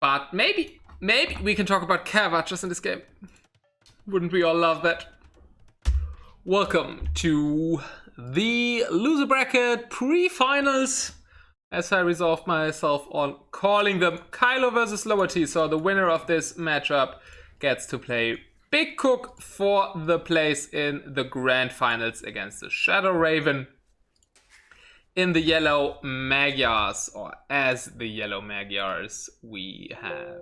But maybe we can talk about cav archers in this game. Wouldn't we all love that? Welcome to the loser bracket pre-finals, as I resolved myself on calling them Kylo versus Lowerty. So the winner of this matchup gets to play Big Cook for the place in the grand finals against the Shadow Raven in the Yellow Magyars, or as the Yellow Magyars. We have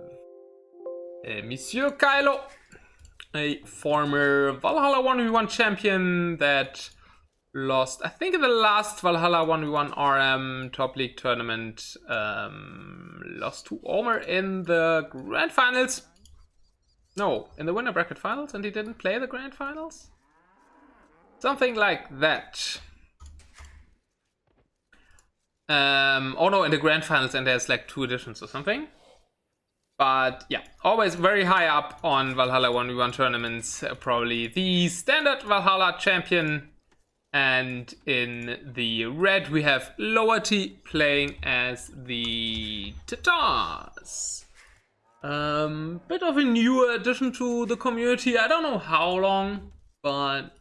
Monsieur Kylo, a former Valhalla 1v1 champion that lost, I think in the last Valhalla 1v1 RM top league tournament, lost to Omer in the grand finals. No, in the winner bracket finals, and he didn't play the grand finals? Something like that. Oh no, in the grand finals, and there's like 2 editions or something. But yeah, always very high up on Valhalla 1v1 tournaments. Probably the standard Valhalla champion. And in the red we have Lowerty playing as the Tatars. Bit of a newer addition to the community. I don't know how long, but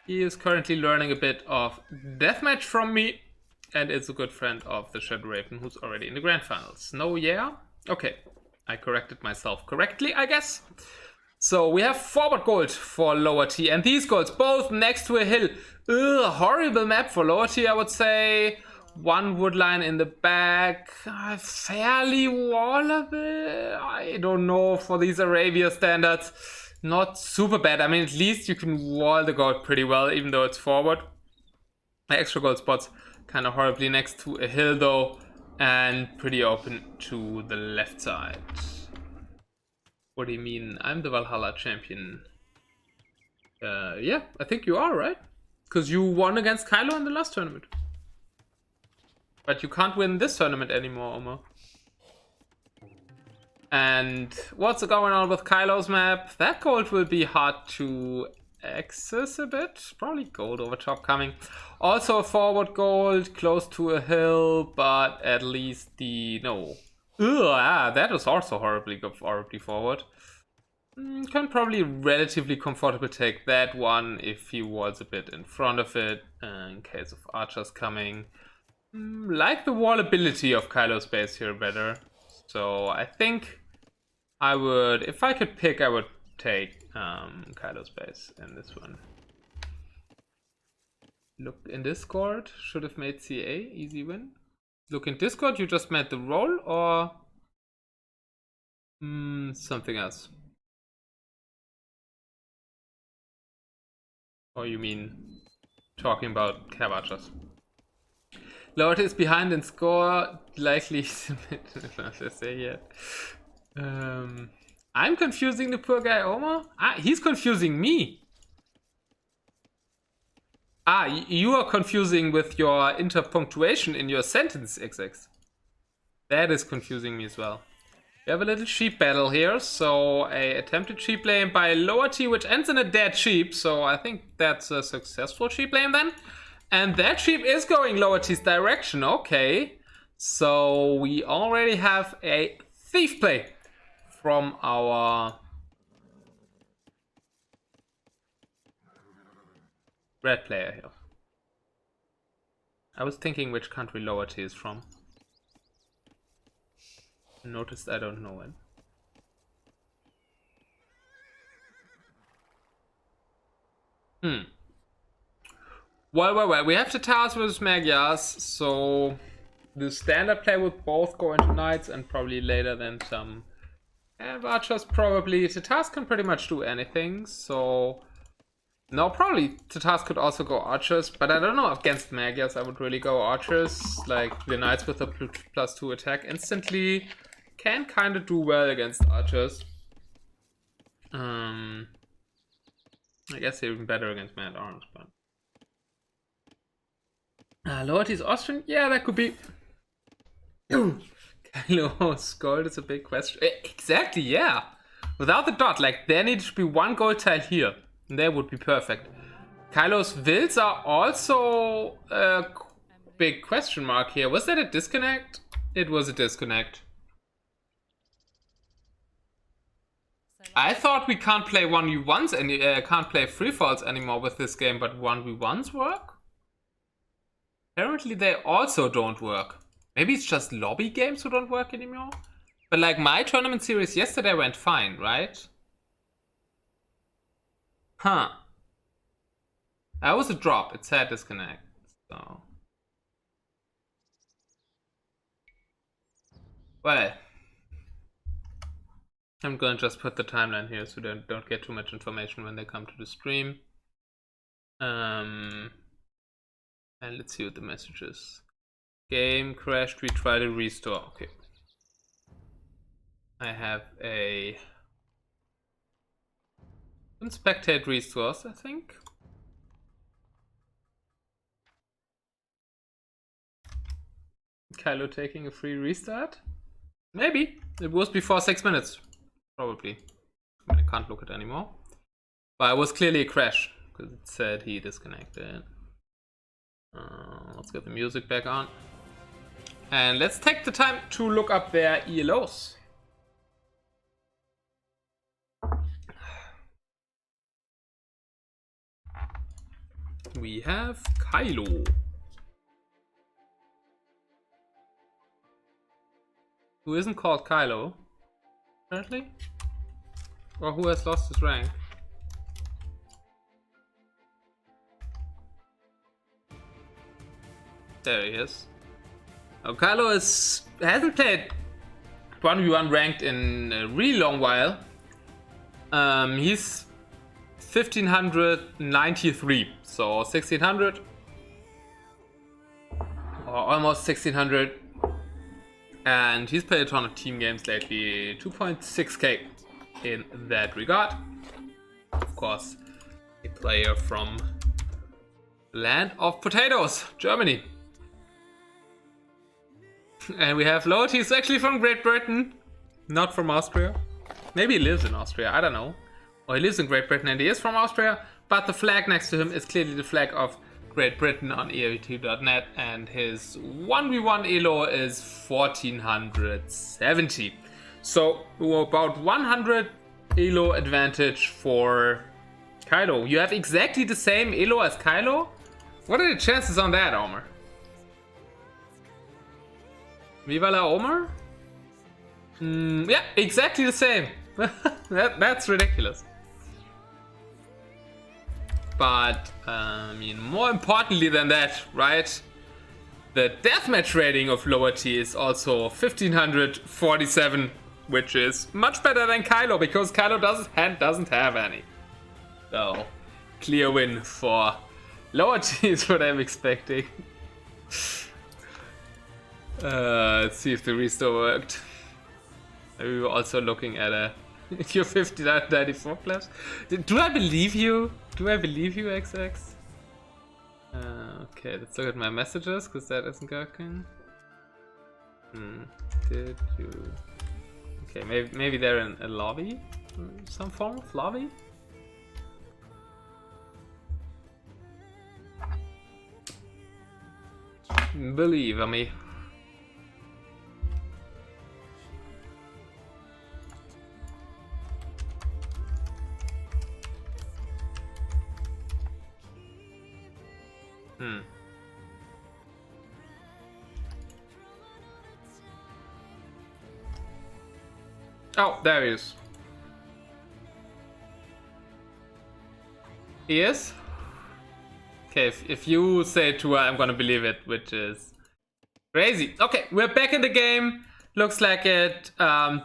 he is currently learning a bit of deathmatch from me. And is a good friend of the Shadow Raven, who's already in the grand finals. No, yeah? Okay, I corrected myself correctly, I guess. So we have forward gold for Lowerty, and these golds both next to a hill. Ugh, horrible map for Lowerty, I would say. One wood line in the back, fairly wallable. I don't know, for these Arabia standards, not super bad. I mean, at least you can wall the gold pretty well, even though it's forward. Extra gold spots kind of horribly next to a hill though, and pretty open to the left side. What do you mean? I'm the Valhalla champion. Yeah, I think you are, right? Because you won against Kylo in the last tournament. But you can't win this tournament anymore, Omar. And what's going on with Kylo's map? That gold will be hard to access a bit. Probably gold over top coming. Also a forward gold, close to a hill, but at least the... no. Ugh, that is also horribly forward. Can probably relatively comfortably take that one if he was a bit in front of it, in case of archers coming. Like the wallability of Kylo's base here better. So I think I would, if I could pick, I would take Kylo's base in this one. Look in Discord, should have made CA, easy win. Look in Discord, you just made the roll, or something else? Or you mean talking about cav archers? Lowerty is behind in score, likely let's say yet. I'm confusing the poor guy Omar? He's confusing me. You are confusing with your interpunctuation in your sentence, XX. That is confusing me as well. We have a little sheep battle here, so a attempted sheep lane by Lowerty, which ends in a dead sheep, so I think that's a successful sheep lane then. And that sheep is going Lowerty's direction, okay. So we already have a thief play from our red player here. I was thinking which country Lowerty is from. Noticed I don't know it. Well, we have the Tatars versus Magyars, so the standard play would both go into knights and probably later then some archers probably. The Tatars can pretty much do anything, so no, probably the Tatars could also go archers, but I don't know, against Magyars I would really go archers, like the knights with a +2 attack instantly can kind of do well against archers. I guess they're even better against man-at-arms, but Lowerty's Austrian? Yeah, that could be. Kylo's gold is a big question. Exactly, yeah. Without the dot, like, there needs to be one gold tile here. And that would be perfect. Kylo's wills are also a big question mark here. Was that a disconnect? It was a disconnect. I thought we can't play 1v1s and can't play free falls anymore with this game, but 1v1s work? Apparently they also don't work. Maybe it's just lobby games who don't work anymore? But like my tournament series yesterday went fine, right? Huh. That was a drop. It said disconnect. So. Well. I'm gonna just put the timeline here so they don't get too much information when they come to the stream. And let's see what the message is. Game crashed, we try to restore. Okay. I have a spectate restores, I think. Kylo taking a free restart? Maybe. It was before 6 minutes. Probably. I can't look at it anymore. But it was clearly a crash because it said he disconnected. Let's get the music back on. And let's take the time to look up their ELOs. We have Kylo. Who isn't called Kylo, apparently? Or who has lost his rank? There he is. Oh, Kylo hasn't played 1v1 ranked in a really long while. He's 1593, so 1600 or almost 1600, and he's played a ton of team games lately. 2.6k in that regard. Of course, a player from land of potatoes, Germany. And we have Lowerty, who's actually from Great Britain, not from Austria. Maybe he lives in Austria, I don't know. Or he lives in Great Britain and he is from Austria, but the flag next to him is clearly the flag of Great Britain on EAT.net, and his 1v1 elo is 1470. So about 100 elo advantage for Kylo. You have exactly the same elo as Kylo? What are the chances on that, Omer? Viva la Omer? Yeah, exactly the same. That's ridiculous. But, I mean, more importantly than that, right? The deathmatch rating of Lowerty is also 1547, which is much better than Kylo, because Kylo doesn't have any. So, clear win for Lowerty is what I'm expecting. Let's see if the restore worked. We were also looking at a your 5994 class. Do I believe you? Do I believe you, XX? Okay, let's look at my messages, because that isn't working. Did you... Okay, maybe they're in a lobby? Some form of lobby? Believe me. Oh, there he is. He is? Okay, if you say it to her, I'm gonna believe it, which is crazy. Okay, we're back in the game. Looks like it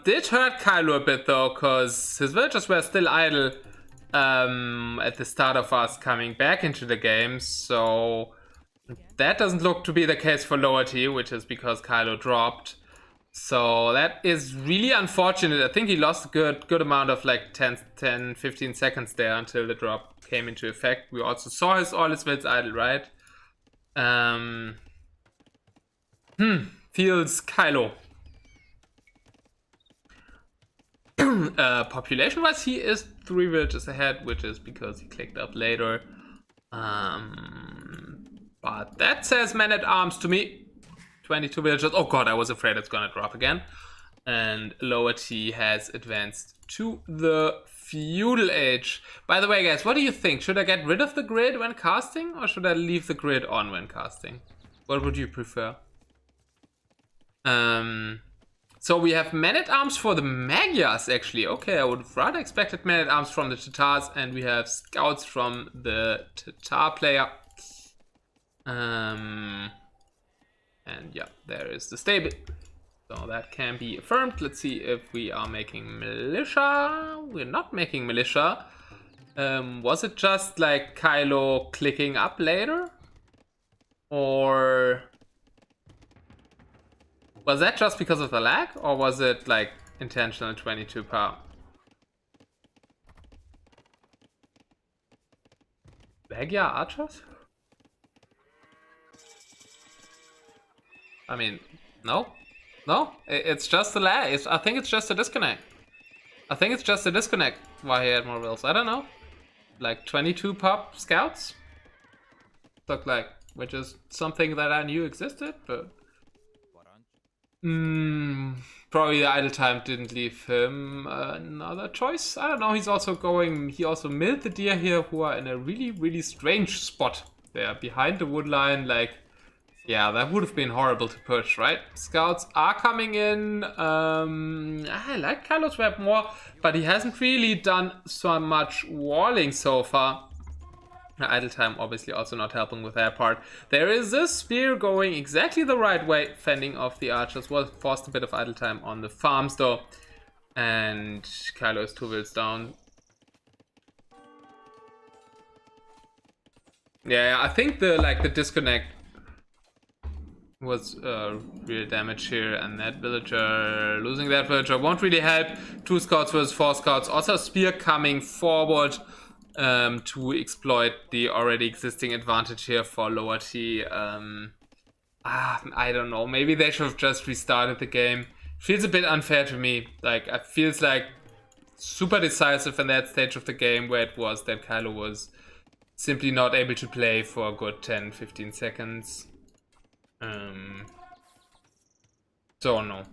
did hurt Kylo a bit though, because his villagers were still idle at the start of us coming back into the game. So that doesn't look to be the case for Lowerty, which is because Kylo dropped. So that is really unfortunate. I think he lost a good amount of like 10-15 seconds there until the drop came into effect. We also saw all his vills idle, right? Feels Kylo. Population wise, he is 3 villages ahead, which is because he clicked up later. But that says man at arms to me. 22 villagers. Oh god, I was afraid it's gonna drop again. And Lowerty has advanced to the feudal age. By the way, guys, what do you think? Should I get rid of the grid when casting, or should I leave the grid on when casting? What would you prefer? So we have men-at-arms for the Magyars, actually. Okay, I would have rather expected men-at-arms from the Tatars, and we have scouts from the Tatar player. And yeah, there is the stable. So that can be affirmed. Let's see if we are making militia. We're not making militia. Was it just like Kylo clicking up later? Or was that just because of the lag? Or was it like intentional 22 power? Magyar archers? I mean, no. No, it's just a lag. I think it's just a disconnect. I think it's just a disconnect why he had more wills. I don't know. Like 22 pop scouts? Look like, which is something that I knew existed, but... probably the idle time didn't leave him another choice. I don't know, he's also going... He also milled the deer here who are in a really, really strange spot. They are behind the wood line, like... Yeah, that would have been horrible to push, right? Scouts are coming in. I like Kylo's web more, but he hasn't really done so much walling so far. Idle time obviously also not helping with that part. There is a spear going exactly the right way, fending off the archers. Well, forced a bit of idle time on the farms though. And Kylo is 2 wills down. Yeah, I think the disconnect was real damage here, and that villager, losing that villager won't really help. 2 scouts versus 4 scouts. Also a spear coming forward to exploit the already existing advantage here for Lowerty. I don't know, maybe they should have just restarted the game. Feels a bit unfair to me. Like, it feels like super decisive in that stage of the game where it was that Kylo was simply not able to play for a good 10-15 seconds. So no,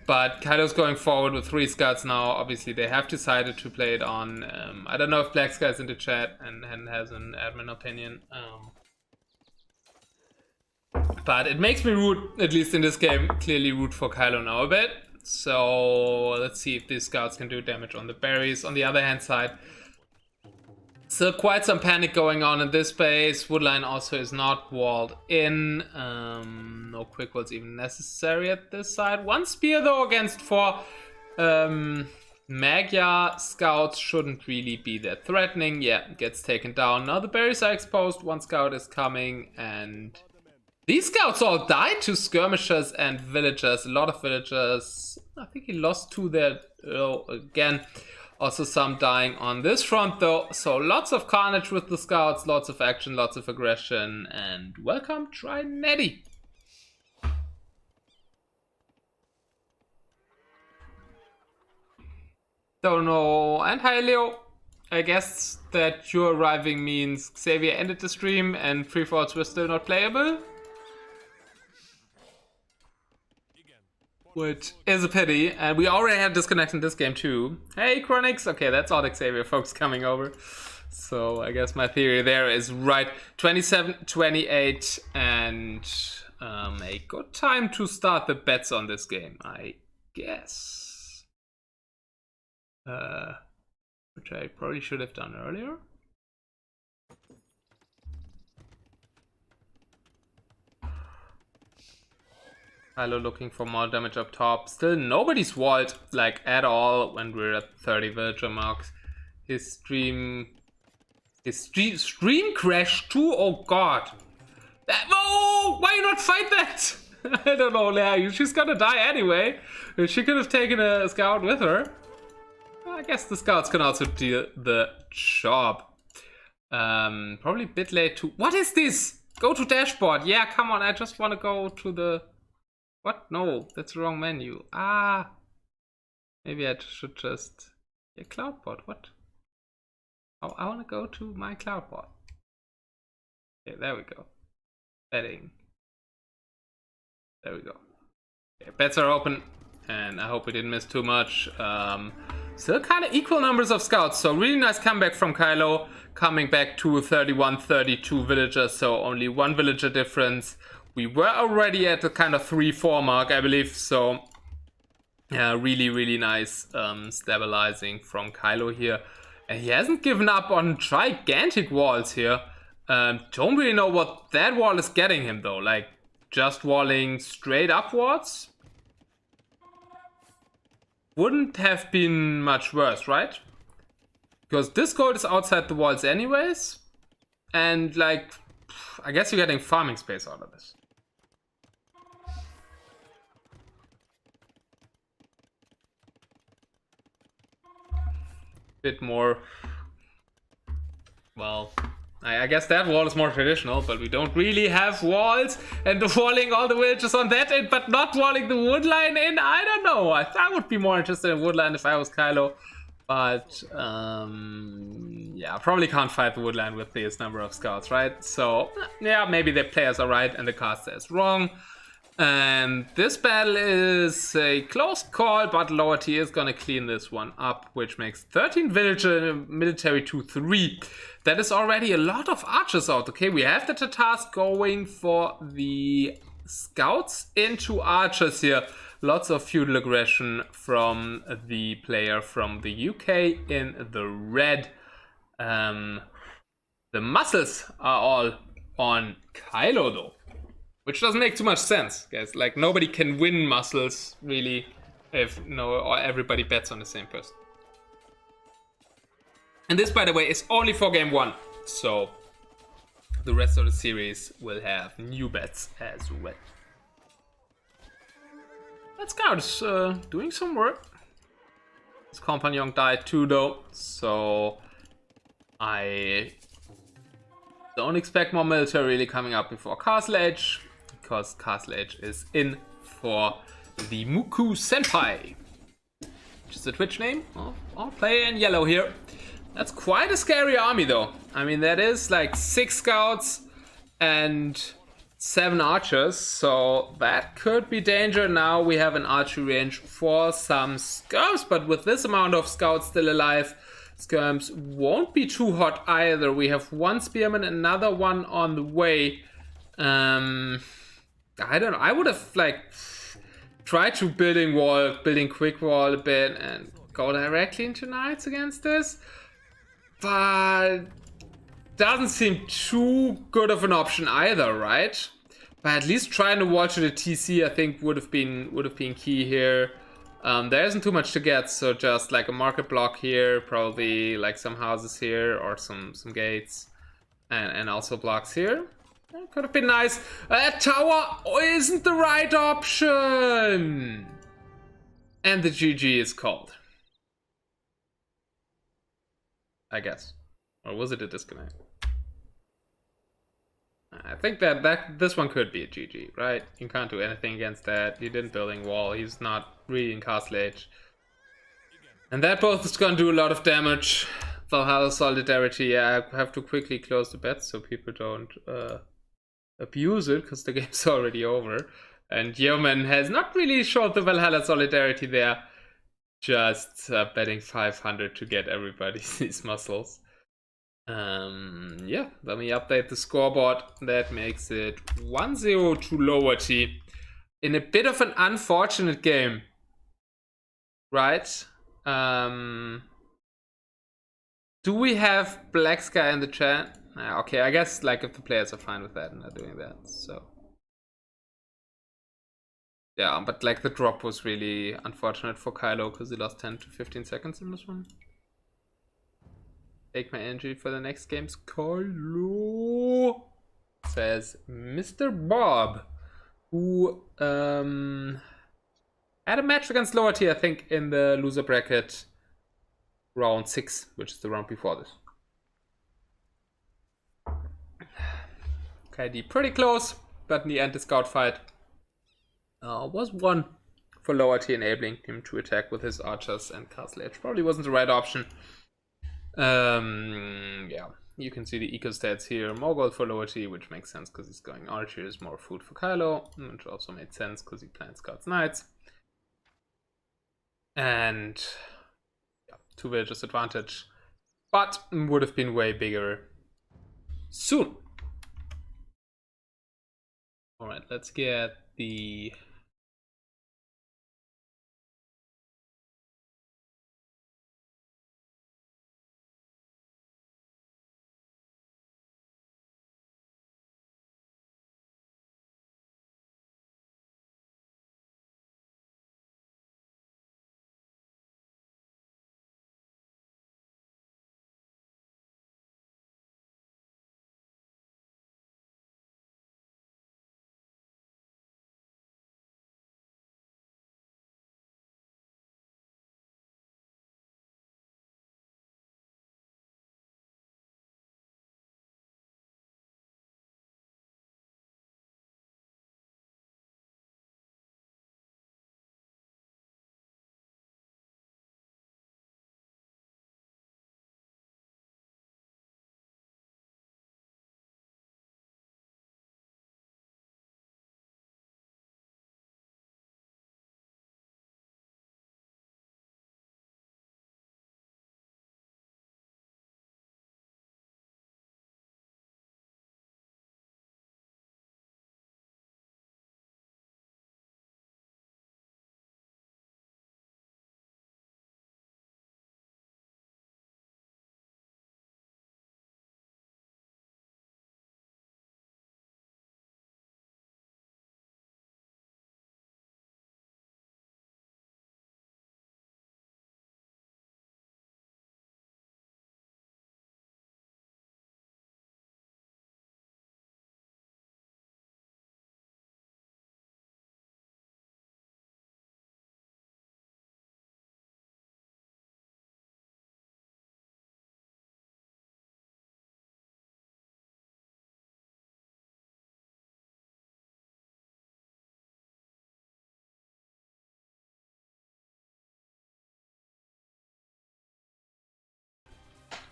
but Kylo's going forward with 3 scouts now. Obviously they have decided to play it on. I don't know if Black Sky's in the chat and has an admin opinion, but it makes me root, at least in this game, clearly root for Kylo now a bit. So let's see if these scouts can do damage on the berries. On the other hand side, still quite some panic going on in this base. Woodline also is not walled in. No quick walls even necessary at this side. 1 spear though against 4 Magyar scouts shouldn't really be that threatening. Yeah, gets taken down. Now the berries are exposed. 1 scout is coming, and these scouts all died to skirmishers and villagers. A lot of villagers. I think he lost 2 there again. Also some dying on this front though, so lots of carnage with the scouts, lots of action, lots of aggression, and welcome Trinetti. Don't know, and hi Leo. I guess that your arriving means Xavier ended the stream and free falls were still not playable. Which is a pity, and we already had disconnect in this game too. Hey Chronix, okay, that's all Xavier folks coming over. So I guess my theory there is right. 27-28, and a good time to start the bets on this game, I guess. Which I probably should have done earlier. Kylo looking for more damage up top. Still nobody's walled like at all when we're at 30 villager marks. His stream crashed too. Oh god. Oh, why you not fight that? I don't know, Leia. She's gonna die anyway. She could have taken a scout with her. I guess the scouts can also do the job. Probably a bit late too. What is this? Go to dashboard. Yeah, come on. I just want to go to the... What? No, that's the wrong menu. Ah, maybe I should just... Yeah, cloudboard, what? Oh, I want to go to my cloudboard. Okay, there we go. Betting. There we go. Okay, bets are open. and I hope we didn't miss too much. Still kind of equal numbers of scouts, so really nice comeback from Kylo, coming back to 31-32 villagers, so only one villager difference. We were already at the kind of 3-4 mark, I believe, so yeah, really nice stabilizing from Kylo here. And he hasn't given up on gigantic walls here. Don't really know what that wall is getting him though, like just walling straight upwards wouldn't have been much worse, right? Because this gold is outside the walls anyways, and like I guess you're getting farming space out of this. Bit more, well, I guess that wall is more traditional, but we don't really have walls, and the walling all the villages on that end, but not walling the wood line in, I don't know. I would be more interested in wood line if I was Kylo, but yeah, probably can't fight the wood line with this number of scouts, right? So yeah, maybe the players are right and the caster is wrong. And this battle is a close call, but Lowerty is gonna clean this one up, which makes 13 villager military to 3. That is already a lot of archers out. Okay, we have the Tatars going for the scouts into archers here. Lots of feudal aggression from the player from the UK in the red. The muscles are all on Kylo though. Which doesn't make too much sense, guys. Like, nobody can win muscles, really, if or everybody bets on the same person. And this, by the way, is only for game 1. So, the rest of the series will have new bets as well. That scout is doing some work. His companion died too, though. So, I don't expect more military really coming up before Castle Age. Because Castle Age is in for the Muku Senpai, which is a Twitch name of our player in yellow here. That's quite a scary army though. I mean, that is like 6 scouts and 7 archers, so that could be danger. Now we have an archery range for some skirms, but with this amount of scouts still alive, skirms won't be too hot either. We have 1 spearman, another one on the way. I don't know. I would have like tried to building quick wall a bit and go directly into knights against this, but doesn't seem too good of an option either, right? But at least trying to wall to the TC, I think would have been key here. There isn't too much to get, so just like a market block here, probably like some houses here or some gates, and also blocks here. That could have been nice. A tower isn't the right option. And the GG is called, I guess. Or was it a disconnect? I think that this one could be a GG, right? You can't do anything against that. He didn't building wall. He's not really in Castle Age. And that both is gonna do a lot of damage. Valhalla Solidarity. Yeah, I have to quickly close the bet so people don't abuse it, because the game's already over. And Yeoman has not really showed the Valhalla Solidarity there. Just betting 500 to get everybody these muscles. Yeah, let me update the scoreboard. That makes it 1-0 to Lowerty. In a bit of an unfortunate game. Right? Do we have Black Sky in the chat? Okay, I guess like if the players are fine with that and are doing that, so yeah, but like the drop was really unfortunate for Kylo because he lost 10 to 15 seconds in this one. Take my energy for the next game's Kylo, says Mr. Bob, who had a match against Lowerty, I think, in the loser bracket round 6, which is the round before this. KD pretty close, but in the end the scout fight was won for Lowerty, enabling him to attack with his archers and Castle Edge. Probably wasn't the right option. Yeah, you can see the eco stats here. More gold for Lowerty, which makes sense because he's going archers. More food for Kylo, which also made sense because he planned scouts knights. And yeah, 2 villages advantage. But would have been way bigger soon. Alright, let's get the...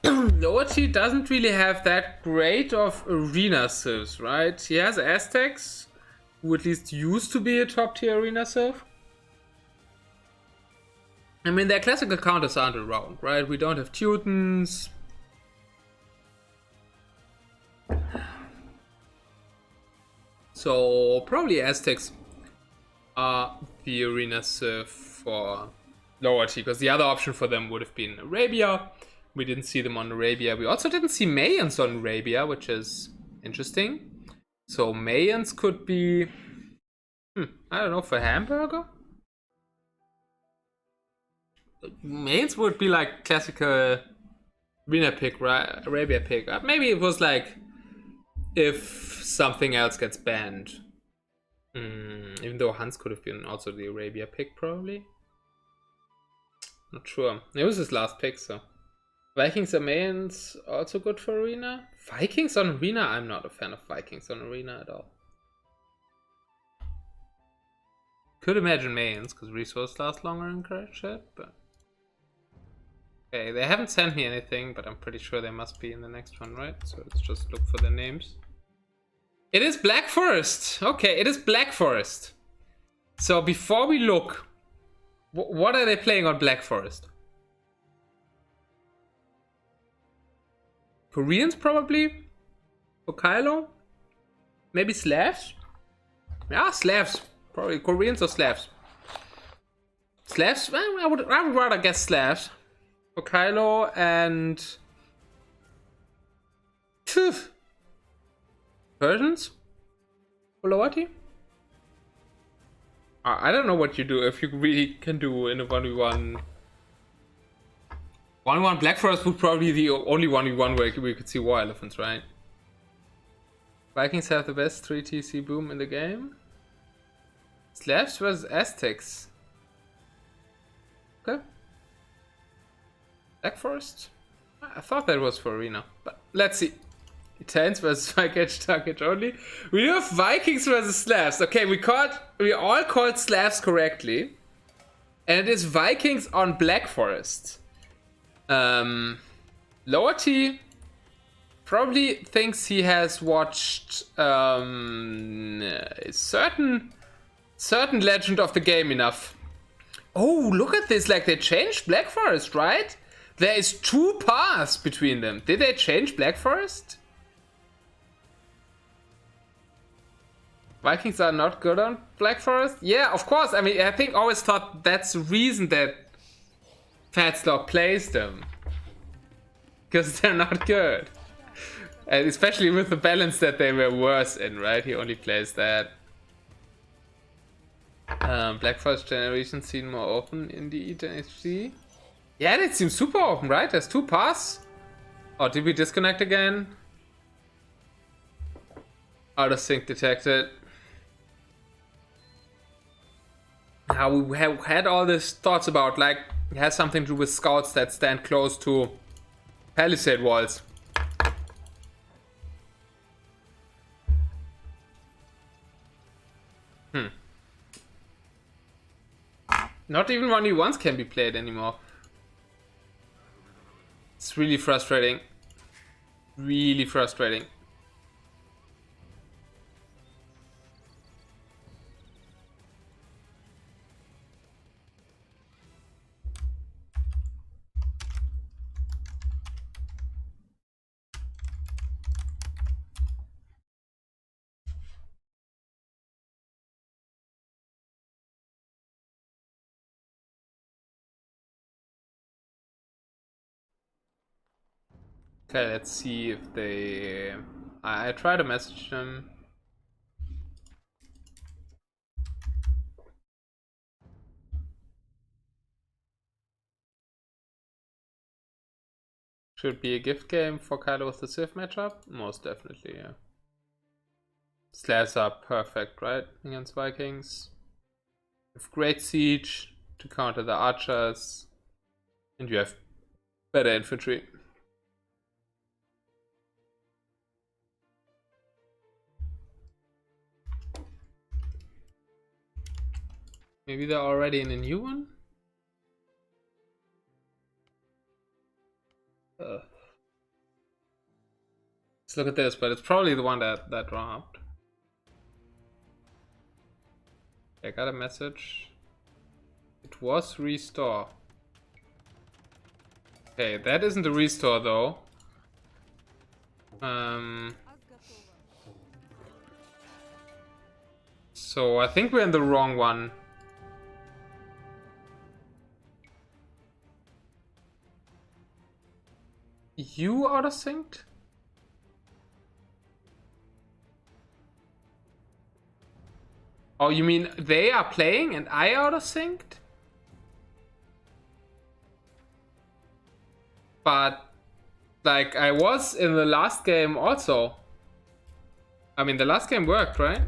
Lowerty doesn't really have that great of arena civs, right? He has Aztecs, who at least used to be a top tier arena civ. I mean, their classical counters aren't around, right? We don't have Teutons. So probably Aztecs are the arena civ for Lowerty, because the other option for them would have been Arabia. We didn't see them on Arabia. We also didn't see Mayans on Arabia, which is interesting. So Mayans could be, I don't know, for Hamburger? Mayans would be like classical arena pick, right? Arabia pick. Maybe it was like if something else gets banned. Even though Hans could have been also the Arabia pick, probably. Not sure. It was his last pick, so. Vikings and Mayans also good for arena. Vikings on arena? I'm not a fan of Vikings on arena at all. Could imagine Mayans, because resource lasts longer in crash chat, but... Okay, they haven't sent me anything, but I'm pretty sure they must be in the next one, right? So let's just look for their names. It is Black Forest! Okay, it is Black Forest. So before we look, what are they playing on Black Forest? Koreans probably? For Kylo? Maybe Slavs? Yeah, Slavs. Probably Koreans or Slavs. Slavs? Well, I would rather guess Slavs. For Kylo and... Persians? For Lowerty? I don't know what you do, if you really can do in a 1v1. 1v1 Black Forest would probably be the only 1v1 where we could see war elephants, right? Vikings have the best 3 TC boom in the game. Slavs versus Aztecs. Okay. Black Forest? I thought that was for arena, but let's see. Italians versus Vikings target only. We have Vikings versus Slavs. Okay, we all called Slavs correctly. And it is Vikings on Black Forest. Lowerty probably thinks he has watched certain Legend of the Game enough Oh, look at this. Like, they changed Black Forest, right? There is 2 paths between them. Did they change Black Forest? Vikings are not good on Black Forest? Yeah, of course. I mean, I think I always thought that's the reason that Fatslog plays them. Because they're not good. And especially with the balance that they were worse in, right? He only plays that. Black Forest generation seem more open in the than HG. Yeah, that seems super open, right? There's 2 paths. Oh, did we disconnect again? Out of sync detected. Now we have had all these thoughts about, like, it has something to do with scouts that stand close to palisade walls. Not even 1v1s can be played anymore. It's really frustrating. Really frustrating. Okay, let's see if they... I try to message them. Should be a gift game for Kylo with the Sith matchup? Most definitely, yeah. Slabs are perfect, right? Against Vikings. With great siege to counter the archers. And you have better infantry. Maybe they're already in a new one? Let's look at this, but it's probably the one that dropped. I got a message. It was restore. Okay, that isn't the restore though. So I think we're in the wrong one. You out of synced? Oh, you mean they are playing and I out of synced? But, like, I was in the last game also. I mean, the last game worked, right?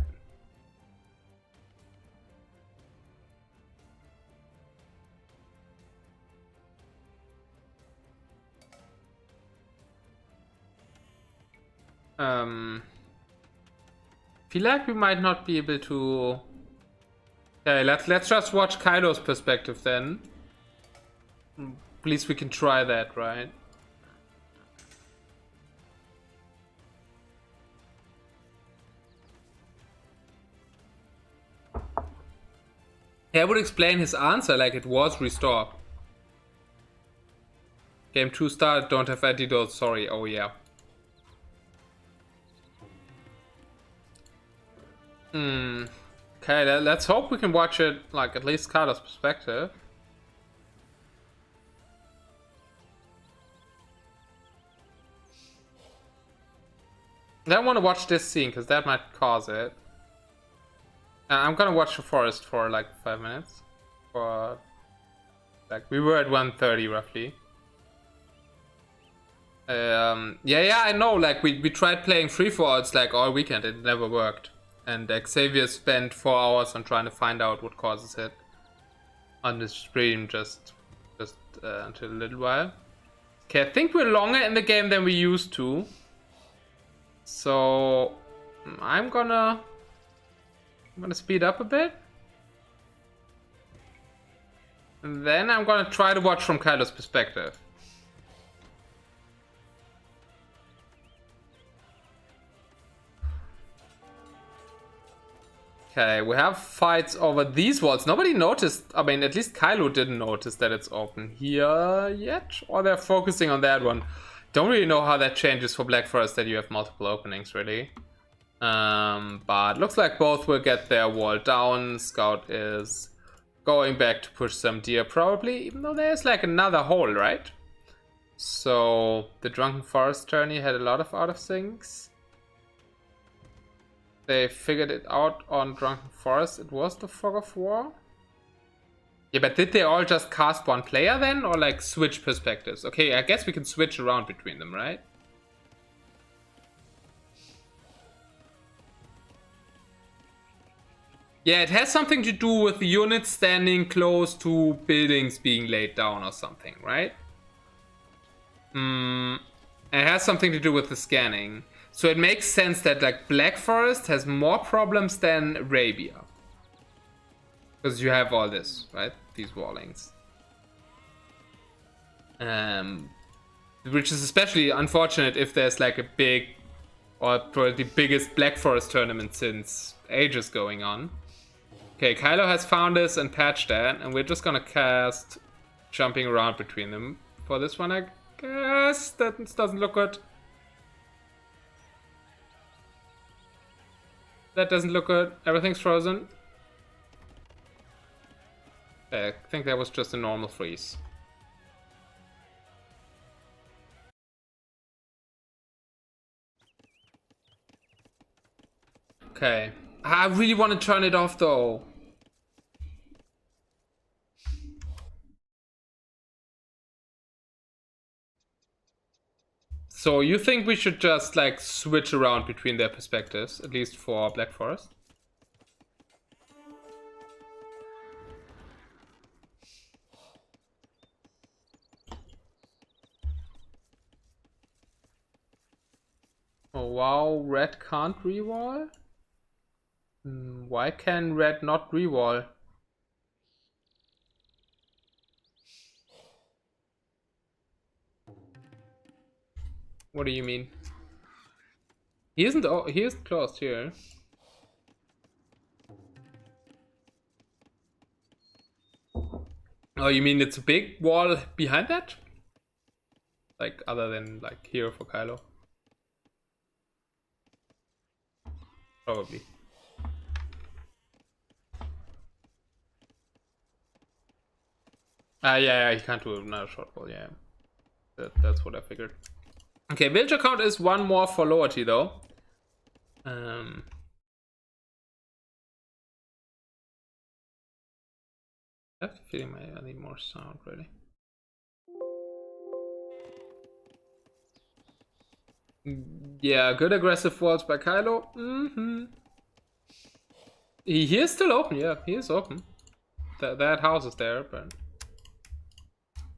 Feel like we might not be able to... Okay, let's just watch Kylo's perspective then. At least we can try that, right? Yeah, I would explain his answer like it was restore. Game 2 started, don't have antidotes, sorry, oh yeah. Okay, let's hope we can watch it, like, at least Kylo's perspective. I don't want to watch this scene, because that might cause it. I'm gonna watch the forest for, like, 5 minutes. For... Like, we were at 1:30, roughly. Yeah, I know, like, we tried playing free-for-alls, like, all weekend, it never worked. And Xavier spent 4 hours on trying to find out what causes it on the stream just until a little while. Okay, I think we're longer in the game than we used to. So I'm gonna speed up a bit. And then I'm gonna try to watch from Kylo's perspective. Okay, we have fights over these walls. Nobody noticed, I mean, at least Kylo didn't notice that it's open here yet. Or they're focusing on that one. Don't really know how that changes for Black Forest that you have multiple openings, really. But looks like both will get their wall down. Scout is going back to push some deer, probably. Even though there's like another hole, right? So the Drunken Forest tourney had a lot of out of things. They figured it out on Drunken Forest. It was the Fog of War. Yeah, but did they all just cast one player then? Or like switch perspectives? Okay, I guess we can switch around between them, right? Yeah, it has something to do with the units standing close to buildings being laid down or something, right? It has something to do with the scanning. So it makes sense that like Black Forest has more problems than Arabia. Because you have all this, right? These wallings. Which is especially unfortunate if there's like a big, or probably the biggest Black Forest tournament since ages going on. Okay, Kylo has found this and patched that, and we're just gonna cast jumping around between them for this one, I guess. That doesn't look good. That doesn't look good. Everything's frozen. I think that was just a normal freeze. Okay. I really want to turn it off though. So you think we should just like switch around between their perspectives, at least for Black Forest? Oh wow, red can't rewall? Why can red not rewall? What do you mean? He isn't. Oh, he isn't closed here. Oh, you mean it's a big wall behind that? Like other than like here for Kylo? Probably. Yeah, he can't do another short wall. Yeah, that's what I figured. Okay, villager count is one more for Lowerty though. I have the feeling I need more sound, really. Yeah, good aggressive walls by Kylo. He is still open, yeah, he is open. That house is there, but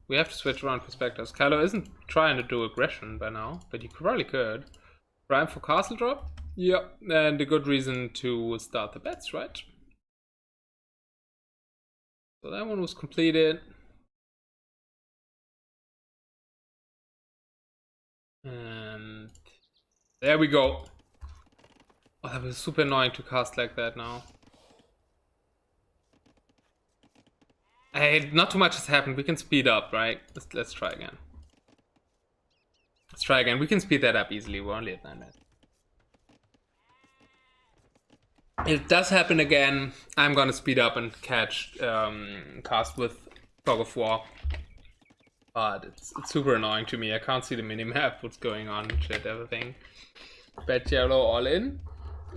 we have to switch around perspectives. Kylo isn't trying to do aggression by now, but he probably could. Prime for castle drop? Yeah, and a good reason to start the bets, right? So that one was completed. And there we go. Oh, that was super annoying to cast like that now. Hey, not too much has happened. We can speed up, right? Let's try again. Let's try again. We can speed that up easily. We're only at 9 minutes. It does happen again. I'm gonna speed up and catch cast with Fog of War. But it's super annoying to me. I can't see the minimap, what's going on, shit, everything. Bet yellow all in.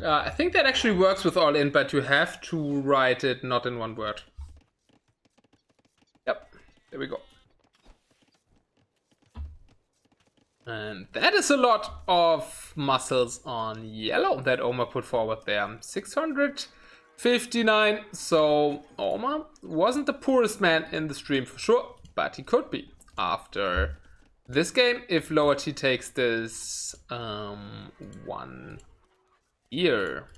I think that actually works with all in, but you have to write it not in one word. Yep, there we go. And that is a lot of muscles on yellow that Oma put forward there. 659. So Oma wasn't the poorest man in the stream for sure, but he could be after this game if Lowerty takes this 1 year.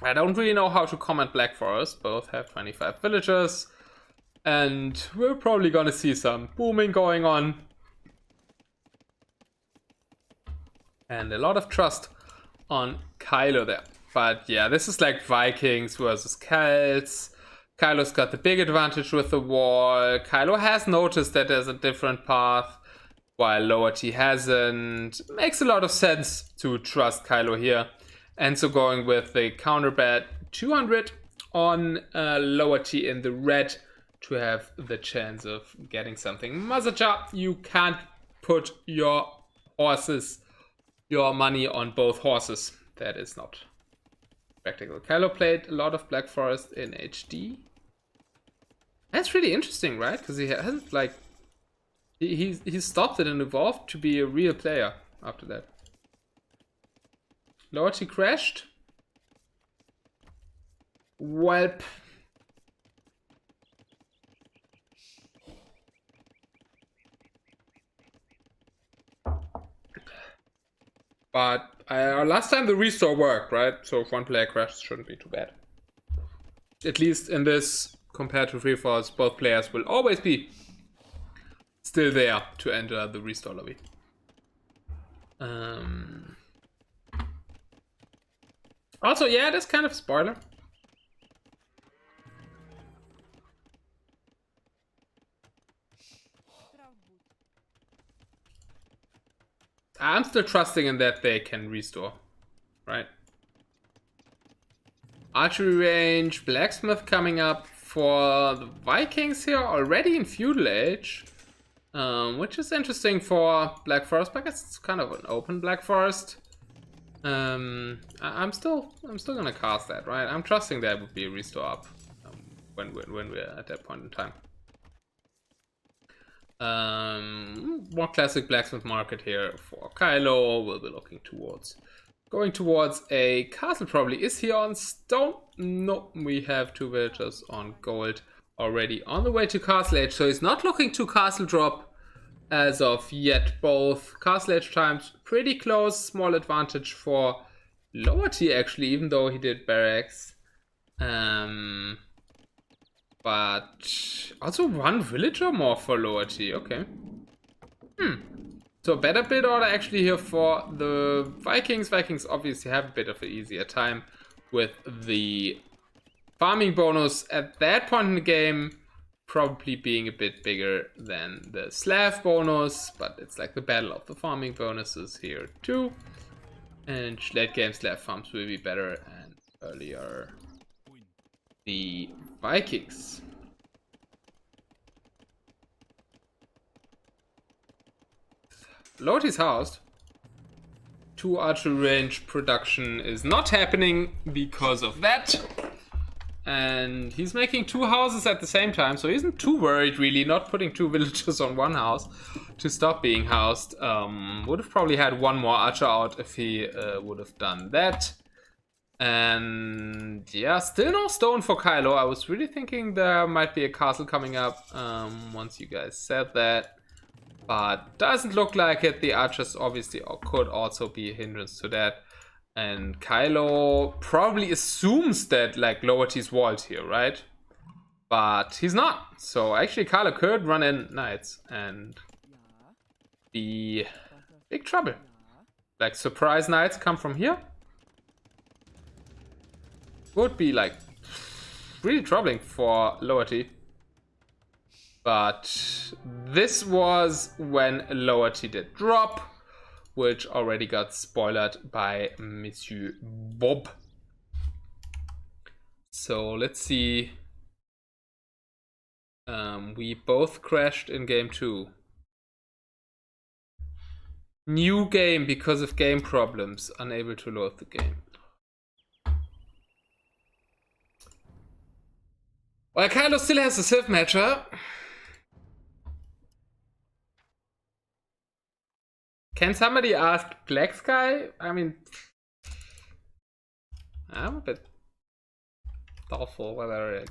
I don't really know how to comment Black Forest. Both have 25 villagers, and we're probably gonna see some booming going on. And a lot of trust on Kylo there. But yeah, this is like Vikings versus Celts. Kylo's got the big advantage with the wall. Kylo has noticed that there's a different path, while Lowerty hasn't. Makes a lot of sense to trust Kylo here. And so going with the counter bet 200 on Lowerty in the red to have the chance of getting something. Mazaja, you can't put your money on both horses. That is not practical. Kylo played a lot of Black Forest in HD. That's really interesting, right? Because he hasn't like he stopped it and evolved to be a real player after that. Lowerty crashed. Welp. But last time the restore worked, right? So if one player crashes, shouldn't be too bad. At least in this, compared to Free Falls, both players will always be still there to enter the restore lobby. Also, yeah, that's kind of a spoiler. I'm still trusting in that they can restore, right? Archery range, blacksmith coming up for the Vikings here already in Feudal Age, which is interesting for Black Forest, but I guess it's kind of an open Black Forest. I'm still gonna cast that, right? I'm trusting that would be a restore up when we're at that point in time. More classic blacksmith market here for Kylo. We'll be looking towards going towards a castle. Probably is he on stone? No, we have 2 villagers on gold already on the way to castle age, so he's not looking to castle drop as of yet. Both castle age times pretty close. Small advantage for Lowerty actually, even though he did barracks. But also 1 villager more for Lowerty. Okay. So better build order actually here for the Vikings. Vikings obviously have a bit of an easier time with the farming bonus at that point in the game, probably being a bit bigger than the Slav bonus, but it's like the battle of the farming bonuses here too. And late game Slav farms will be better, and earlier the Vikings. Lowerty's housed. 2 archery range production is not happening because of that. And he's making 2 houses at the same time, so he isn't too worried really, not putting 2 villagers on 1 house to stop being housed. Would have probably had 1 more archer out if he would have done that. And yeah, still no stone for Kylo. I was really thinking there might be a castle coming up once you guys said that. But doesn't look like it. The archers obviously could also be a hindrance to that. And Kylo probably assumes that like Lowerty's walled here, right? But he's not. So actually Kylo could run in knights and be big trouble. Like surprise knights come from here. Would be like really troubling for Lowerty. But this was when Lowerty did drop, which already got spoiled by Monsieur Bob. So let's see. We both crashed in game 2. New game because of game problems. Unable to load the game. Well, Kylo still has a Civ matcher. Can somebody ask Black Sky? I mean, I'm a bit doubtful whether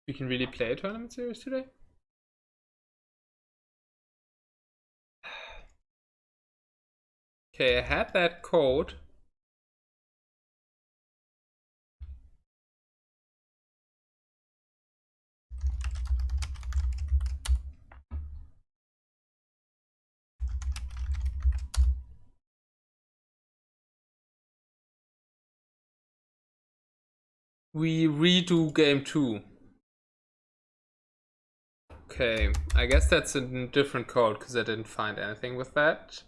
we can really play a tournament series today. Okay, I had that code. we redo game 2. Okay, I guess that's a different code because I didn't find anything with that.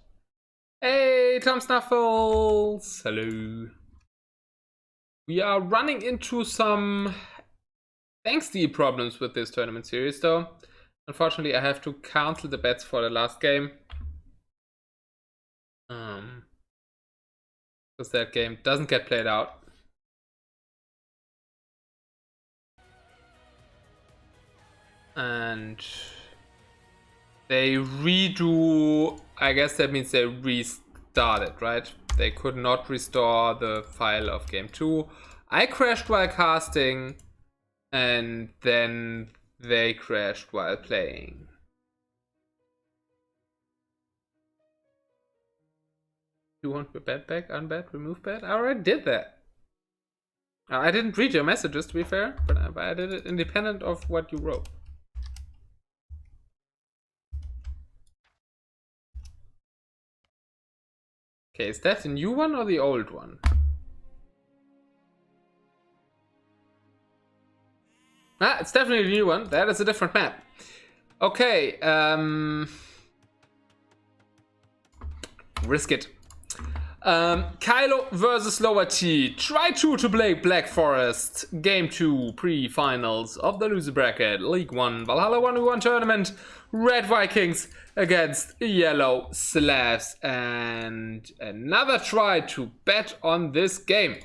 Hey, Tom Snuffles! Hello. We are running into some angsty problems with this tournament series though. Unfortunately, I have to cancel the bets for the last game. Because that game doesn't get played out. And they redo, I guess that means they restarted, right? They could not restore the file of game 2. I crashed while casting, and then they crashed while playing. You want the bet back, unbet, remove bet? I already did that. I didn't read your messages, to be fair, but I did it independent of what you wrote. Okay, is that the new one or the old one? Ah, it's definitely the new one. That is a different map. Okay, risk it. Kylo versus Lowerty. Try to play Black Forest. Game 2, pre-finals of the loser bracket. League 1, Valhalla 1v1 tournament. Red Vikings against Yellow Slavs. And another try to bet on this game.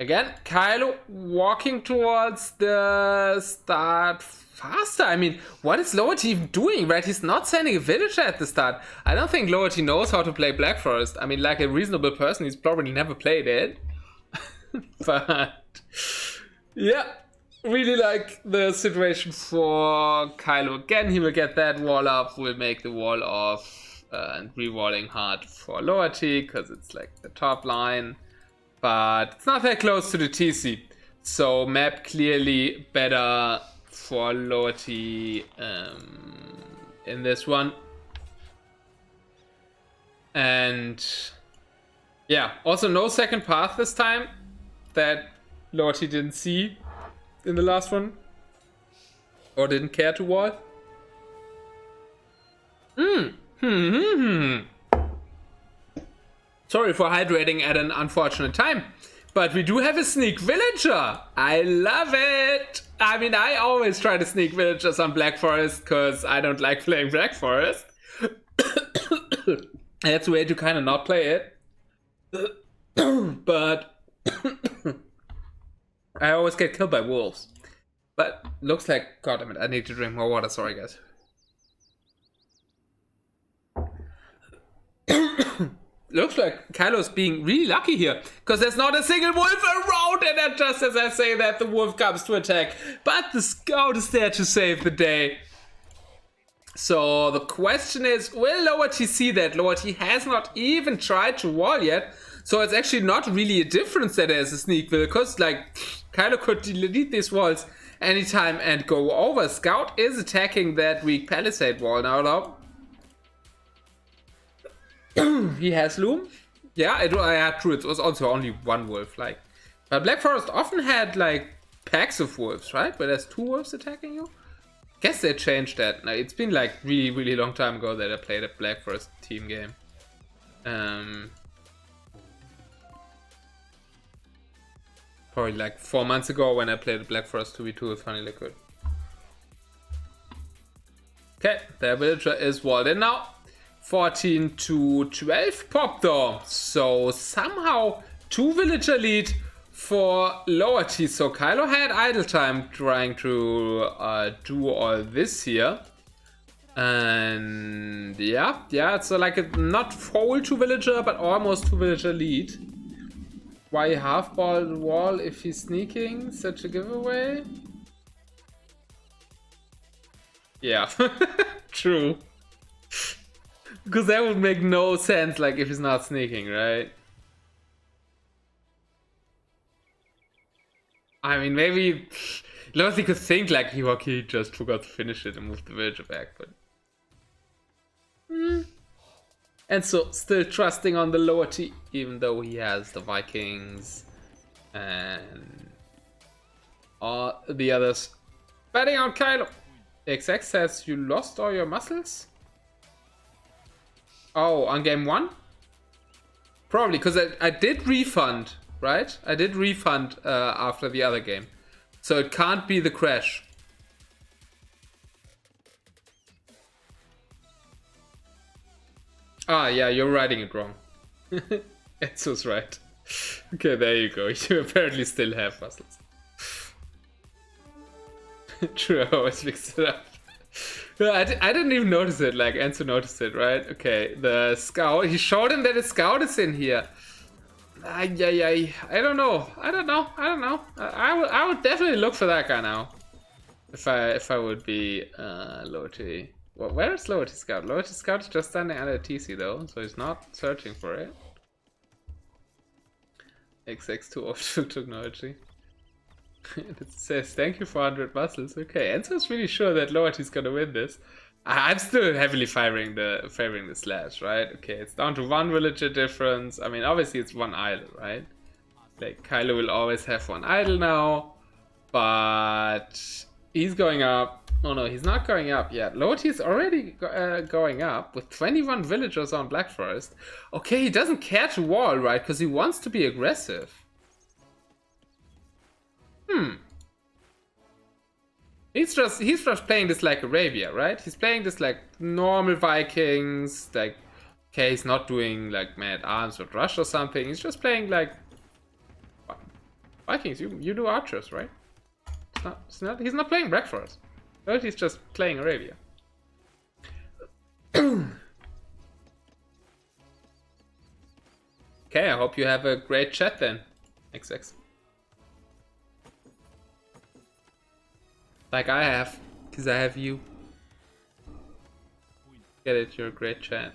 Again, Kylo walking towards the start faster. I mean, what is Lowerty even doing, right? He's not sending a villager at the start. I don't think Lowerty knows how to play Black Forest. I mean, like a reasonable person, he's probably never played it. But yeah, really like the situation for Kylo. Again, he will get that wall up, will make the wall off, and re-walling hard for Lowerty, because it's like the top line. But it's not that close to the TC. So map clearly better for Lowerty in this one. And yeah, also no second path this time that Lowerty didn't see in the last one. Or didn't care to wall. Sorry for hydrating at an unfortunate time, but we do have a sneak villager. I love it. I mean, I always try to sneak villagers on Black Forest because I don't like playing Black Forest. That's a way to kind of not play it. But I always get killed by wolves. But looks like, god damn it, I need to drink more water. Sorry, guys. Looks like Kylo's being really lucky here, because there's not a single wolf around, and just as I say that, the wolf comes to attack. But the scout is there to save the day. So the question is, will Lowerty see that? Lowerty has not even tried to wall yet, so it's actually not really a difference that there's a sneak will, because like Kylo could delete these walls anytime and go over. Scout is attacking that weak palisade wall now though. He has loom. Yeah, true. It was also only one wolf. Like, but Black Forest often had like packs of wolves, right? Where there's 2 wolves attacking you. Guess they changed that. Now, it's been like really, really long time ago that I played a Black Forest team game. Probably like 4 months ago when I played Black Forest 2v2 with Funny Liquid. Okay, their villager is walled in now. 14 to 12 pop though. So somehow 2 villager lead for Lowerty. So Kylo had idle time trying to do all this here. And yeah, it's like a not full 2 villager, but almost 2 villager lead. Why half ball the wall if he's sneaking? Such a giveaway? Yeah, true. Because that would make no sense, like, if he's not sneaking, right? I mean, maybe Lowerty could think, like, he just forgot to finish it and move the villager back, but... And so, still trusting on the Lowerty, even though he has the Vikings And all the others betting on Kylo. XX says you lost all your muscles? Oh, on game 1? Probably, because I did refund, right? I did refund after the other game. So it can't be the crash. Ah, yeah, you're writing it wrong. Enzo's right. Okay, there you go. You apparently still have muscles. True, I always mixed it up. I didn't even notice it, like Enzo noticed it, right? Okay, the scout, he showed him that a scout is in here. I don't know. I would definitely look for that guy now. If I would be Lowerty. Well, where is Lowerty Scout? Lowerty Scout is just standing under a TC though, so he's not searching for it. XX2 off technology. It says thank you for 100 muscles. Okay, Enzo's really sure that Lowerty's gonna win this. I'm still heavily favoring the slash, right? Okay, it's down to 1 villager difference. I mean, obviously it's 1 idle, right? Like Kylo will always have 1 idle now, but he's going up. Oh no, he's not going up yet. Lowerty is already going up with 21 villagers on Black Forest. Okay, he doesn't care to wall, right? Because he wants to be aggressive. He's just playing this like Arabia, right? He's playing this like normal Vikings, like okay, he's not doing like Mad Arms or Rush or something. He's just playing like Vikings. You do archers, right? He's not playing breakfast. He's just playing Arabia. Okay, I hope you have a great chat then, XX. Like I have, because I have you. Get it, you're a great chat.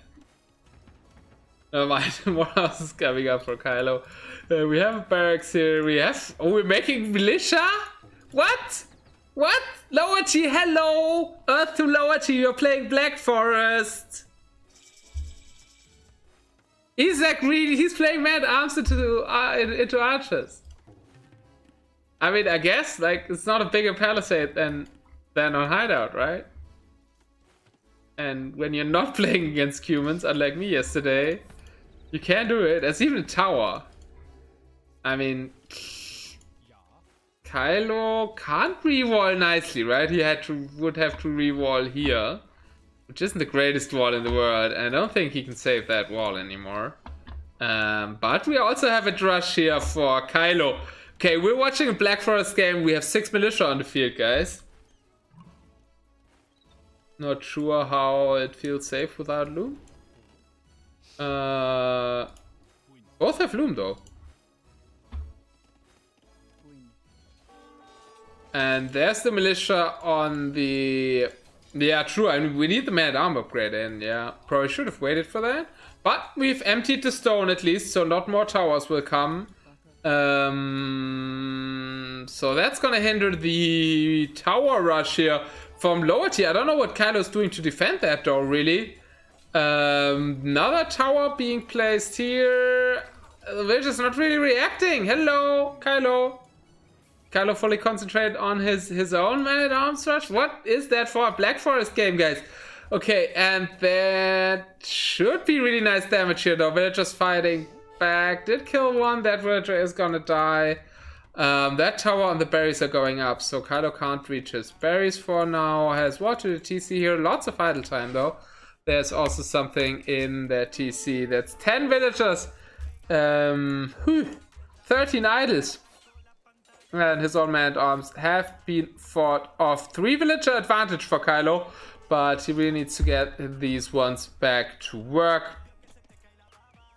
Never mind, more houses coming up for Kylo. We have a barracks here, we're making militia? What? What? Lowerty, hello! Earth to Lowerty, you're playing Black Forest! He's like really, he's playing Mad Arms into archers. I mean, I guess, like, it's not a bigger palisade than on Hideout, right? And when you're not playing against humans, unlike me yesterday, you can do it. There's even a tower. I mean, Kylo can't re-wall nicely, right? He would have to re-wall here, which isn't the greatest wall in the world. And I don't think he can save that wall anymore. But we also have a drush here for Kylo. Okay, we're watching a Black Forest game. We have 6 militia on the field, guys. Not sure how it feels safe without Loom. Both have Loom, though. And there's the militia on the... Yeah, true. I mean, we need the Mad Arm upgrade in, yeah. Probably should have waited for that. But we've emptied the stone at least, so not more towers will come. So that's gonna hinder the tower rush here from Lowerty. I don't know what Kylo's doing to defend that though, really. Another tower being placed here. We're just not really reacting. Hello, Kylo. Kylo fully concentrated on his own man-at-arms rush. What is that for a Black Forest game, guys? Okay, and that should be really nice damage here though. Villagers fighting back. Did kill one. That villager is gonna die. That tower and the berries are going up, so Kylo can't reach his berries for now. Has water to the TC here. Lots of idle time though. There's also something in that TC. That's 10 villagers. 13 idols. And his own man-at-arms have been fought off. 3 villager advantage for Kylo, but he really needs to get these ones back to work.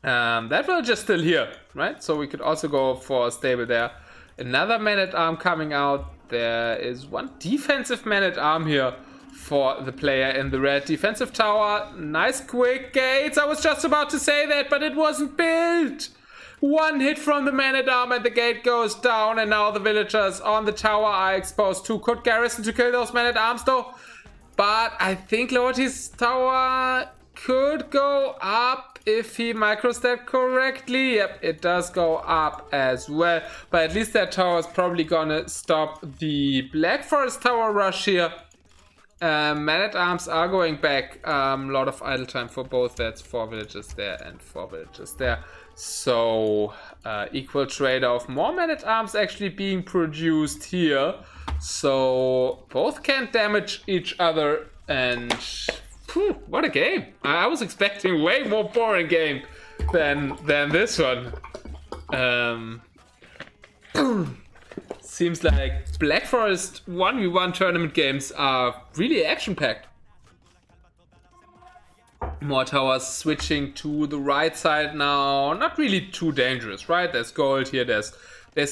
That villager's still here, right? So we could also go for a stable there. Another man-at-arm coming out. There is one defensive man-at-arm here for the player in the red. Defensive tower. Nice quick gates. I was just about to say that, but it wasn't built. One hit from the man-at-arm and the gate goes down, and now the villagers on the tower are exposed to. Could garrison to kill those man-at-arms though, but I think Lowerty's tower could go up. if he micros that correctly. Yep, it does go up as well. But at least that tower is probably gonna stop the Black Forest tower rush here. Man-at-Arms are going back. A lot of idle time for both. That's 4 villages there and 4 villages there. So, equal trade-off. More Man-at-Arms actually being produced here. So, both can damage each other. And, whew, what a game. I was expecting way more boring game than this one. Seems like Black Forest 1v1 tournament games are really action-packed. More towers switching to the right side now. Not really too dangerous, right? There's gold here. There's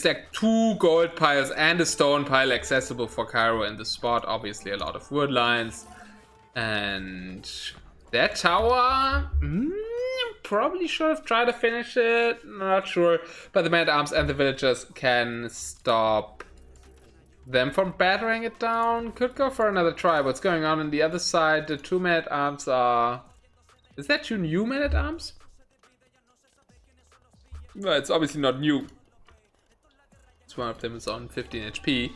like 2 gold piles and a stone pile accessible for Kylo in the spot. Obviously a lot of wood lines. And that tower... probably should have tried to finish it. Not sure. But the Man-at-Arms and the villagers can stop them from battering it down. Could go for another try. What's going on the other side? The 2 Man-at-Arms are... Is that 2 new Man-at-Arms? No, it's obviously not new. It's one of them is on 15 HP.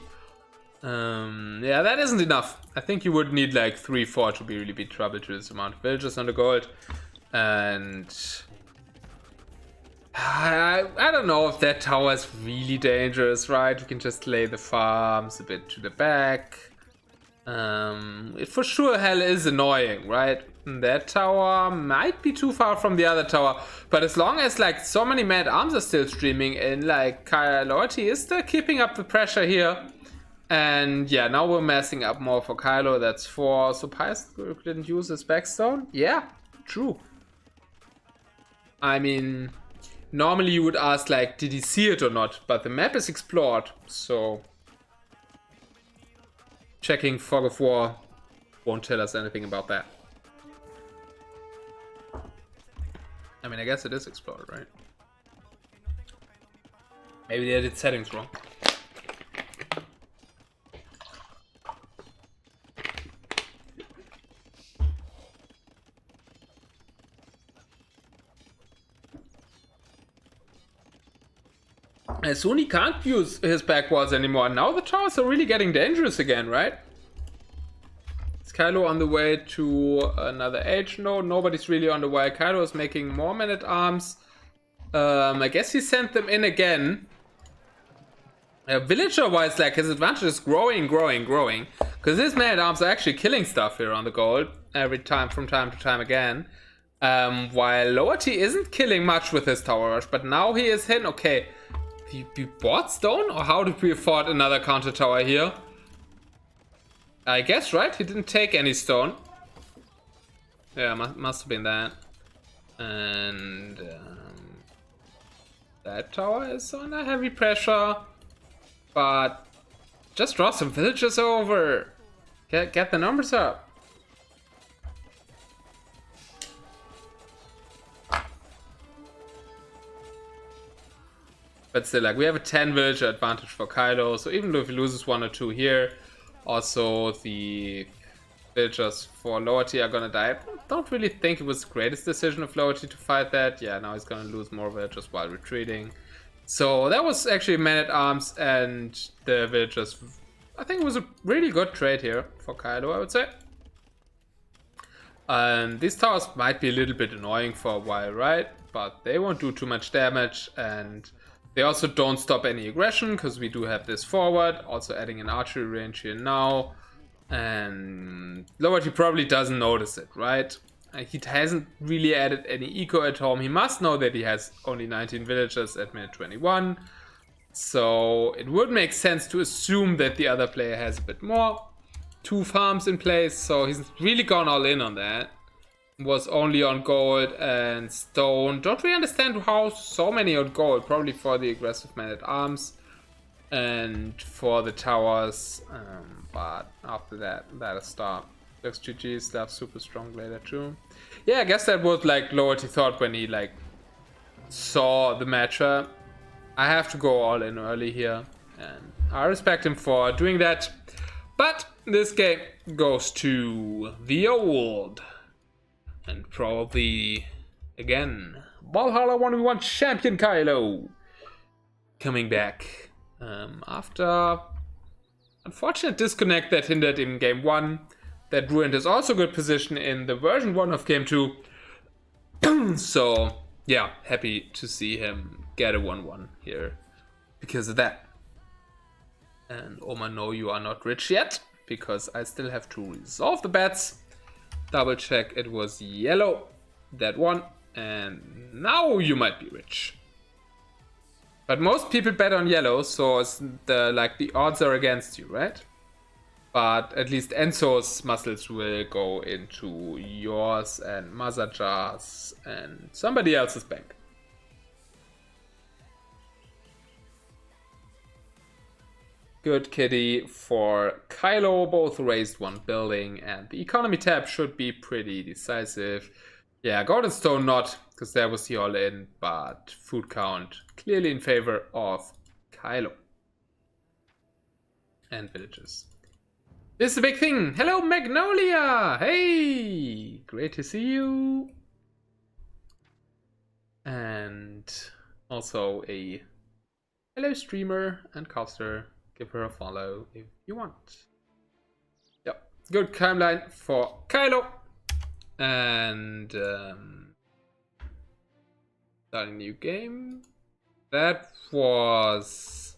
Yeah, that isn't enough. I think you would need like 3-4 to be really big trouble to this amount of villagers on the gold. And I don't know if that tower is really dangerous, right? We can just lay the farms a bit to the back. It for sure hell is annoying, right? That tower might be too far from the other tower, but as long as like so many Man-at-Arms are still streaming in, like Lowerty is still keeping up the pressure here. And yeah, now we're messing up more for Kylo. That's 4. So Pius didn't use his backstone? Yeah, true. I mean, normally you would ask like, did he see it or not? But the map is explored, so checking Fog of War won't tell us anything about that. I mean, I guess it is explored, right? Maybe they did settings wrong. And soon he can't use his back walls anymore. Now the towers are really getting dangerous again, right? Is Kylo on the way to another age? No, nobody's really on the way. Kylo is making more Man-at-Arms. I guess he sent them in again. Villager-wise, like, his advantage is growing. Because his Man-at-Arms are actually killing stuff here on the gold. Every time, from time to time again. While Lowerty isn't killing much with his tower rush. But now he is hit. Okay. You bought stone? Or how did we afford another counter tower here? I guess, right? He didn't take any stone. Yeah, must have been that. And that tower is under heavy pressure. But just draw some villagers over. Get the numbers up. But still, like, we have a 10 villager advantage for Kylo, so even though if he loses 1 or 2 here, also the villagers for Lowerty are gonna die. I don't really think it was the greatest decision of Lowerty to fight that. Yeah, now he's gonna lose more villagers while retreating. So that was actually Man-at-Arms and the villagers. I think it was a really good trade here for Kylo, I would say. These towers might be a little bit annoying for a while, right? But they won't do too much damage, and they also don't stop any aggression, because we do have this forward. Also adding an archery range here now. And Lowerty probably doesn't notice it, right? He hasn't really added any eco at home. He must know that he has only 19 villagers at minute 21. So it would make sense to assume that the other player has a bit more. 2 farms in place, so he's really gone all in on that. Was only on gold and stone. Don't really understand how so many on gold. Probably for the aggressive Man-at-Arms and for the towers. But after that a stop. Looks GG stuff super strong later too. Yeah, I guess that was like Lowerty thought when he like saw the matchup. I have to go all in early here, and I respect him for doing that. But this game goes to the old and probably again. Valhalla 1v1 champion Kylo coming back after unfortunate disconnect that hindered in game 1. That ruined his also good position in the version 1 of game 2. So yeah, happy to see him get a 1-1 here because of that. And Oma, no, you are not rich yet because I still have to resolve the bets. Double check, it was yellow, that one, and now you might be rich. But most people bet on yellow, so it's the odds are against you, right? But at least Enzo's muscles will go into yours and Masajar's and somebody else's bank. Good kitty for Kylo, both raised one building, and the economy tab should be pretty decisive. Yeah, Golden Stone not, because there was the all-in, but food count clearly in favor of Kylo. And villages. This is a big thing. Hello, Magnolia! Hey! Great to see you. And also a hello, streamer and caster. Give her a follow if you want. Yep, good timeline for Kylo. And starting new game. That was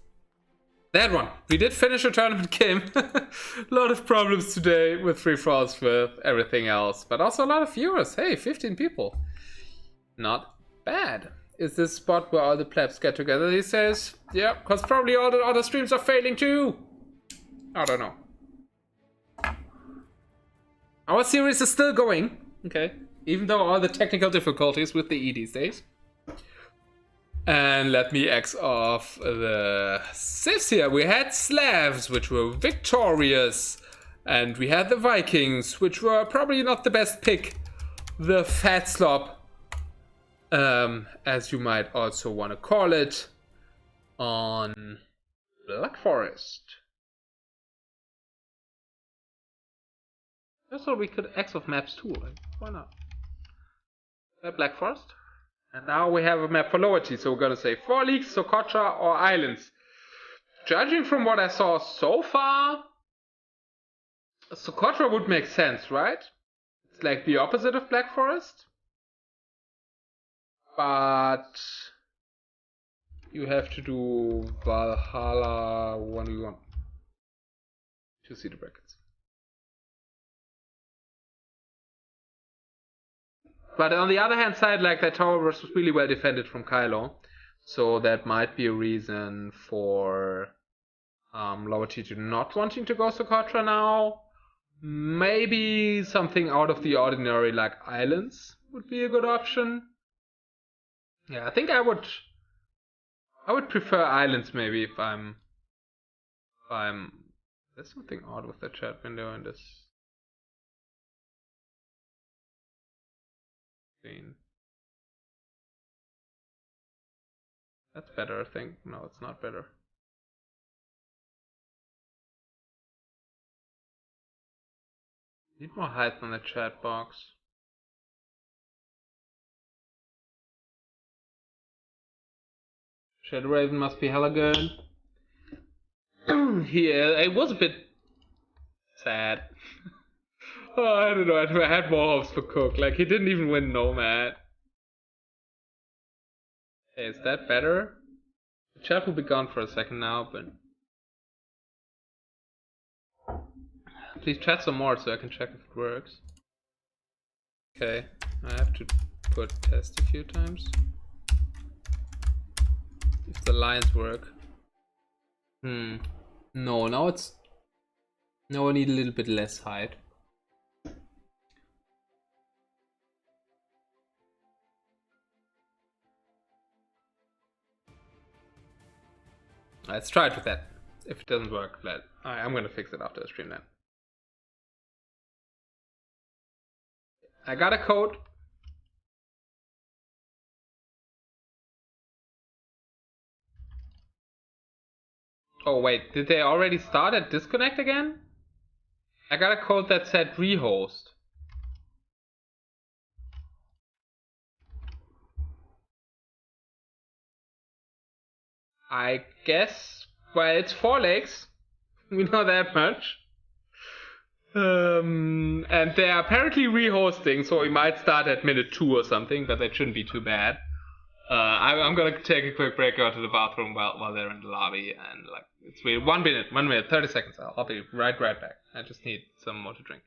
that one. We did finish a tournament game. A lot of problems today with free falls with everything else, but also a lot of viewers. Hey, 15 people. Not bad. Is this spot where all the plebs get together these days? Yeah, because probably all the other streams are failing too. I don't know. Our series is still going. Okay. Even though all the technical difficulties with the E these days. And let me X off the Siths here. We had Slavs, which were victorious. And we had the Vikings, which were probably not the best pick. The Fat Slop, as you might also want to call it, on Black Forest. I thought we could X off maps too. Like, why not? Black Forest. And now we have a map for Lowerty, so we're gonna say 4 leagues, Socotra, or Islands. Judging from what I saw so far, Socotra would make sense, right? It's like the opposite of Black Forest. But you have to do Valhalla 1v1 to see the brackets. But on the other hand side, like, that tower was really well defended from Kylo. So that might be a reason for Lowerty to not wanting to go Socotra now. Maybe something out of the ordinary like Islands would be a good option. Yeah, I think I would prefer Islands maybe if I'm there's something odd with the chat window in this scene. That's better, I think. No, it's not better. Need more height on the chat box. Shadow Raven must be hella good. Yeah, it was a bit sad. Oh, I don't know, I had more hopes for Cook. Like, he didn't even win Nomad. Hey, is that better? The chat will be gone for a second now, but please chat some more so I can check if it works. Okay, I have to put test a few times. If the lines work. No, now it's... Now I need a little bit less height. Let's try it with that. If it doesn't work, I'm gonna fix it after the stream then. I got a code. Oh wait, did they already start at disconnect again? I got a code that said rehost. I guess. Well, it's 4 legs. We know that much. And they are apparently rehosting, so we might start at minute 2 or something, but that shouldn't be too bad. I'm gonna take a quick break, go to the bathroom while they're in the lobby, and like it's weird. 1 minute, 30 seconds. I'll be right back. I just need some more to drink.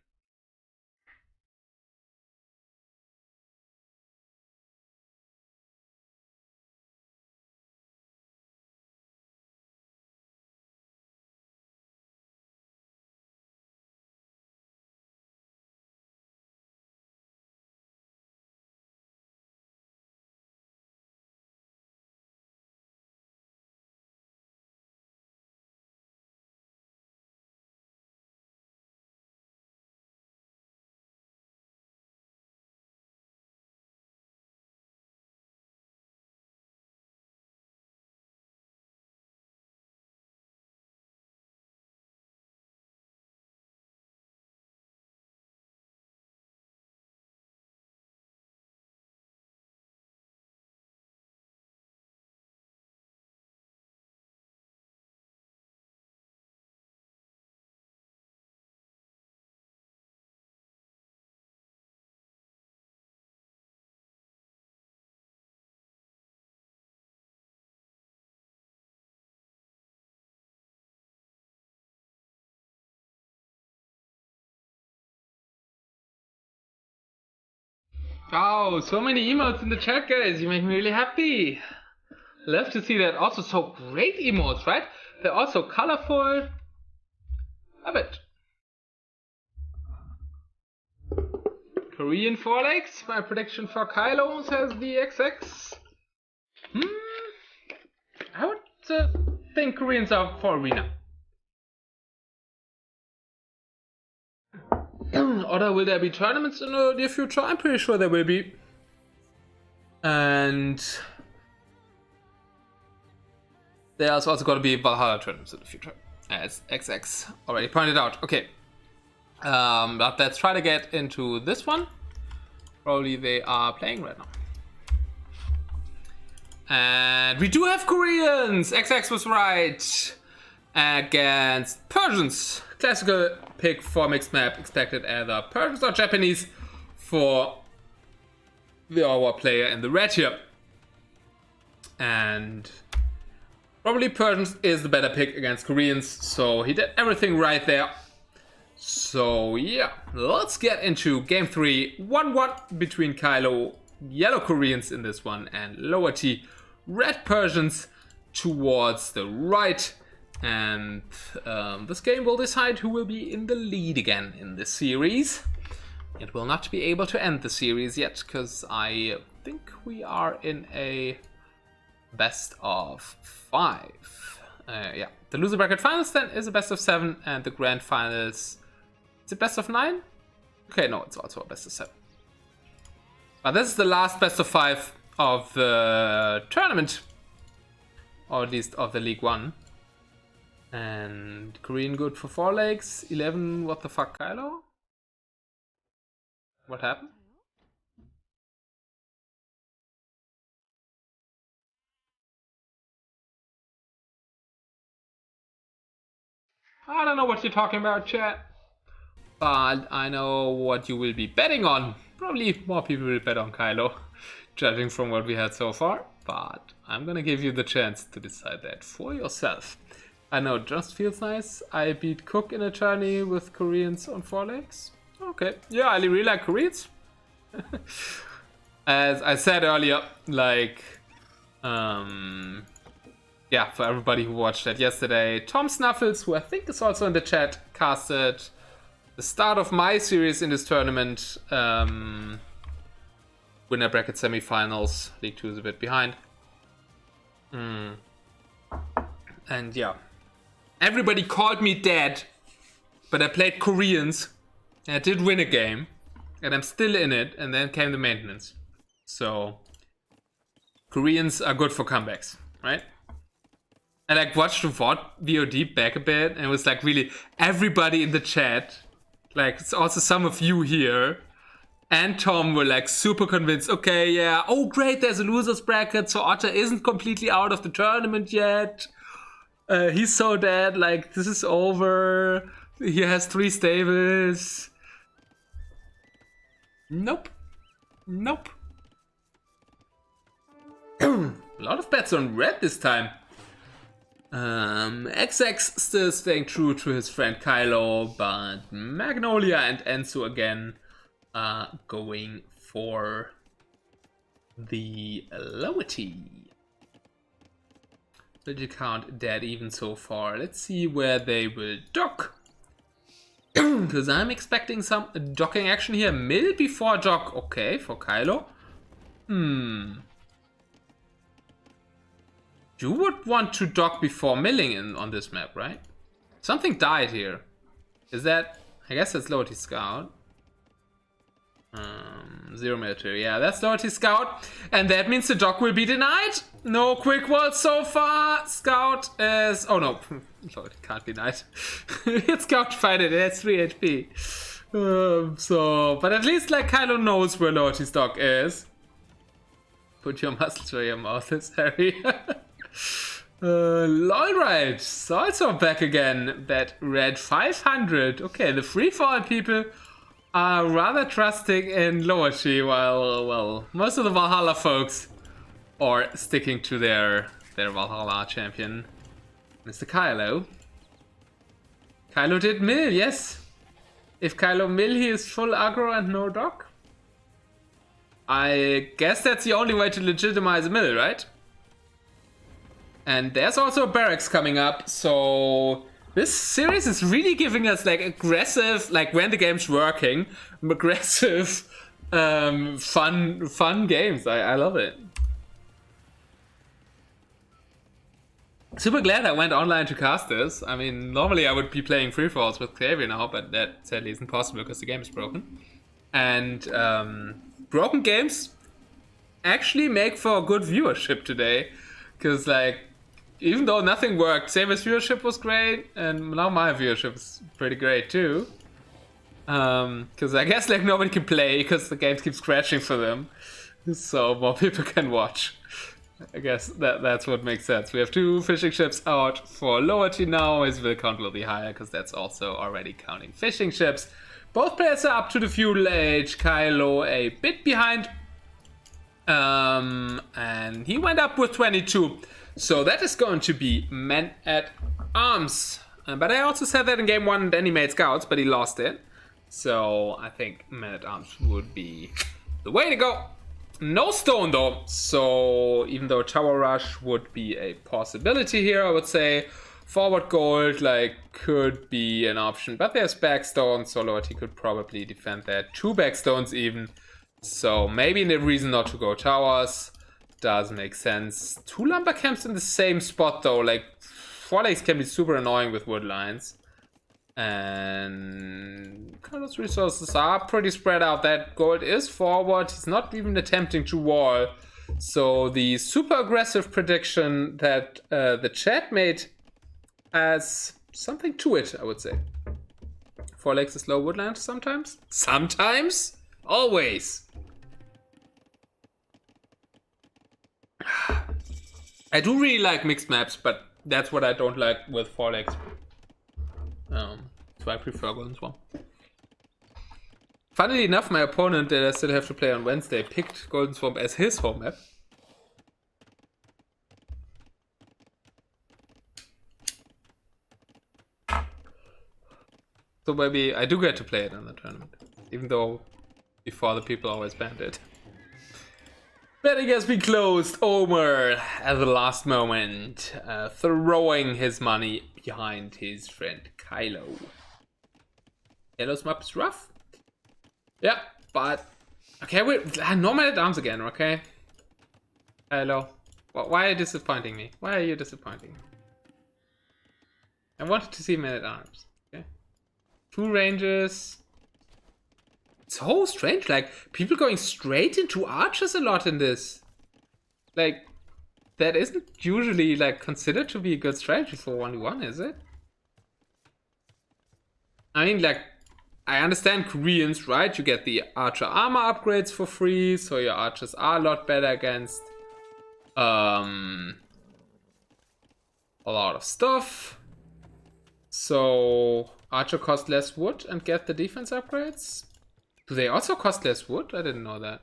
Oh, so many emotes in the chat, guys. You make me really happy. Love to see that. Also, so great emotes, right? They're also colorful. Love it. Korean 4 legs. My prediction for Kylo says the XX. I would think Koreans are for arena. Or will there be tournaments in the near future? I'm pretty sure there will be. And there's also going to be Valhalla tournaments in the future, as XX already pointed out. Okay, but let's try to get into this one. Probably they are playing right now. And we do have Koreans! XX was right. Against Persians. Classical pick for mixed map. Expected either Persians or Japanese for our player in the red here. And probably Persians is the better pick against Koreans. So he did everything right there. So yeah, let's get into game 3. 1-1 between Kylo, yellow Koreans in this one, and Lowerty, red Persians towards the right. And this game will decide who will be in the lead again in this series. It will not be able to end the series yet, because I think we are in a best of 5. Yeah, the loser bracket finals then is a best of 7, and the grand finals, is it best of 9? Okay, no, it's also a best of 7. But this is the last best of 5 of the tournament, or at least of the League 1. And Korean good for 4 legs. 11, what the fuck, Kylo? What happened? I don't know what you're talking about, chat. But I know what you will be betting on. Probably more people will bet on Kylo, judging from what we had so far. But I'm gonna give you the chance to decide that for yourself. I know it just feels nice. I beat Cook in a tourney with Koreans on 4 legs. Okay, yeah, I really like Koreans. As I said earlier, like, yeah, for everybody who watched that yesterday, Tom Snuffles, who I think is also in the chat, casted the start of my series in this tournament. Winner bracket semifinals. League 2 is a bit behind. And yeah. Everybody called me dead, but I played Koreans, and I did win a game, and I'm still in it, and then came the maintenance. So, Koreans are good for comebacks, right? I like watched the VOD back a bit, and it was like really everybody in the chat, like it's also some of you here, and Tom were like super convinced. Okay, yeah. Oh, great. There's a losers bracket, so Otter isn't completely out of the tournament yet. He's so dead. Like, this is over. He has 3 stables. Nope. Nope. A lot of bets on red this time. XX still staying true to his friend Kylo, but Magnolia and Ensu again are going for the Lowerty. Did you count dead even so far? Let's see where they will dock. Because I'm expecting some docking action here. Mill before dock. Okay, for Kylo. You would want to dock before milling on this map, right? Something died here. Is that... I guess that's Lowerty Scout. 0 military. Yeah, that's Lowerty Scout. And that means the dock will be denied. No quick wall so far. Scout is... Oh no. Lowerty can't be denied. It's Scout to fight it. It has 3 HP. But at least like Kylo knows where Lowerty's dock is. Put your muscles where your mouth is, Harry. Alright, also back again. Bet red 500. Okay, the free fall people are rather trusting in Lowerty, while, well, most of the Valhalla folks are sticking to their Valhalla champion, Mr. Kylo. Kylo did mill, yes. If Kylo mill, he is full aggro and no dock. I guess that's the only way to legitimize a mill, right? And there's also barracks coming up, so this series is really giving us like aggressive, like when the game's working, aggressive, fun games. I love it. Super glad I went online to cast this. I mean, normally I would be playing free falls with Xavier now, but that sadly isn't possible because the game is broken. And broken games actually make for good viewership today, because like, even though nothing worked, Xavier's viewership was great, and now my viewership is pretty great too. Because I guess like nobody can play because the game keeps crashing for them, so more people can watch. I guess that's what makes sense. We have 2 fishing ships out for Lowerty now. His will count will be higher because that's also already counting fishing ships. Both players are up to the feudal age. Kylo a bit behind, and he went up with 22. So that is going to be men at arms. But I also said that in game 1, then he made scouts, but he lost it. So I think men at arms would be the way to go. No stone though. So even though tower rush would be a possibility here, I would say forward gold like could be an option. But there's backstones, so Lowerty could probably defend that. 2 backstones even. So maybe the reason not to go towers does make sense. 2 lumber camps in the same spot though, like 4 legs can be super annoying with wood lines. And Kylo's resources are pretty spread out. That gold is forward. He's not even attempting to wall. So the super aggressive prediction that the chat made has something to it, I would say. 4 legs is low woodland sometimes. Sometimes. Always. I do really like mixed maps, but that's what I don't like with 4 legs. So I prefer Golden Swarm. Funnily enough, my opponent that I still have to play on Wednesday picked Golden Swarm as his home map. So maybe I do get to play it in the tournament, even though before the people always banned it. Betting has been closed. Omer at the last moment, throwing his money behind his friend Kylo. Yellow's map is rough. Yeah, but okay, no man at arms again. Okay, Kylo, why are you disappointing me? Why are you disappointing me? I wanted to see man at arms. Okay, 2 ranges. So strange, like people going straight into archers a lot in this. Like that isn't usually like considered to be a good strategy for 1v1, is it? I mean, like I understand Koreans, right? You get the archer armor upgrades for free, so your archers are a lot better against a lot of stuff. So archer cost less wood and get the defense upgrades. Do they also cost less wood? I didn't know that.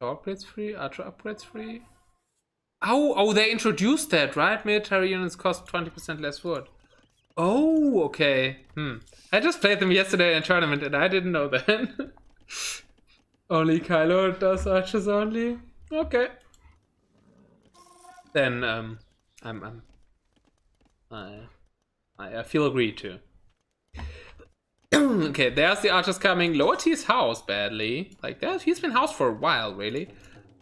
Upgrades free, archer upgrades free. Oh, they introduced that, right? Military units cost 20% less wood. Oh, okay. I just played them yesterday in a tournament and I didn't know that. Only Kylo does archers only. Okay. Then I feel agreed to. Okay, there's the archers coming. Lowerty's house badly. Like that, he's been housed for a while, really.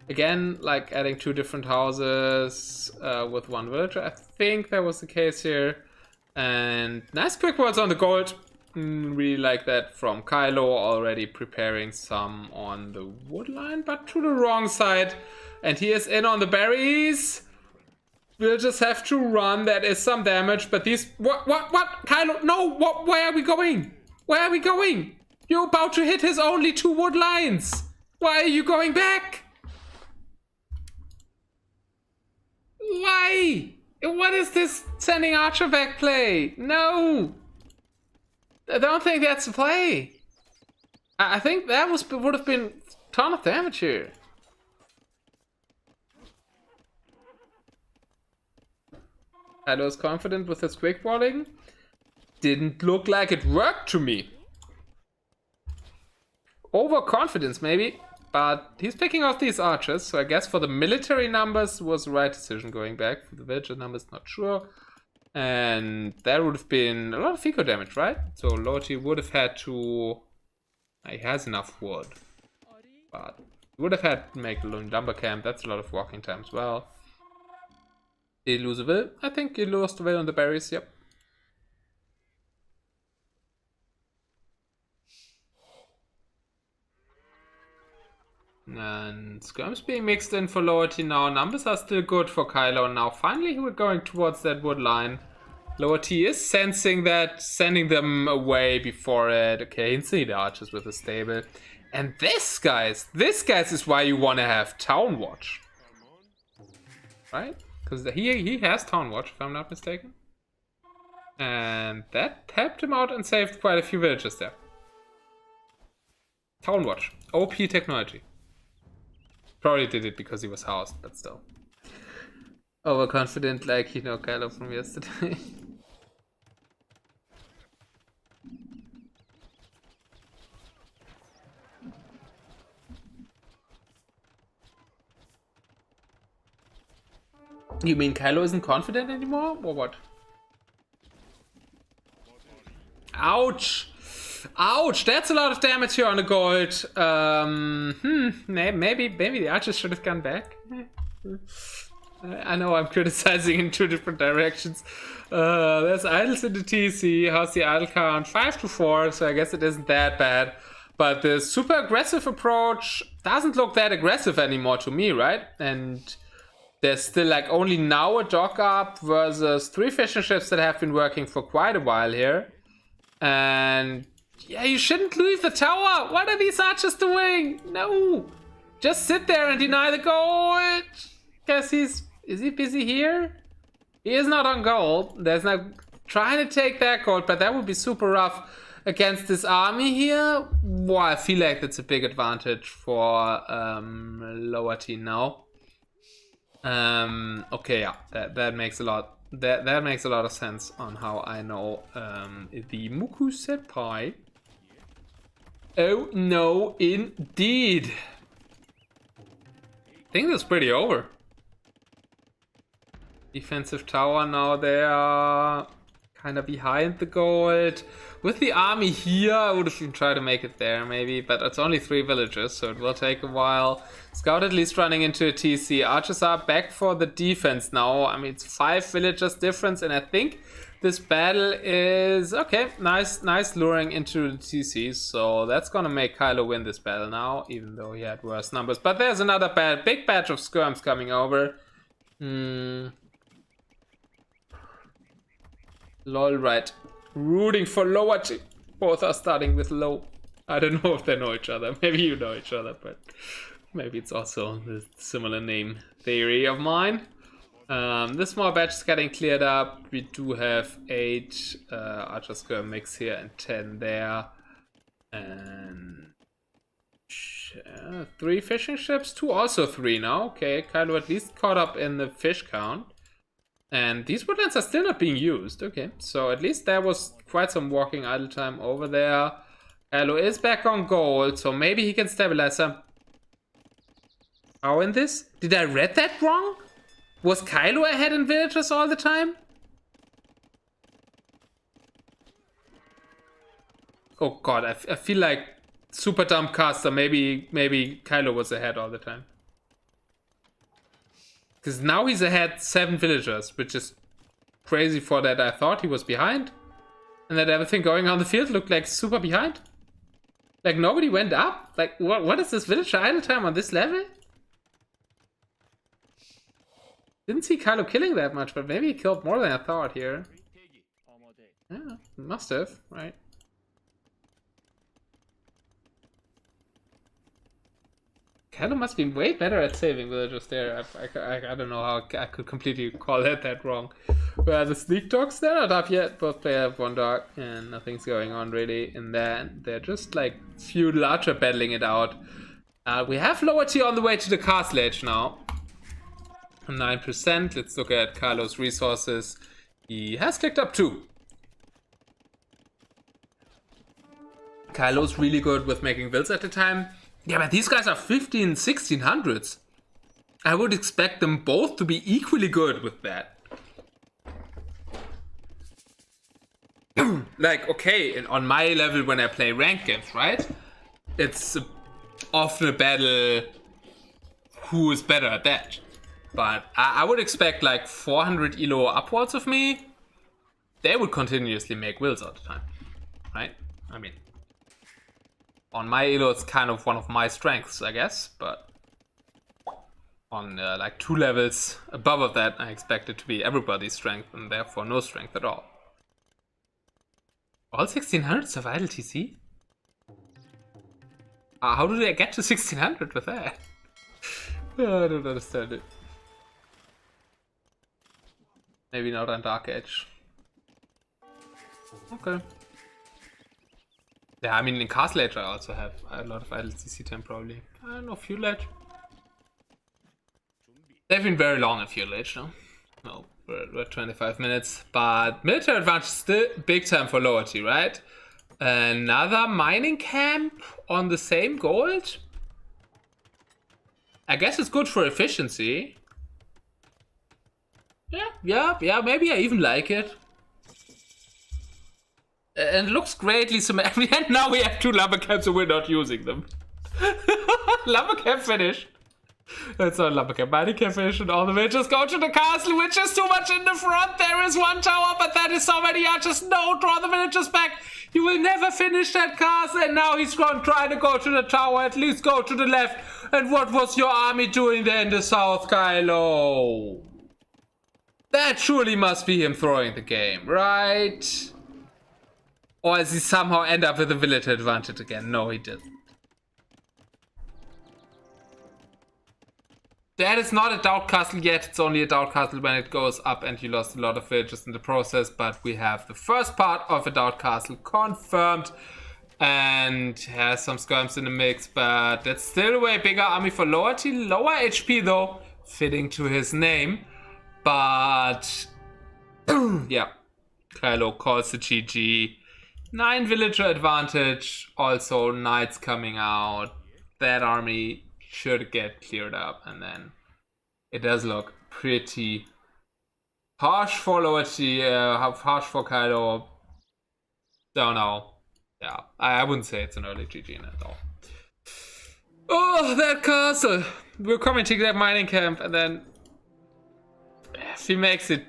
Again, like adding 2 different houses with 1 villager. I think that was the case here. And nice quick words on the gold. Really like that from Kylo. Already preparing some on the wood line, but to the wrong side. And he is in on the berries. We'll just have to run. That is some damage, but these... What? Kylo, no! What? Where are we going? Where are we going? You're about to hit his only 2 wood lines. Why are you going back? Why? What is this sending archer back play? No! I don't think that's the play. I think that would have been a ton of damage here. Kylo's confident with his quick walling. Didn't look like it worked to me. Overconfidence maybe, but he's picking off these archers, so I guess for the military numbers was the right decision going back. For the villager numbers, not sure. And that would have been a lot of eco damage, right? So Lowerty would have had to... He has enough wood, but he would have had to make a lumber camp. That's a lot of walking time as well. Did he lose a will? I think he lost a will on the berries, yep. And skirms being mixed in for Lowerty now. Numbers are still good for Kylo. Now finally we're going towards that wood line. Lowerty is sensing that, sending them away before it. Okay, inside the archers with a stable. And this, guys is why you want to have Town Watch. Right? Because he has Town Watch, if I'm not mistaken. And that helped him out and saved quite a few villages there. Town Watch. OP technology. Probably did it because he was housed, but still. Overconfident like, you know, Kylo from yesterday. You mean Kylo isn't confident anymore, or what? Ouch! Ouch! That's a lot of damage here on the gold. Maybe the archers should have gone back. I know I'm criticizing in 2 different directions. There's idols in the TC. How's the idle count? 5 to 4, so I guess it isn't that bad. But the super aggressive approach doesn't look that aggressive anymore to me, right? And there's still like only now a dock up versus 3 fishing ships that have been working for quite a while here. And yeah, you shouldn't leave the tower. What are these archers doing? No, just sit there and deny the gold. Guess is he busy here? He is not on gold. There's no trying to take that gold, but that would be super rough against this army here. Well, I feel like that's a big advantage for Lowerty now. Okay, yeah, that makes a lot. That makes a lot of sense on how I know the Muku Senpai. Oh no, indeed. I think that's pretty over. Defensive tower now, they are kind of behind the gold. With the army here, I would have even tried to make it there maybe, but it's only 3 villagers, so it will take a while. Scout at least running into a TC. Archers are back for the defense now. I mean, it's 5 villagers difference, and I think this battle is... Okay, nice luring into the TC, so that's gonna make Kylo win this battle now, even though he had worse numbers. But there's another big batch of skirms coming over. Lol, right. Rooting for Lowerty. Both are starting with low. I don't know if they know each other. Maybe you know each other, but maybe it's also the similar name theory of mine. This small batch is getting cleared up. We do have 8 Archer Skirm mix here and 10 there. And 3 fishing ships, 2 also 3 now. Okay, Kylo at least caught up in the fish count. And these woodlands are still not being used. Okay, so at least there was quite some walking idle time over there. Kylo is back on gold, so maybe he can stabilize some. How in this? Did I read that wrong? Was Kylo ahead in villagers all the time? Oh god, I feel like super dumb caster. Maybe Kylo was ahead all the time. Because now he's ahead 7 villagers, which is crazy for that. I thought he was behind. And that everything going on the field looked like super behind. Like nobody went up. Like what is this villager idle time on this level? Didn't see Kylo killing that much, but maybe he killed more than I thought here. Yeah, must have, right? Kylo must be way better at saving villagers there. I don't know how I could completely call that wrong. Where the sneak dogs, they're not up yet. Both they have 1 dog and nothing's going on really in there. They're just like feudal archer battling it out. We have Lowerty on the way to the castle age now. 9%. Let's look at Kylo's resources. He has clicked up 2. Kylo's really good with making builds at the time. Yeah, but these guys are 15, 1600s. I would expect them both to be equally good with that. Like, okay, on my level when I play ranked games, right? It's often a battle who is better at that. But I would expect like 400 elo upwards of me. They would continuously make wills all the time, right? I mean, on my elo, it's kind of one of my strengths, I guess. But on like 2 levels above of that, I expect it to be everybody's strength and therefore no strength at all. All 1600s of idle TC? How do they get to 1600 with that? I don't understand it. Maybe not on Dark Age. Okay. Yeah, I mean in Castle Age I also have a lot of idle CC time probably. I don't know, Feudal Age. They've been very long in Feudal Age now. No, we're at 25 minutes. But military advantage is still big time for Lowerty, right? Another mining camp on the same gold? I guess it's good for efficiency. Yeah, maybe I even like it. And it looks greatly symmetric. And now we have 2 lumber camps and we're not using them. Lumber camp finished. That's not lumber camp. Mining camp finished and all the villagers go to the castle, which is too much in the front. There is 1 tower, but that is so many archers. No, draw the villagers back. You will never finish that castle. And now he's going to try to go to the tower. At least go to the left. And what was your army doing there in the south, Kylo? That surely must be him throwing the game, right? Or does he somehow end up with a villager advantage again? No, he didn't. That is not a doubt castle yet. It's only a doubt castle when it goes up and you lost a lot of villagers in the process. But we have the first part of a doubt castle confirmed. And has some skirms in the mix. But that's still a way bigger army for Lowerty. Lower HP though, fitting to his name. But yeah, Kylo calls the GG. 9 villager advantage. Also knights coming out. That army should get cleared up. And then it does look pretty harsh for Lowerty. Harsh for Kylo. Don't know. Yeah, I wouldn't say it's an early GG at all. Oh, that castle. We're commenting that mining camp and then if he makes it,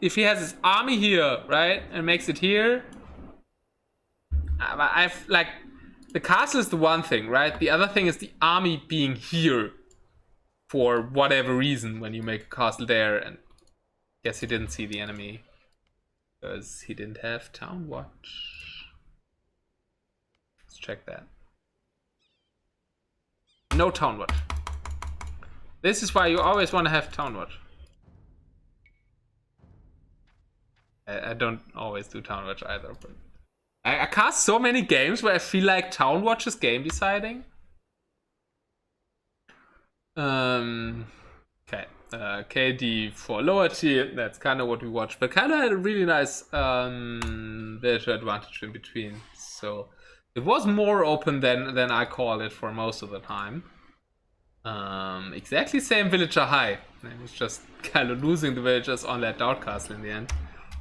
if he has his army here, right, and makes it here, I've like, the castle is the one thing, right? The other thing is the army being here for whatever reason when you make a castle there, and guess he didn't see the enemy Because he didn't have Town Watch. Let's check that. No Town Watch. This is why you always want to have Town Watch. I don't always do Town Watch either. But I cast so many games where I feel like Town Watch is game deciding. Okay. KD for Lowerty. That's kind of what we watched. But Kylo had a really nice villager advantage in between. So it was more open than I called it for most of the time. Exactly same villager high. And it's just Kylo losing the villagers on that doubt castle in the end.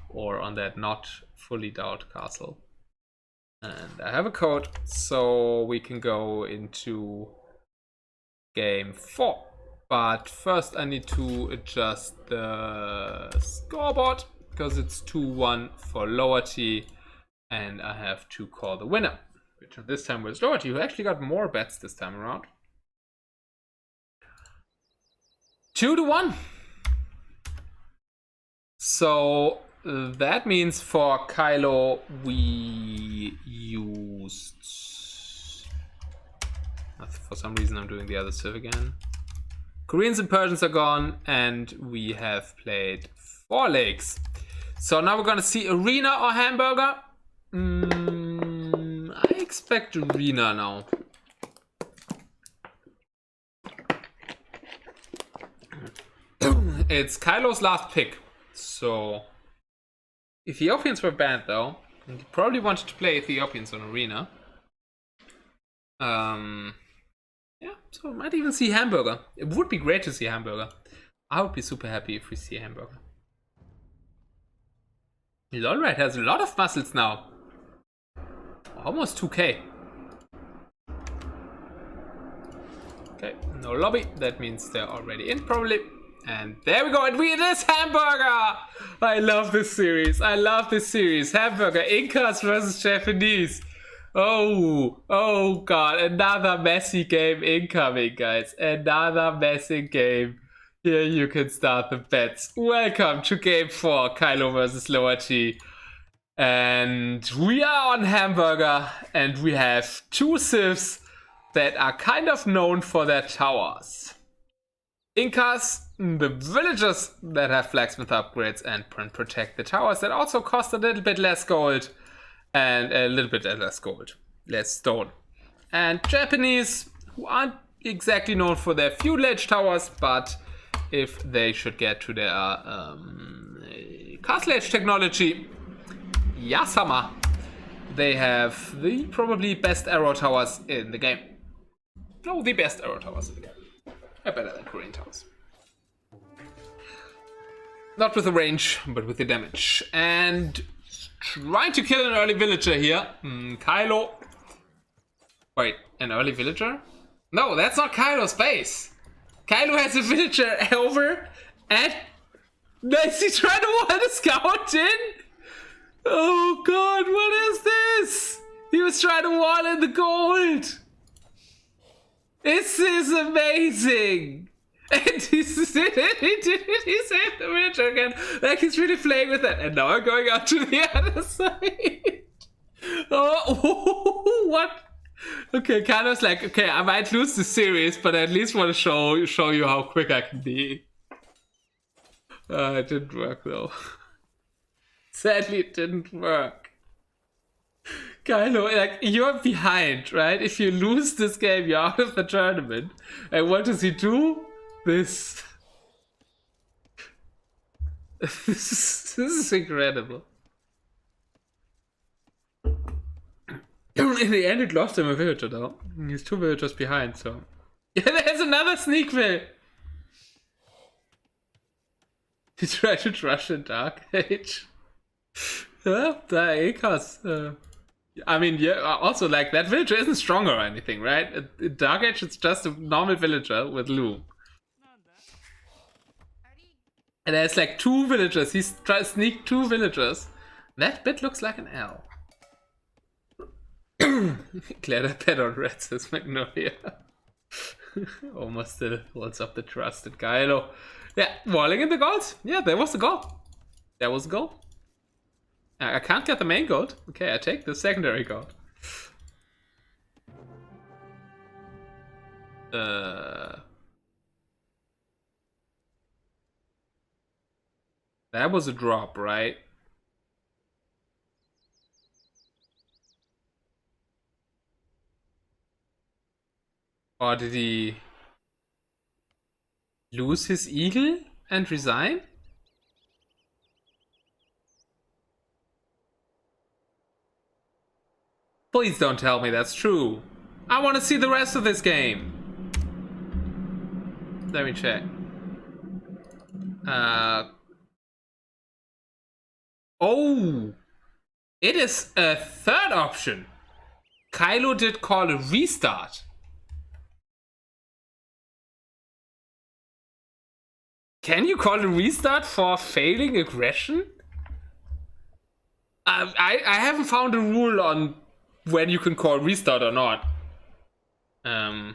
Or on that not fully doubt castle. And I have a code, so we can go into game 4. But first I need to adjust the scoreboard, because it's 2-1 for Lowerty, and I have to call the winner. Which this time was Lowerty, who actually got more bets this time around. 2-1. So that means for Kylo we used... For some reason I'm doing the other civ again. Koreans and Persians are gone, and we have played 4 legs. So now we're gonna see arena or hamburger. I expect arena now. It's Kylo's last pick. So Ethiopians were banned though, and he probably wanted to play Ethiopians on arena. Yeah, so I might even see hamburger. It would be great to see hamburger. I would be super happy if we see hamburger. Lolrat has a lot of muscles now. Almost 2k. Okay, no lobby. That means they're already in probably. And there we go, and it is hamburger! I love this series. I love this series. Hamburger, Incas versus Japanese. Oh god, another messy game incoming, guys. Another messy game. Here you can start the bets. Welcome to game 4, Kylo versus Lowerty. And we are on hamburger, and we have 2 civs that are kind of known for their towers. Incas, the villagers that have blacksmith upgrades and protect the towers that also cost a little bit less gold. And a little bit less gold, less stone. And Japanese, who aren't exactly known for their feudal age towers, but if they should get to their castle age technology, Yasama, they have the probably best arrow towers in the game. No, the best arrow towers in the game. Better than Korean towers. Not with the range, but with the damage. And trying to kill an early villager here. Kylo. Wait, an early villager? No, that's not Kylo's base. Kylo has a villager over at... Is he trying to wall the scout in? Oh god, what is this? He was trying to wall in the gold. This is amazing. And he did it. He saved the villager again. Like he's really playing with that. And now I'm going out to the other side. Oh, what? Okay, Kylo's like, okay, I might lose the series, but I at least want to show you how quick I can be. It didn't work though. Sadly, it didn't work. Kylo, like, you're behind, right? If you lose this game, you're out of the tournament. And what does he do? This. This is incredible. In the end, it lost him a villager, though. He's 2 villagers behind, so. Yeah, there's another sneak will. He tried to rush in Dark Age. Yeah, the Acres. I mean, yeah, also, like, that villager isn't strong or anything, right? In Dark Age, it's just a normal villager with Lu. And there's like 2 villagers. He's trying to sneak 2 villagers. That bit looks like an L. Glad I bet on red, says Magnolia. Almost still holds up the trusted Kylo. Yeah, walling in the goals. Yeah, there was the goal. There was the goal. I can't get the main gold. Okay, I take the secondary gold. That was a drop, right? Or did he lose his eagle and resign? Please don't tell me that's true. I want to see the rest of this game. Let me check. Oh, it is a third option. Kylo did call a restart. Can you call a restart for failing aggression? I haven't found a rule on when you can call restart or not. The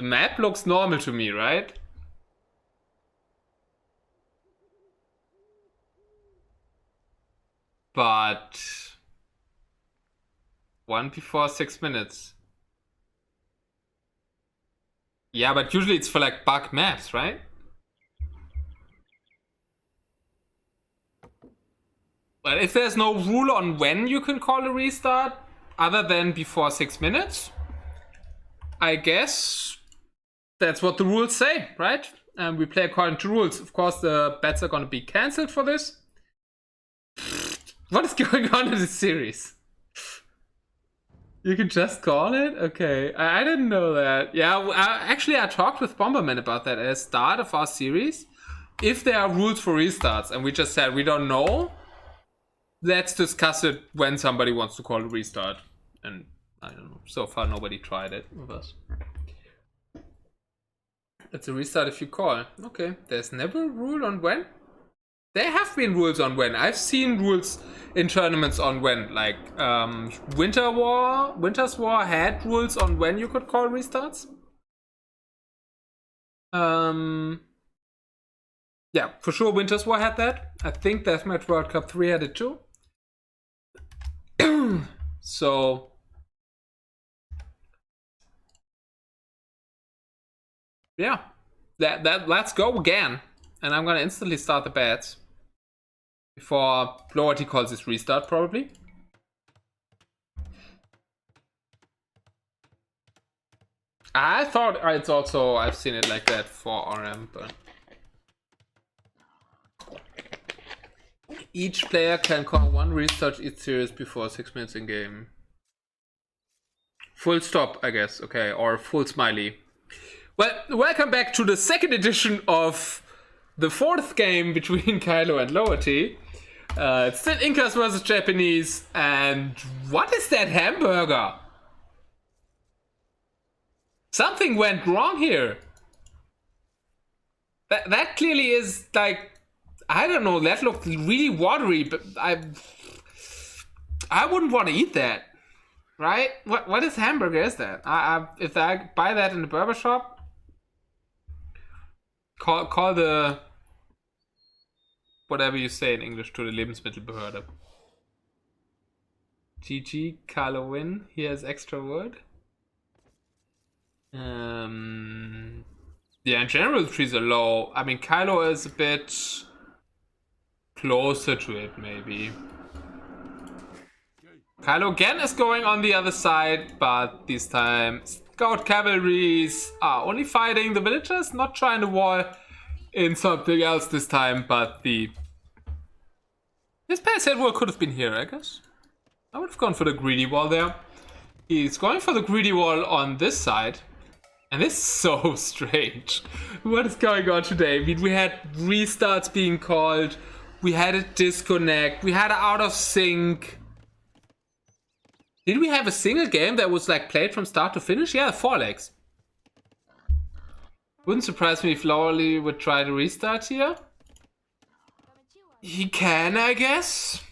map looks normal to me, right? But 1 before 6 minutes. Yeah, but usually it's for like bug maps, right? But if there's no rule on when you can call a restart, other than before 6 minutes, I guess that's what the rules say, right? And we play according to rules. Of course, the bets are going to be cancelled for this. What is going on in this series? You can just call it? Okay, I didn't know that. Yeah, actually, I talked with Bomberman about that at the start of our series. If there are rules for restarts, and we just said we don't know, let's discuss it when somebody wants to call a restart. And I don't know, so far nobody tried it with us. It's a restart if you call. Okay, there's never a rule on when? There have been rules on when. I've seen rules in tournaments on when. Like, Winter's War had rules on when you could call restarts. Yeah, for sure Winter's War had that. I think Deathmatch World Cup 3 had it too. So... yeah, let's go again. And I'm gonna instantly start the bets. Before Lowerty calls his restart, probably. I thought it's also, I've seen it like that for RM, but... each player can call one restart each series before 6 minutes in game. Full stop, I guess. Okay, or full smiley. Well, welcome back to the second edition of the fourth game between Kylo and Lowerty. It's still Incas versus Japanese, and what is that hamburger? Something went wrong here. That clearly is like, I don't know, that looked really watery, but I wouldn't want to eat that, right? What is hamburger is that? If I buy that in the burger shop, call the whatever you say in English to the Lebensmittelbehörde. GG, Kylo win. He has extra word. Yeah, in general the trees are low. I mean, Kylo is a bit closer to it, maybe. Kylo again is going on the other side, but this time Scout cavalries are only fighting the villagers, not trying to wall in something else this time, but this palisade wall could have been here, I guess. I would have gone for the greedy wall there. He's going for the greedy wall on this side. And this is so strange. What is going on today? I mean, we had restarts being called. We had a disconnect. We had an out of sync. Did we have a single game that was like played from start to finish? Yeah, 4 legs. Wouldn't surprise me if Lowerty would try to restart here. He can, I guess.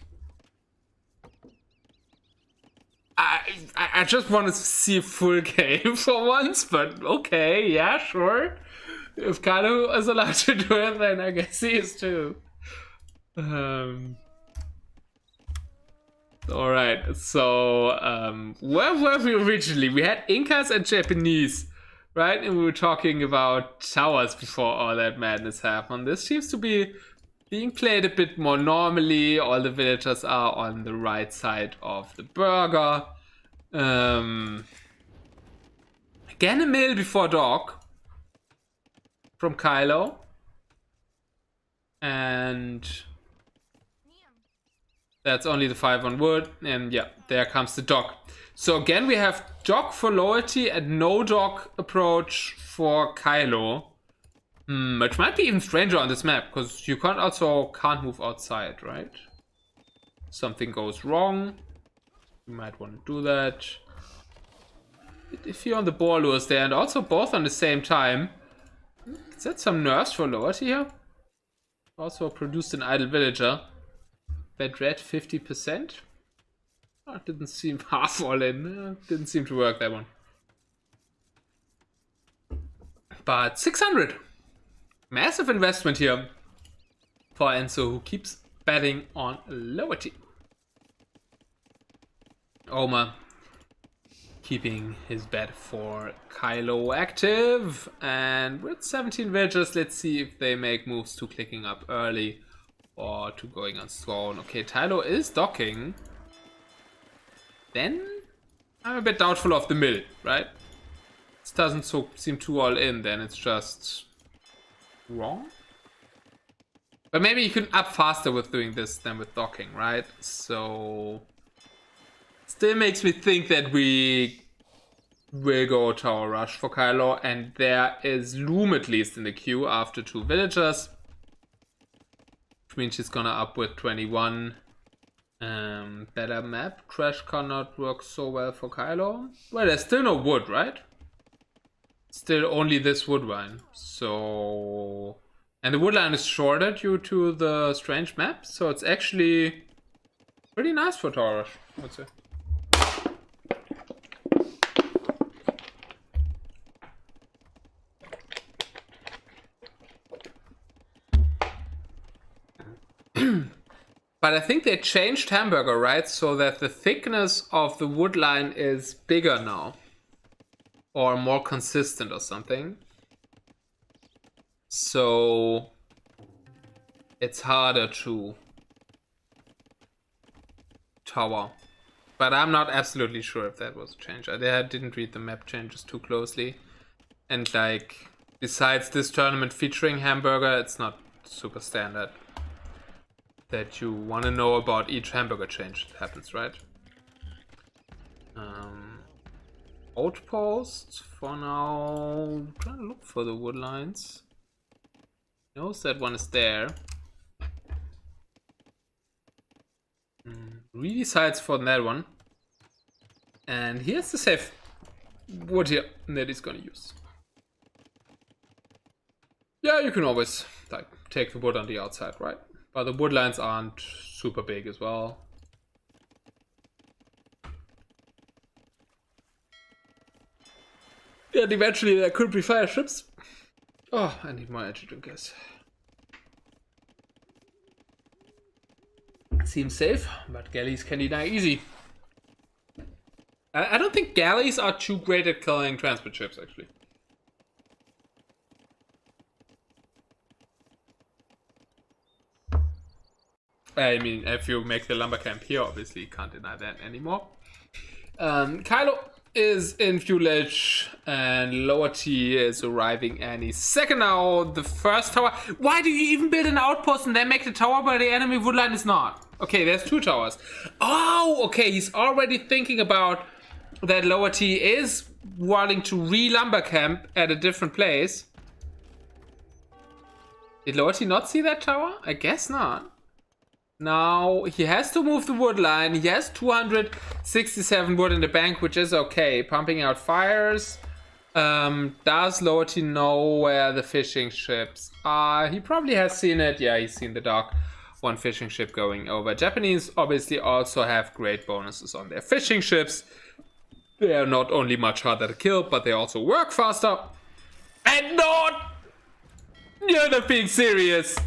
I just want to see a full game for once, but okay, yeah, sure. If Kylo is allowed to do it, then I guess he is too. Yeah, sure. If Kylo is allowed to do it, then I guess he is too. If Kylo is allowed to do it, then I guess he is too. If Kylo is allowed to do it, then I guess he is too. Yeah, sure. If Kylo is allowed to do it, then I guess he is too. If Kylo is allowed to do it, then I guess he is too. If Kylo is allowed to do it, then I guess he is too. Alright, so where were we originally? We had Incas and Japanese, right? And we were talking about towers before all that madness happened. This seems to be being played a bit more normally. All the villagers are on the right side of the burger. Again, a mill before dock from Kylo. And that's only the 5 on wood. And yeah, there comes the dock. So again, we have dock for Lowerty and no dock approach for Kylo. Which might be even stranger on this map, because you can't move outside, right? Something goes wrong. You might want to do that. If you're on the ball lures there, and also both on the same time. Is that some nerfs for Lowerty here? Also produced an idle villager. Bad red 50%. Oh, it didn't seem half all in. Didn't seem to work, that one. But 600. Massive investment here for Enzo, who keeps betting on Lowerty. Oma keeping his bet for Kylo active. And with 17 villagers, let's see if they make moves to clicking up early or to going on throne. Okay, Kylo is docking. Then I'm a bit doubtful of the mill, right? This doesn't seem too all in, then it's just wrong. But maybe you can up faster with doing this than with docking, right? So still makes me think that we will go tower rush for Kylo, and there is Loom at least in the queue after 2 villagers, which means she's gonna up with 21. Better map. Crash cannot work so well for Kylo. Well, there's still no wood, right? Still only this wood line. So, and the wood line is shorter due to the strange map, so it's actually pretty nice for tower rush, I would say. But I think they changed Hamburger, right? So that the thickness of the wood line is bigger now. Or more consistent or something. So it's harder to tower. But I'm not absolutely sure if that was a change. I didn't read the map changes too closely. And like, besides this tournament featuring Hamburger, it's not super standard that you want to know about each Hamburger change that happens, right? Outpost for now. I'm trying to look for the wood lines. Knows that one is there. Really sides for that one. And here's the safe wood here that he's gonna use. Yeah, you can always like take the wood on the outside, right? But the wood lines aren't super big as well. And eventually there could be fire ships. Oh, I need more energy drink, guys. Seems safe, but galleys can deny easy. I don't think galleys are too great at killing transport ships, actually. I mean, if you make the lumber camp here, obviously you can't deny that anymore. Kylo is in fuel edge, and Lowerty is arriving any second now. The first tower. Why do you even build an outpost and then make the tower where the enemy woodline is not? Okay, there's 2 towers. Oh, okay, he's already thinking about that Lowerty is wanting to re-lumber camp at a different place. Did Lowerty not see that tower? I guess not. Now he has to move the wood line. He has 267 wood in the bank, which is okay. Pumping out fires. Does Lowerty know where the fishing ships are? He probably has seen it. Yeah, he's seen the dock. 1 fishing ship going over. Japanese obviously also have great bonuses on their fishing ships. They are not only much harder to kill, but they also work faster. And not! You're not being serious.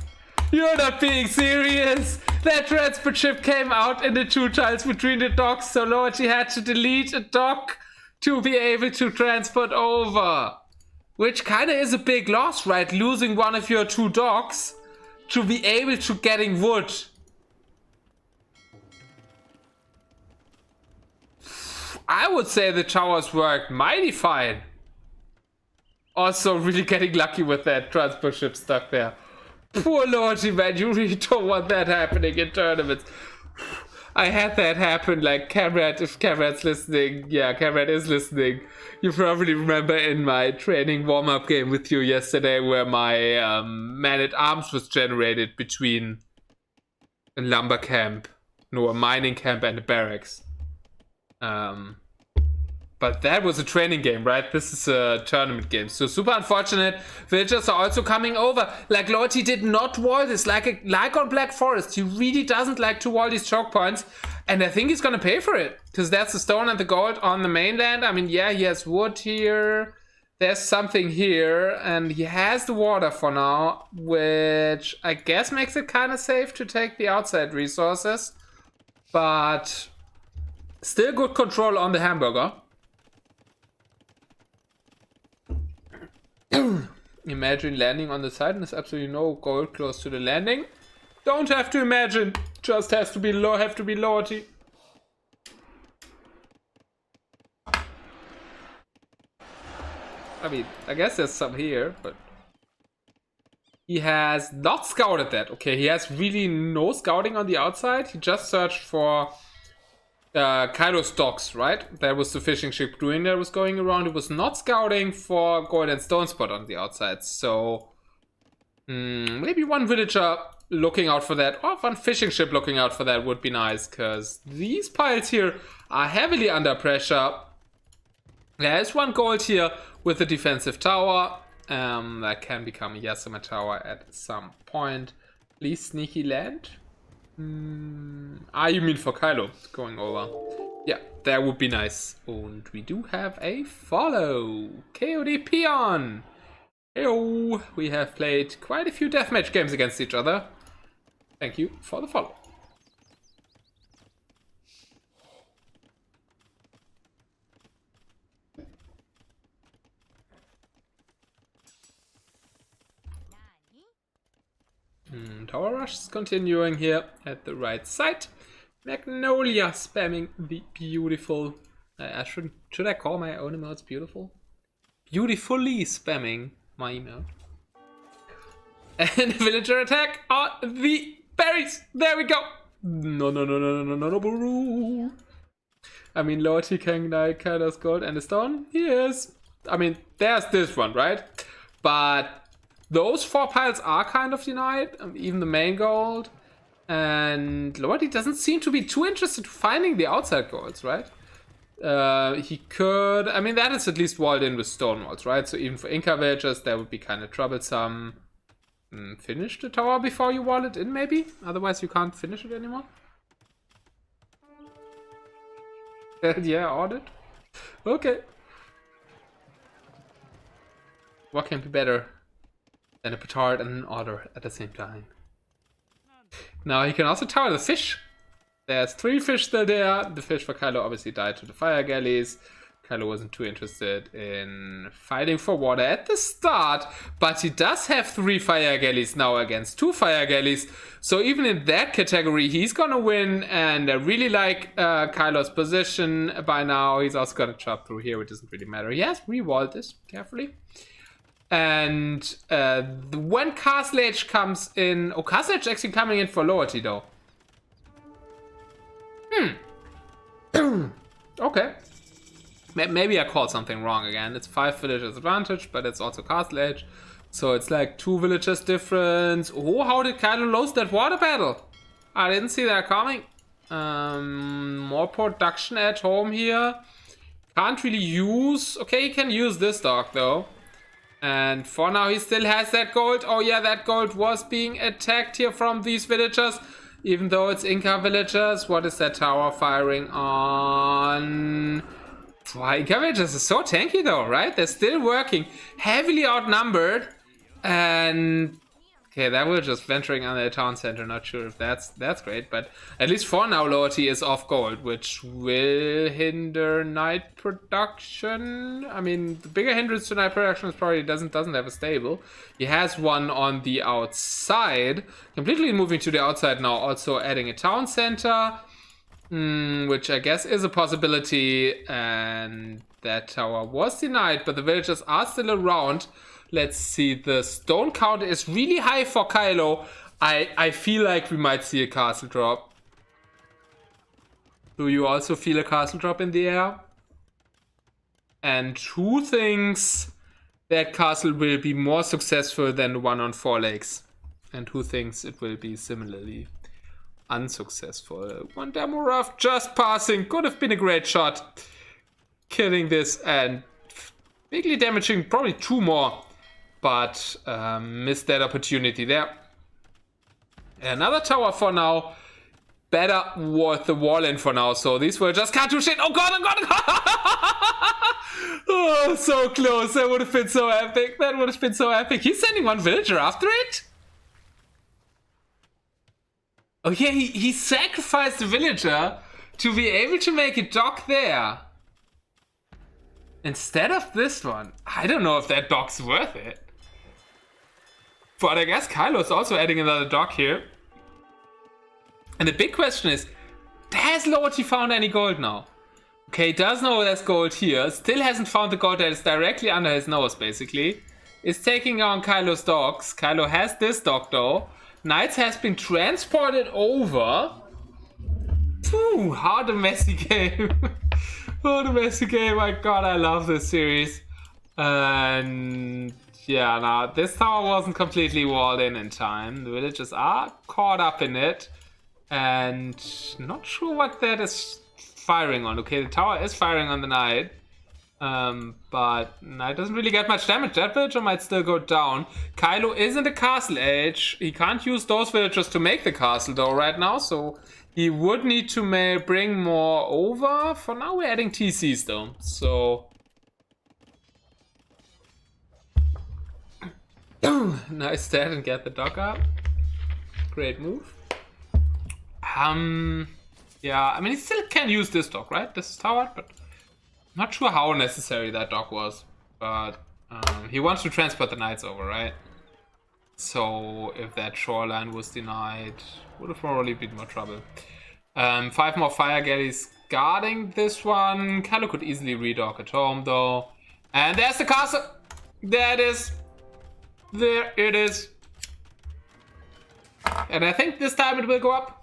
You're not being serious. That transport ship came out in the 2 tiles between the docks, so Lowerty had to delete a dock to be able to transport over. Which kind of is a big loss, right? Losing one of your 2 docks to be able to getting wood. I would say the towers worked mighty fine. Also really getting lucky with that transport ship stuck there. Poor Lowerty, man, you really don't want that happening in tournaments. I had that happen, like, Camrad, if Camrad's listening, yeah, Camrad is listening. You probably remember in my training warm-up game with you yesterday where my man-at-arms was generated between a lumber camp, no, a mining camp and a barracks. But that was a training game, right? This is a tournament game. So super unfortunate. Villagers are also coming over. Like, Lowerty did not wall this. Like on Black Forest, he really doesn't like to wall these choke points. And I think he's going to pay for it. Because that's the stone and the gold on the mainland. I mean, yeah, he has wood here. There's something here. And he has the water for now. Which I guess makes it kind of safe to take the outside resources. But still good control on the hamburger. Imagine landing on the side and there's absolutely no gold close to the landing. Don't have to imagine, just has to be Lowerty. I mean, I guess there's some here, but he has not scouted that. Okay, he has really no scouting on the outside. He just searched for Kylo's docks, right? That was the fishing ship doing that was going around. It was not scouting for gold and stone spot on the outside. So maybe one villager looking out for that, or one fishing ship looking out for that would be nice, because these piles here are heavily under pressure. There is one gold here with a defensive tower. That can become a Yasuma tower at some point. Please sneaky land. You mean for Kylo going over? Yeah, that would be nice. And we do have a follow. KOD Peon. Heyo. We have played quite a few deathmatch games against each other. Thank you for the follow. Tower rush is continuing here at the right side. Magnolia spamming the beautiful. Should I call my own emotes beautiful? Beautifully spamming my emote. And villager attack on the berries. There we go. No, boo. I mean, Lowerty can like Kylo's gold and the stone. Yes. I mean, there's this one, right? But those 4 piles are kind of denied, even the main gold. And Lowerty doesn't seem to be too interested in finding the outside golds, right? He could, I mean, that is at least walled in with stone walls, right? So even for Inca villagers, that would be kind of troublesome. Finish the tower before you wall it in, maybe? Otherwise, you can't finish it anymore. Yeah, audit. Okay. What can be better than a petard and an otter at the same time? Now he can also tower the fish. There's 3 fish still there. The fish for Kylo obviously died to the fire galleys. Kylo wasn't too interested in fighting for water at the start, but he does have 3 fire galleys now against 2 fire galleys. So even in that category, he's gonna win, and I really like Kylo's position by now. He's also gonna chop through here, which doesn't really matter. He has re-walled this carefully. And when Castle Age comes in... Oh, Castle Age actually coming in for Lowerty, though. Okay. Maybe I called something wrong again. It's 5 villagers advantage, but it's also Castle Age. So it's like 2 villagers difference. Oh, how did Kylo lose that water battle? I didn't see that coming. More production at home here. Can't really use... Okay, he can use this dog, though. And for now, he still has that gold. Oh yeah, that gold was being attacked here from these villagers. Even though it's Inca villagers. What is that tower firing on? Wow, Inca villagers is so tanky though, right? They're still working. Heavily outnumbered. And Okay, that was just venturing on the town center. Not sure if that's great, but at least for now, Lowerty is off gold, which will hinder night production. I mean, the bigger hindrance to night production is probably doesn't have a stable. He has one on the outside, completely moving to the outside now. Also adding a town center, which I guess is a possibility. And that tower was denied, but the villagers are still around. Let's see, the stone count is really high for Kylo. I feel like we might see a castle drop. Do you also feel a castle drop in the air? And who thinks that castle will be more successful than the one on Four Lakes? And who thinks it will be similarly unsuccessful? One Damurov just passing. Could have been a great shot. Killing this and bigly damaging probably 2 more. But missed that opportunity there. Another tower for now. Better worth the wall in for now. So these were just can't do shit. Oh god, oh god, oh god. Oh, so close. That would have been so epic. That would have been so epic. He's sending one villager after it? Oh yeah, he sacrificed the villager to be able to make a dock there. Instead of this one. I don't know if that dock's worth it. But I guess Kylo is also adding another dock here. And the big question is, has Lowerty found any gold now? Okay, he does know there's gold here. Still hasn't found the gold that is directly under his nose, basically. Is taking on Kylo's docks. Kylo has this dock, though. Knights has been transported over. Phew, how a messy game. What a messy game. My god, I love this series. And yeah, now this tower wasn't completely walled in time. The villagers are caught up in it. And not sure what that is firing on. Okay, the tower is firing on the knight. But knight doesn't really get much damage. That villager might still go down. Kylo is in the castle age. He can't use those villagers to make the castle though right now. So he would need to bring more over. For now we're adding TCs though. So nice stat and get the dock up. Great move. Yeah, I mean, he still can use this dock, right? This is towered, but not sure how necessary that dock was. But he wants to transport the knights over, right? So if that shoreline was denied, would have probably been more trouble. 5 more fire galleys guarding this one. Kylo could easily redock at home, though. And there's the castle. There it is. There it is. And I think this time it will go up.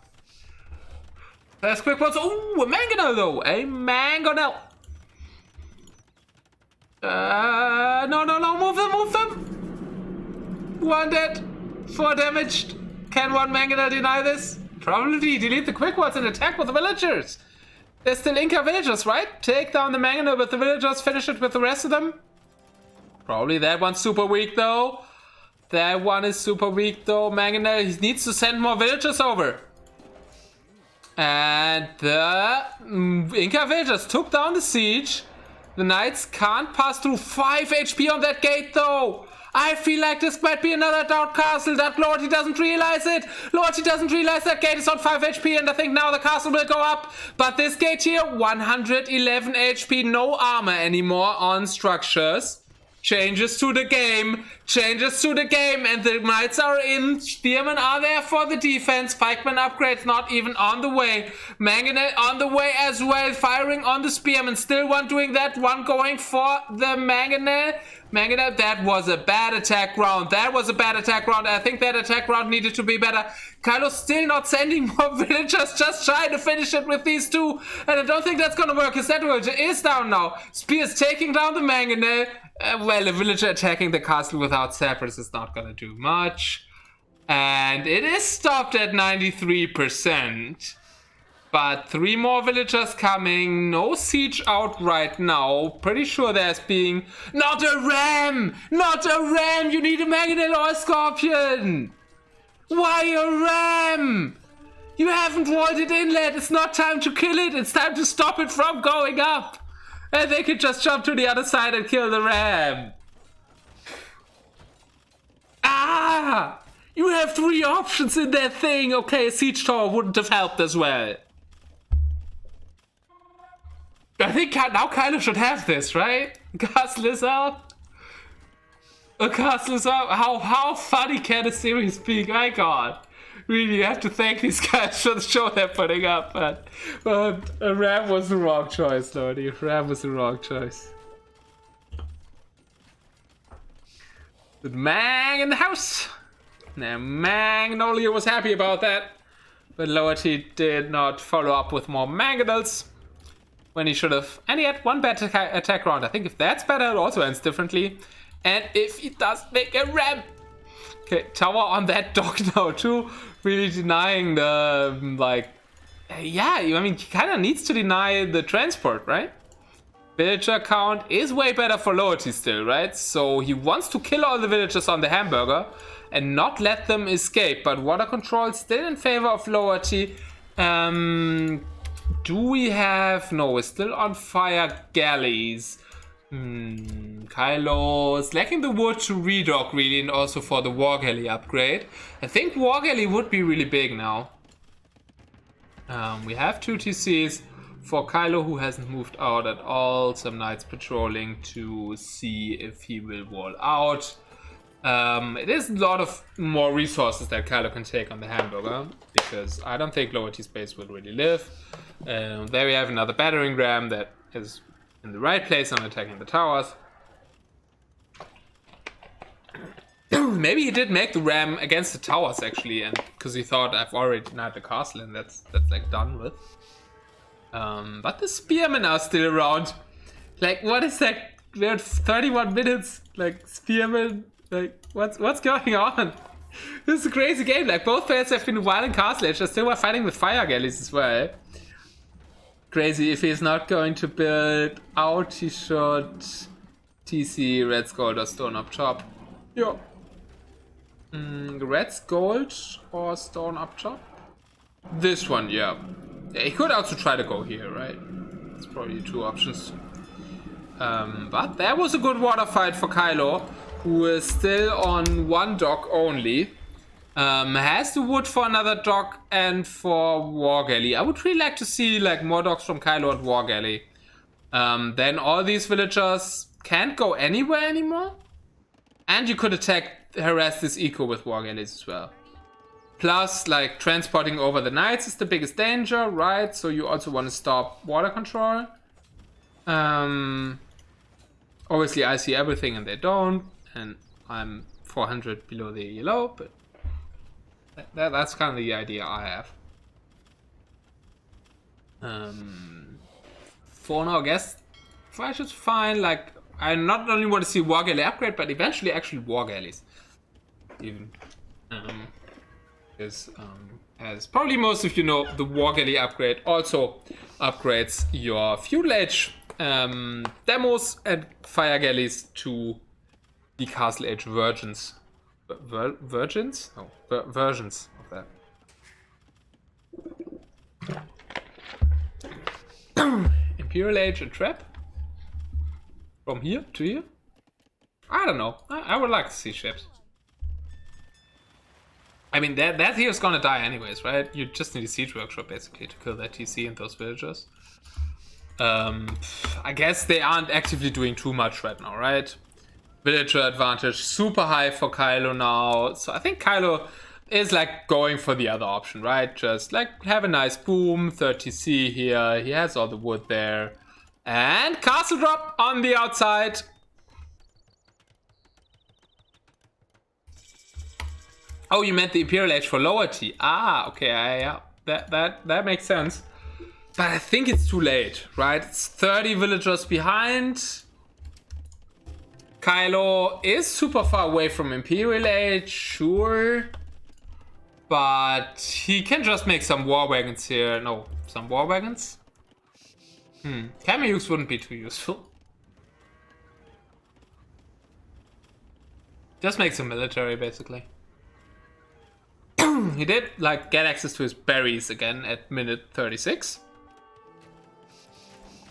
There's quick ones. Ooh, a mangonel though. A mangonel. No. Move them. 1 dead. 4 damaged. Can one mangonel deny this? Probably. Delete the quick ones and attack with the villagers. There's still Inca villagers, right? Take down the mangonel with the villagers. Finish it with the rest of them. Probably that one's super weak though. That one is super weak though. Mangonel, he needs to send more villagers over. And the Inca villagers took down the siege. The knights can't pass through. 5 HP on that gate though. I feel like this might be another down castle. That Lowerty doesn't realize it. Lowerty doesn't realize that gate is on 5 HP and I think now the castle will go up. But this gate here, 111 HP, no armor anymore on structures. Changes to the game, and the knights are in. Spearmen are there for the defense. Pikemen upgrades not even on the way. Mangonel on the way as well, firing on the spearmen. Still one doing that, one going for the mangonel. Mangonel, that was a bad attack round. I think that attack round needed to be better. Kylo's still not sending more villagers, just trying to finish it with these 2. And I don't think that's gonna work, because that villager is down now. Spear's taking down the mangonel. Well, a villager attacking the castle without sappers is not gonna do much. And it is stopped at 93%. But 3 more villagers coming. No siege out right now. Pretty sure there's being... Not a ram! Not a ram! You need a mangonel or a scorpion! Why a ram? You haven't walled it inlet. It's not time to kill it. It's time to stop it from going up. And they could just jump to the other side and kill the ram. Ah! You have 3 options in that thing. Okay, a siege tower wouldn't have helped as well. I think now Kylo should have this, right? Castle is out. A castle is out. How funny can a series be? My god. Really, you have to thank these guys for the show they're putting up. But Ram was the wrong choice, Lordy. Ram was the wrong choice. With Mang in the house. Now, Magnolia was happy about that. But Lowerty did not follow up with more mangonels. When he should have. And he had 1 bad attack round. I think if that's better, it also ends differently. And if he does make a ram. Okay, tower on that dock now too. Really denying the, like... Yeah, I mean, he kind of needs to deny the transport, right? Villager count is way better for Lowerty still, right? So he wants to kill all the villagers on the hamburger and not let them escape. But water control still in favor of Lowerty. Do we have... No, we're still on fire galleys. Kylo is lacking the wood to redock, really, and also for the war galley upgrade. I think war galley would be really big now. We have 2 TCs for Kylo, who hasn't moved out at all. Some knights patrolling to see if he will wall out. It is a lot of more resources that Kylo can take on the hamburger, because I don't think Lowerty's base will really live. There we have another battering ram that is in the right place on attacking the towers. Maybe he did make the ram against the towers actually, and because he thought I've already denied the castle and that's like done with. But the spearmen are still around. Like, what is that? We're at 31 minutes. Like, spearmen. Like, what's going on? This is a crazy game. Like, both players have been a while in Castle Edge. They still were fighting with fire galleys as well. Crazy. If he's not going to build out, he should TC Red's Gold or Stone Up Chop. Yeah. Red's Gold or Stone Up Chop? This one, yeah. Yeah, he could also try to go here, right? That's probably 2 options. But there was a good water fight for Kylo, who is still on 1 dock only. Has the wood for another dock and for war galley. I would really like to see like more docks from Kylo and war galley. Then all these villagers can't go anywhere anymore. And you could harass this eco with war galleys as well. Plus, like, transporting over the knights is the biggest danger, right? So you also want to stop water control. Obviously I see everything and they don't. And I'm 400 below the yellow, but that's kind of the idea I have. For now, I guess if I should find, like, I not only want to see war galley upgrade, but eventually actually war galleys. Even. Because, as probably most of you know, the war galley upgrade also upgrades your fuel age demos and fire galleys to the Castle Age versions. Versions? No, versions of that. Imperial Age and Trap? From here to here? I don't know. I would like to see ships. I mean, that here is gonna die anyways, right? You just need a siege workshop basically to kill that TC and those villagers. I guess they aren't actively doing too much right now, right? Villager advantage super high for Kylo now. So I think Kylo is like going for the other option, right? Just like have a nice boom, 30C here. He has all the wood there. And castle drop on the outside. Oh, you meant the Imperial Age for Lowerty. Ah, okay, yeah. That makes sense. But I think it's too late, right? It's 30 villagers behind. Kylo is super far away from Imperial Age, sure. But he can just make some war wagons here. No, some war wagons? Cameos wouldn't be too useful. Just make some military, basically. He did, like, get access to his berries again at minute 36.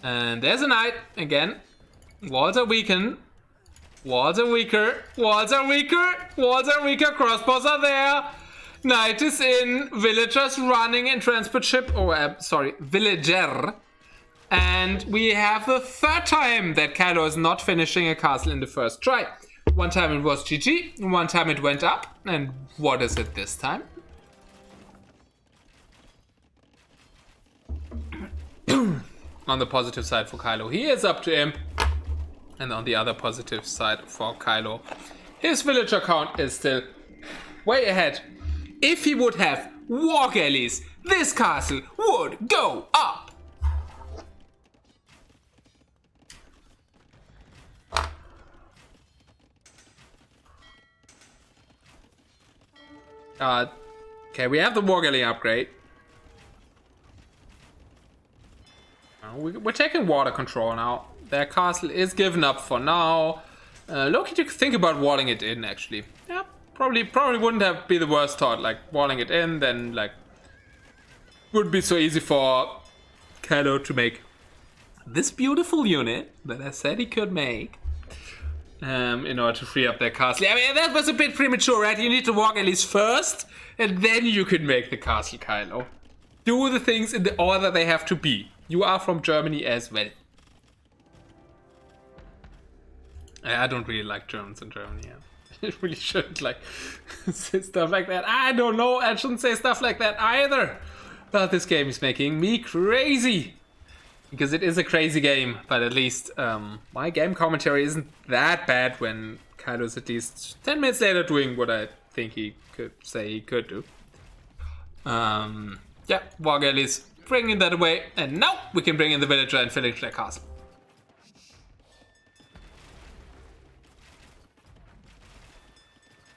And there's a knight again. Walls are weakened. Walls are weaker. Walls are weaker. Walls are weaker. Crossbows are there. Night is in. Villagers running in transport ship. Oh, sorry. Villager. And we have the third time that Kylo is not finishing a castle in the first try. One time it was GG. One time it went up. And what is it this time? On the positive side for Kylo, he is up to imp. And on the other positive side for Kylo, his villager count is still way ahead. If he would have war galleys, this castle would go up. Okay, we have the war galley upgrade. We're taking water control now. Their castle is given up for now. Loki to think about walling it in, actually. Yeah, probably wouldn't have be the worst thought. Like walling it in, then like would be so easy for Kylo to make this beautiful unit that I said he could make. In order to free up their castle. I mean, that was a bit premature, right? You need to walk at least first, and then you can make the castle, Kylo. Do the things in the order they have to be. You are from Germany as well. I don't really like Germans in Germany. Yeah. I really shouldn't like say stuff like that. I don't know. I shouldn't say stuff like that either. But this game is making me crazy. Because it is a crazy game. But at least my game commentary isn't that bad when Kylo's at least 10 minutes later doing what I think he could say he could do. Yeah, war galleys bringing that away. And now we can bring in the villager and finish their castle.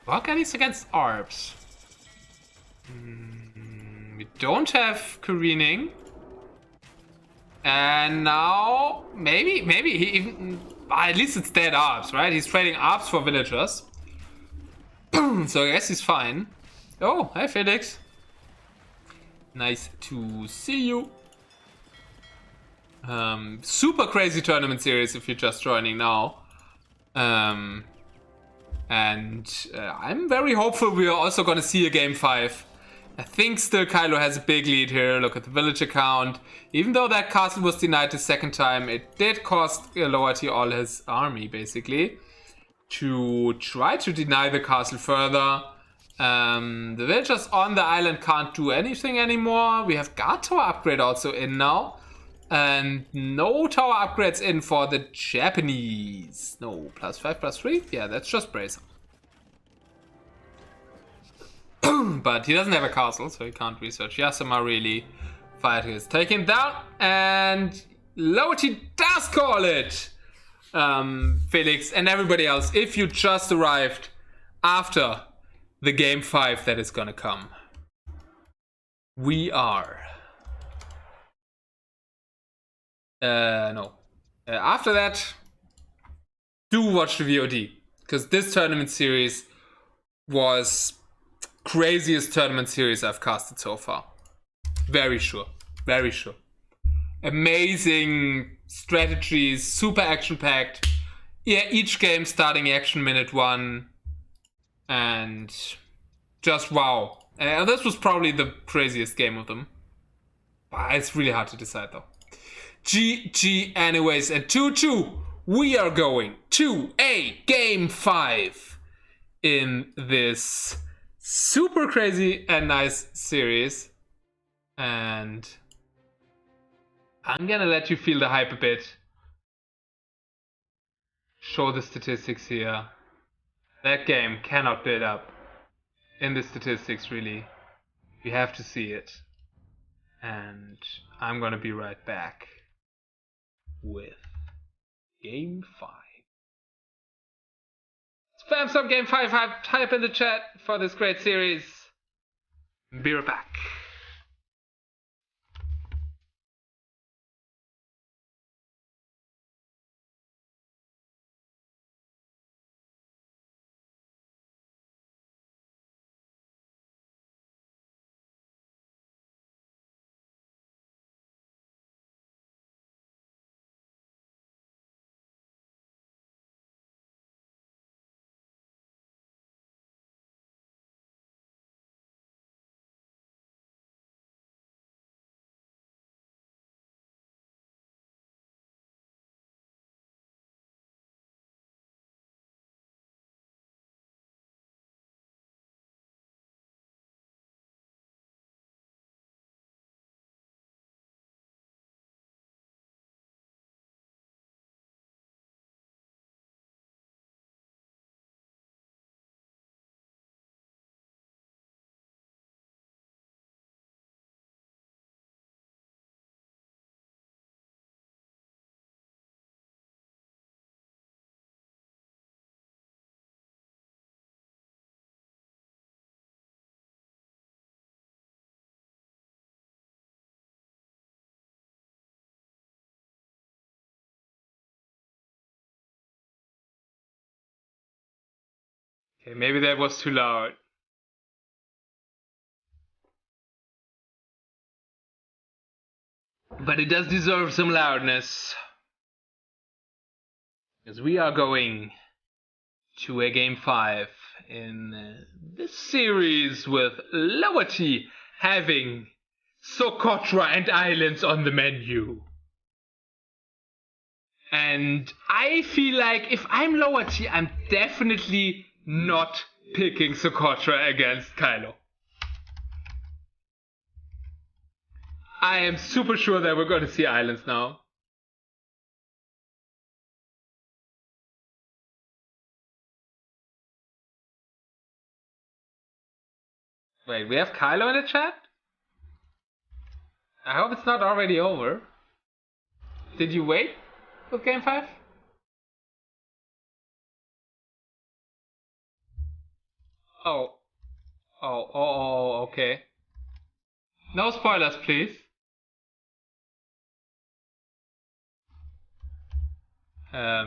War galleys against ARBs. We don't have careening. And now, maybe he even... at least it's dead ARBs, right? He's trading ARBs for villagers. So I guess he's fine. Oh, hi Felix. Nice to see you. Super crazy tournament series if you're just joining now. And I'm very hopeful we are also going to see a game 5. I think still Kylo has a big lead here. Look at the villager count. Even though that castle was denied the second time, it did cost Lowerty all his army, basically, to try to deny the castle further. The villagers on the island can't do anything anymore. We have guard tower upgrade also in now. And no tower upgrades in for the Japanese. No, +5/+3? Yeah, that's just bracer. But he doesn't have a castle, so he can't research Yasama really. Fighter is taken down, and Lowerty does call it! Felix and everybody else, if you just arrived after the game 5 that is gonna come. We are... no. After that, do watch the VOD, because this tournament series was craziest tournament series I've casted so far. Very sure. Very sure. Amazing strategies, super action-packed. Yeah, each game starting action minute 1. And just wow. And this was probably the craziest game of them. It's really hard to decide though. GG anyways, and 2-2. We are going to a game 5 in this super crazy and nice series. And I'm gonna let you feel the hype a bit. Show the statistics here. That game cannot build up in the statistics, really. You have to see it. And I'm gonna be right back with game 5. Spam some game 5 hype, type in the chat for this great series. Be right back. Okay, maybe that was too loud. But it does deserve some loudness. Because we are going to a game 5 in this series with Lowerty having Socotra and Islands on the menu. And I feel like if I'm Lowerty, I'm definitely not picking Socotra against Kylo. I am super sure that we're going to see Islands now. Wait, we have Kylo in the chat? I hope it's not already over. Did you wait with game 5? Oh, okay. No spoilers, please. I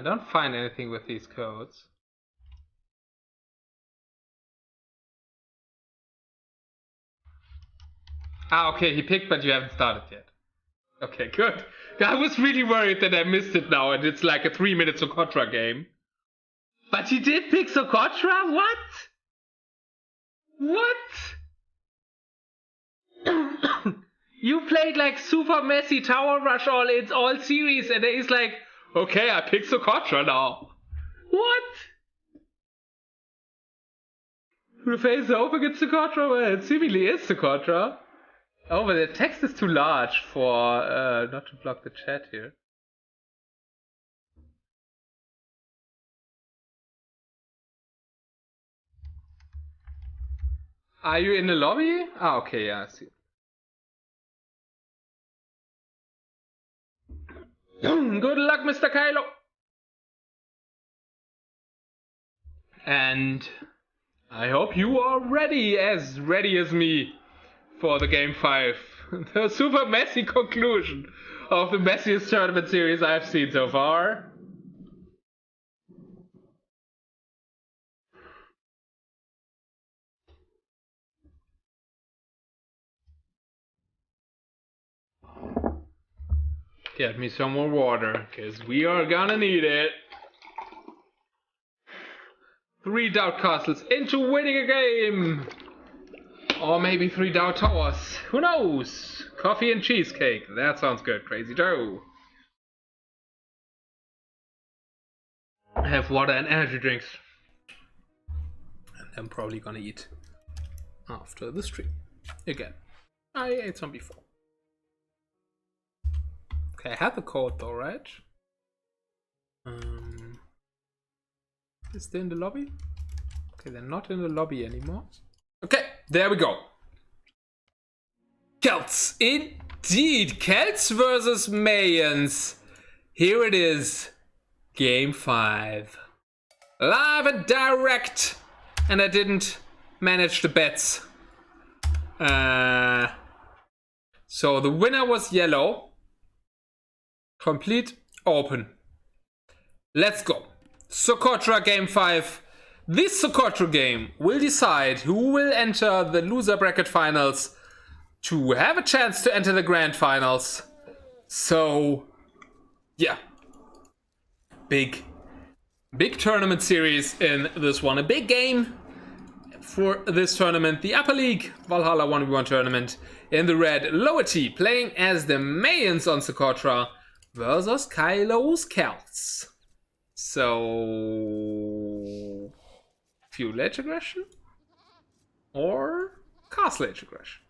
don't find anything with these codes. Ah, okay, he picked, but you haven't started yet. Okay, good. I was really worried that I missed it now, and it's like a 3-minute Socotra game. But he did pick Socotra? What? What? You played like super messy Tower Rush all series, and he's like, okay, I picked Socotra now. What? The face is open against Socotra? Well, it seemingly is Socotra. Oh, but the text is too large for not to block the chat here. Are you in the lobby? Ah, okay, yeah, I see. Good luck, Mr. Kylo. And I hope you are ready as me for the game 5. The super messy conclusion of the messiest tournament series I've seen so far. Get me some more water, because we are gonna need it. 3 doubt castles into winning a game. Or maybe 3 doubt towers. Who knows? Coffee and cheesecake. That sounds good, Crazy Joe. I have water and energy drinks. And I'm probably gonna eat after the stream. Again. I ate some before. Okay, I have the code though, right? Is they in the lobby? Okay, they're not in the lobby anymore. Okay, there we go. Celts, indeed. Celts versus Mayans. Here it is. Game 5. Live and direct. And I didn't manage the bets. So the winner was yellow. Complete open. Let's go. Socotra game 5. This Socotra game will decide who will enter the loser bracket finals to have a chance to enter the grand finals. So, yeah. Big tournament series in this one. A big game for this tournament. The Upper League Valhalla 1v1 tournament. In the red, Lowerty playing as the Mayans on Socotra versus Kylo's Celts. So, Fuel Age Aggression or Castle Age Aggression.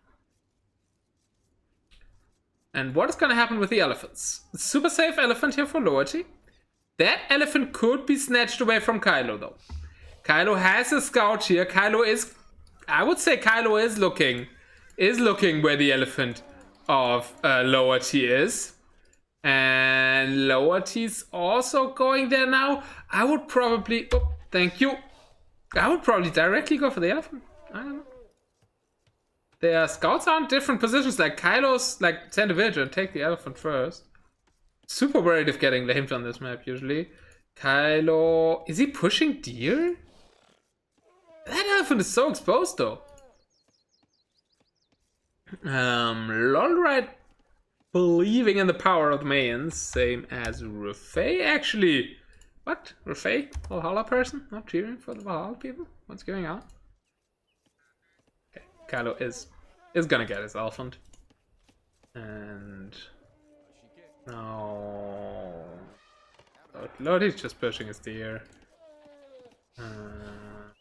And what is going to happen with the elephants? Super safe elephant here for Lowerty. That elephant could be snatched away from Kylo though. Kylo has a scout here. Kylo is, I would say Kylo is looking where the elephant of Lowerty is. And Lowerty's also going there now. I would probably, oh, thank you. I would probably directly go for the elephant. I don't know. Their scouts are in different positions. Like Kylo's like send a villager and take the elephant first. Super worried of getting lamed on this map usually. Kylo, is he pushing deer? That elephant is so exposed though. Lolright believing in the power of the Mayans, same as Rufay. Actually, what? Rufay? Valhalla person? Not cheering for the Valhalla people? What's going on? Okay, Kylo is gonna get his elephant. And now Lowerty's just pushing his deer.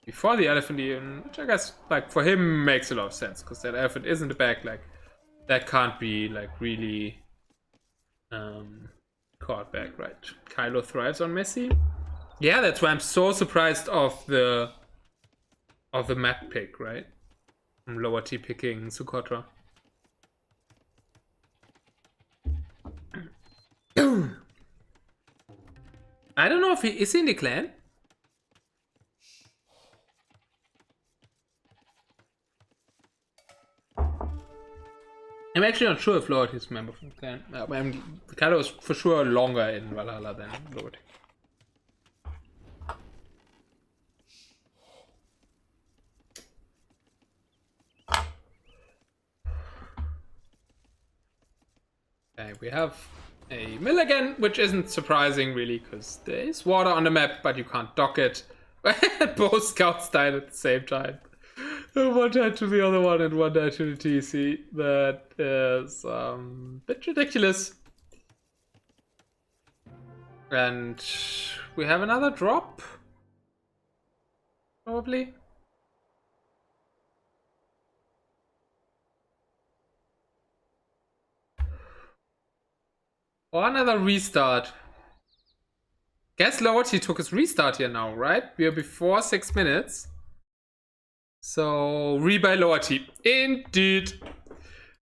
Before the elephant even, which I guess like for him makes a lot of sense, because that elephant is in the back, like that can't be like really caught back, right? Kylo thrives on Messi. Yeah, that's why I'm so surprised of the map pick, right? From Lowerty picking Socotra. I don't know if he is in the clan. I'm actually not sure if Lowerty is a member from the clan. Kylo is for sure longer in Valhalla than Lowerty. Okay, we have a mill again, which isn't surprising really, because there is water on the map, but you can't dock it. Both scouts died at the same time. One died to the other one and one died to the TC. That is a bit ridiculous. And we have another drop. Probably. Or another restart. Guess Lowerty took his restart here now, right? We are before 6 minutes. So, rebuy Lowerty. Indeed.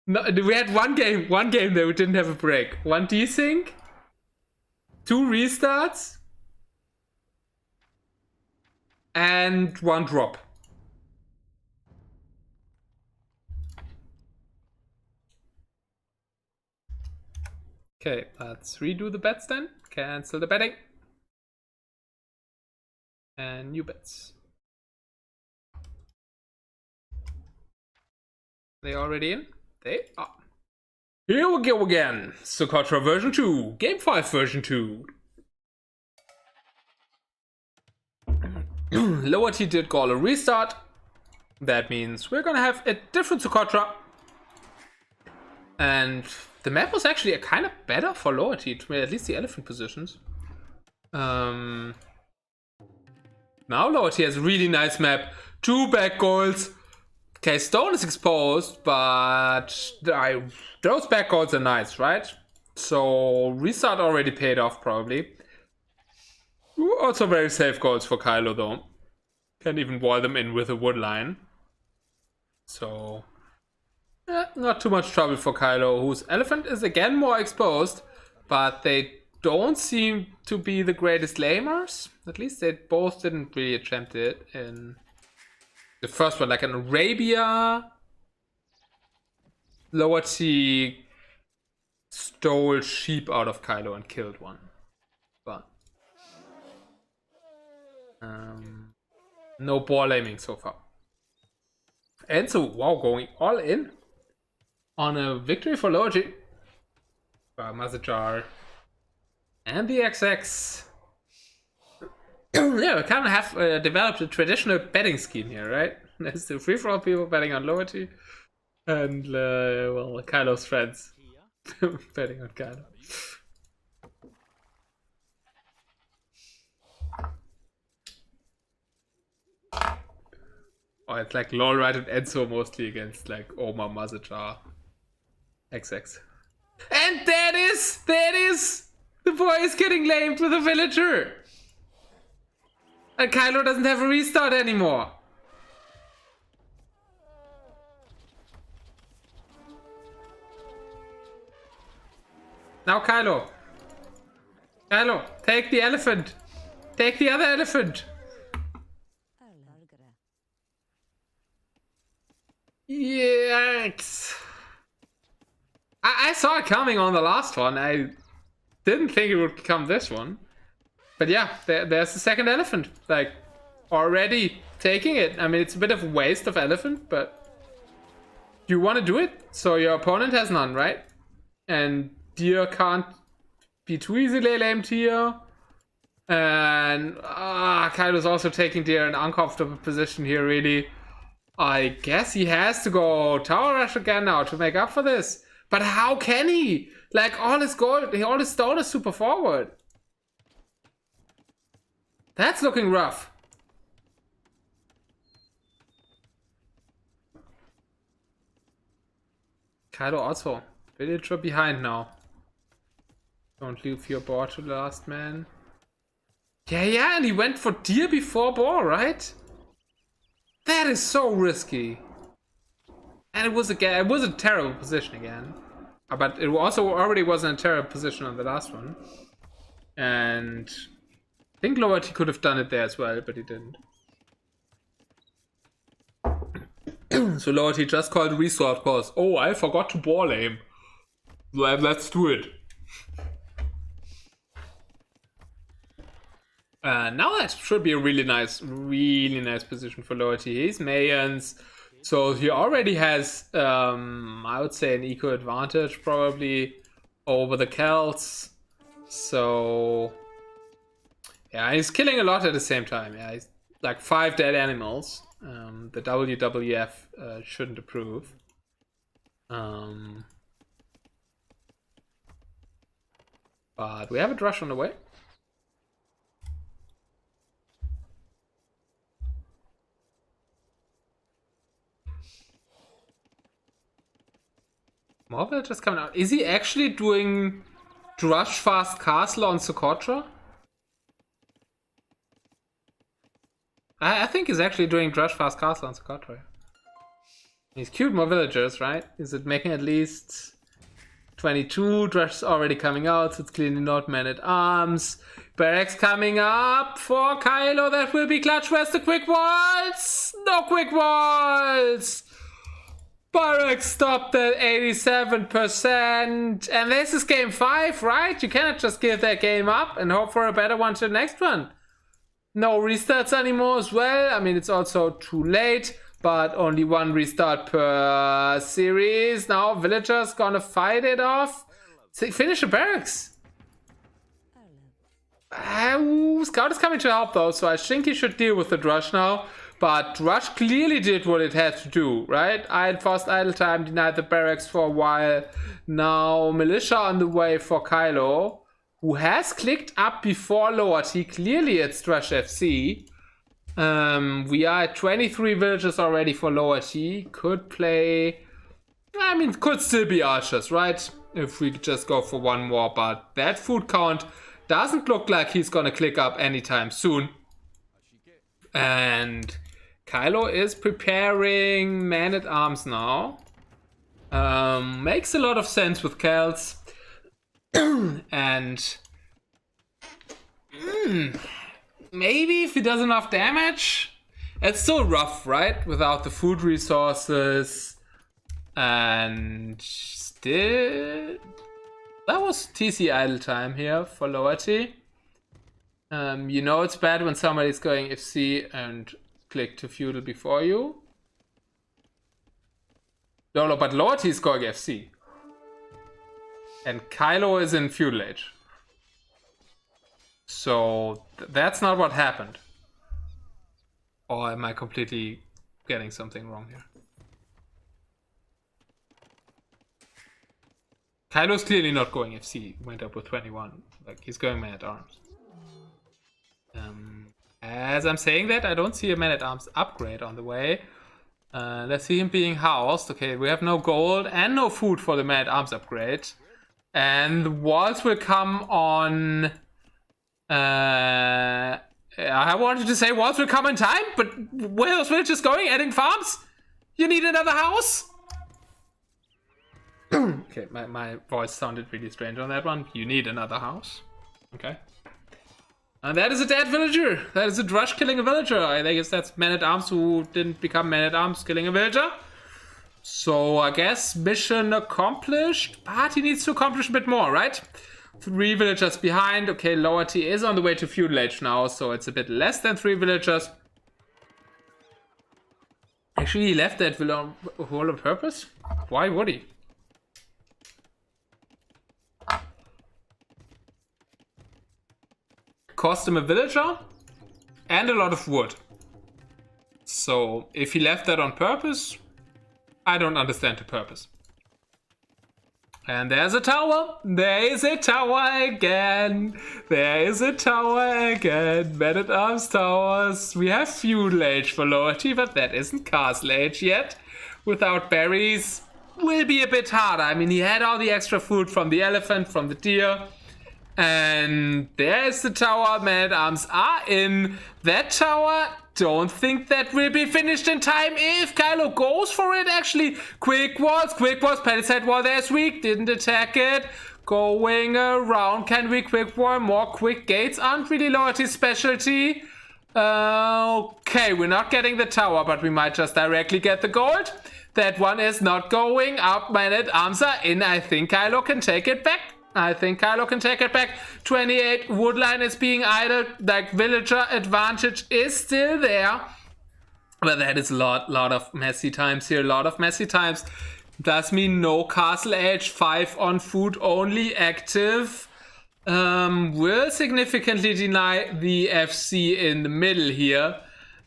No, we had one game that we didn't have a break. One desync. 2 restarts. And 1 drop. Okay, let's redo the bets then. Cancel the betting. And new bets. They already in? They are. Here we go again. Socotra version 2. Game 5 version 2. Lowerty did call a restart. That means we're gonna have a different Socotra. And the map was actually a kind of better for Lowerty, at least the elephant positions. Now Lowerty has a really nice map. 2 back goals. Okay, stone is exposed, but those back goals are nice, right? So restart already paid off probably. Also very safe goals for Kylo though. Can even wall them in with a wood line. So not too much trouble for Kylo, whose elephant is again more exposed, but they don't seem to be the greatest lamers. At least they both didn't really attempt it in the first one, like in Arabia. Lowerty stole sheep out of Kylo and killed one. But no ball aiming so far. And so, wow, going all in on a victory for Lowerty. Mazajar and the XX. Yeah, we kind of have developed a traditional betting scheme here, right? There's the free-for-all people betting on Lowerty, and well, Kylo's friends betting on Kylo. Oh, it's like Lolright and Enzo mostly against like Omar, Mazajar, XX. And there it is! The boy is getting lamed with a villager! And Kylo doesn't have a restart anymore. Now Kylo. Kylo, take the elephant. Take the other elephant. Yikes. I saw it coming on the last one. I didn't think it would come this one. But yeah, there's the second elephant. Like, already taking it. I mean, it's a bit of a waste of elephant, but you want to do it, so your opponent has none, right? And deer can't be too easily lamed here. And Kylo's also taking deer in an uncomfortable position here, really. I guess he has to go tower rush again now to make up for this. But how can he? Like, all his gold, all his stone is super forward. That's looking rough. Kylo also. Villager behind now. Don't leave your boar to the last man. Yeah, and he went for deer before boar, right? That is so risky. And it was a terrible position again. But it also already was in a terrible position on the last one. And I think Lowerty could have done it there as well, but he didn't. So Lowerty just called restart course. Oh, I forgot to ball aim. Let's do it. Now that should be a really nice position for Lowerty. He's Mayans, so he already has, I would say, an equal advantage probably over the Celts. So yeah, he's killing a lot at the same time. Yeah, he's like 5 dead animals. The WWF shouldn't approve. But we have a drush on the way. More villagers coming out. Is he actually doing Drush Fast Castle on Socotra? I think he's actually doing Drush Fast Castle on Socotra. He's queued more villagers, right? Is it making at least 22? Drush's already coming out, so it's clearly not Man at Arms. Barracks coming up for Kylo. That will be clutch. Where's the quick walls? No quick walls! Barracks stopped at 87%. And this is game 5, right? You cannot just give that game up and hope for a better one to the next one. No restarts anymore as well. I mean, it's also too late, but only 1 restart per series. Now villagers gonna fight it off. Finish the barracks. Scout is coming to help though, so I think he should deal with the Drush now. But Drush clearly did what it had to do, right? I had forced idle time, denied the barracks for a while. Now militia on the way for Kylo, who has clicked up before Lowerty. Clearly it's Drush FC. We are at 23 villages already for Lowerty. Could play... I mean, could still be archers, right? If we could just go for 1 more. But that food count doesn't look like he's gonna click up anytime soon. And Kylo is preparing Man at Arms now. Makes a lot of sense with Celts. And maybe if he does enough damage, it's still rough, right? Without the food resources. And still, that was TC idle time here for Lowerty. You know it's bad when somebody's going FC and click to feudal before you. No, but Lowerty is going FC. And Kylo is in feudal age. So that's not what happened. Or am I completely getting something wrong here? Kylo's clearly not going FC. He went up with 21. Like, he's going Man at Arms. As I'm saying that, I don't see a Man at Arms upgrade on the way. Let's see him being housed. Okay, we have no gold and no food for the Man at Arms upgrade. And the walls will come on... I wanted to say walls will come in time, but where are those villages going? Adding farms? You need another house? Okay, my voice sounded really strange on that one. You need another house. Okay. And that is a dead villager. That is a Drush killing a villager. I guess that's Man at Arms who didn't become Man at Arms killing a villager. So I guess mission accomplished, but he needs to accomplish a bit more, right? 3 villagers behind. Okay, Lowerty is on the way to feudal age now, so it's a bit less than 3 villagers. Actually, he left that villa on purpose? Why would he? Cost him a villager and a lot of wood. So, if he left that on purpose, I don't understand the purpose. And there's a tower. There is a tower again. There is a tower again. Man-at-Arms towers. We have feudal age for Lowerty, but that isn't castle age yet. Without berries, will be a bit harder. I mean, he had all the extra food from the elephant, from the deer. And there's the tower. Man-at-Arms are in that tower. Don't think that will be finished in time if Kylo goes for it. Actually, quick walls, palisade wall. There's weak, didn't attack it. Going around, can we quick wall? More quick gates aren't really Lowerty's specialty. Okay, we're not getting the tower, but we might just directly get the gold. That one is not going up. Man-at-Arms are in. I think Kylo can take it back. 28 woodline is being idled. Like, villager advantage is still there. But that is a lot of messy times here. A lot of messy times. Does mean no castle age. 5 on food only active. Will significantly deny the FC in the middle here.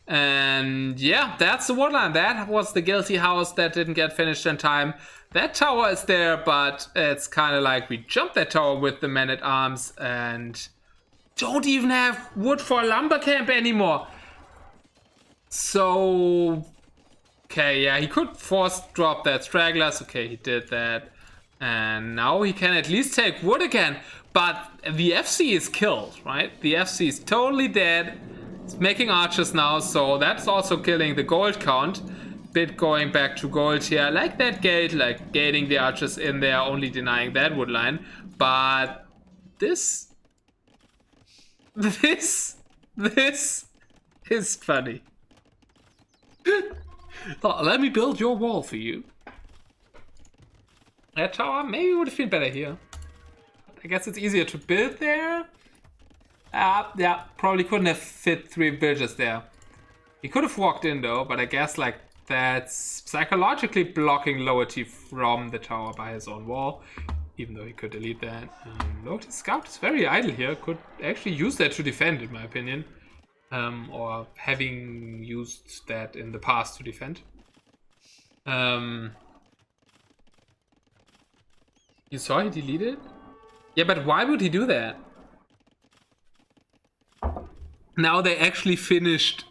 And yeah, that's the woodline. That was the guilty house that didn't get finished in time. That tower is there, but it's kind of like we jumped that tower with the Man-at-Arms and don't even have wood for a lumber camp anymore. So, okay, yeah, he could force drop that stragglers. Okay, he did that. And now he can at least take wood again. But the FC is killed, right? The FC is totally dead. It's making archers now, so that's also killing the gold count. Bit going back to gold here. I like that gate, like gating the archers in there, only denying that wood line. But this is funny. Let me build your wall for you. That tower maybe would have been better here. I guess it's easier to build there. Yeah, probably couldn't have fit 3 villagers there. He could have walked in though, but I guess like that's psychologically blocking Lowerty from the tower by his own wall, even though he could delete that. Lowerty's scout is very idle here, could actually use that to defend, in my opinion. Or having used that in the past to defend. You saw he deleted? Yeah, but why would he do that? Now they actually finished.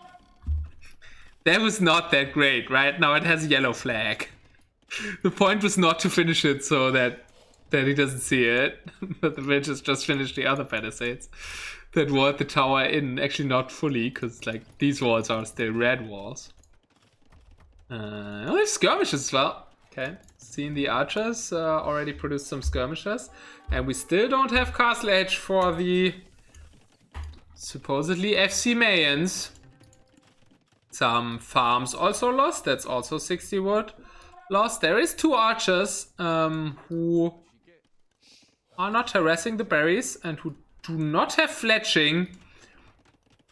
That was not that great, right? Now it has a yellow flag. The point was not to finish it so that he doesn't see it. But the villagers just finished the other palisades that walled the tower in. Actually not fully, because like these walls are still red walls. Oh, there's skirmishes as well. Okay, seen the archers already produced some skirmishes. And we still don't have castle edge for the supposedly FC Mayans. Some farms also lost. That's also 60 wood lost. There is 2 archers who are not harassing the berries and who do not have fletching.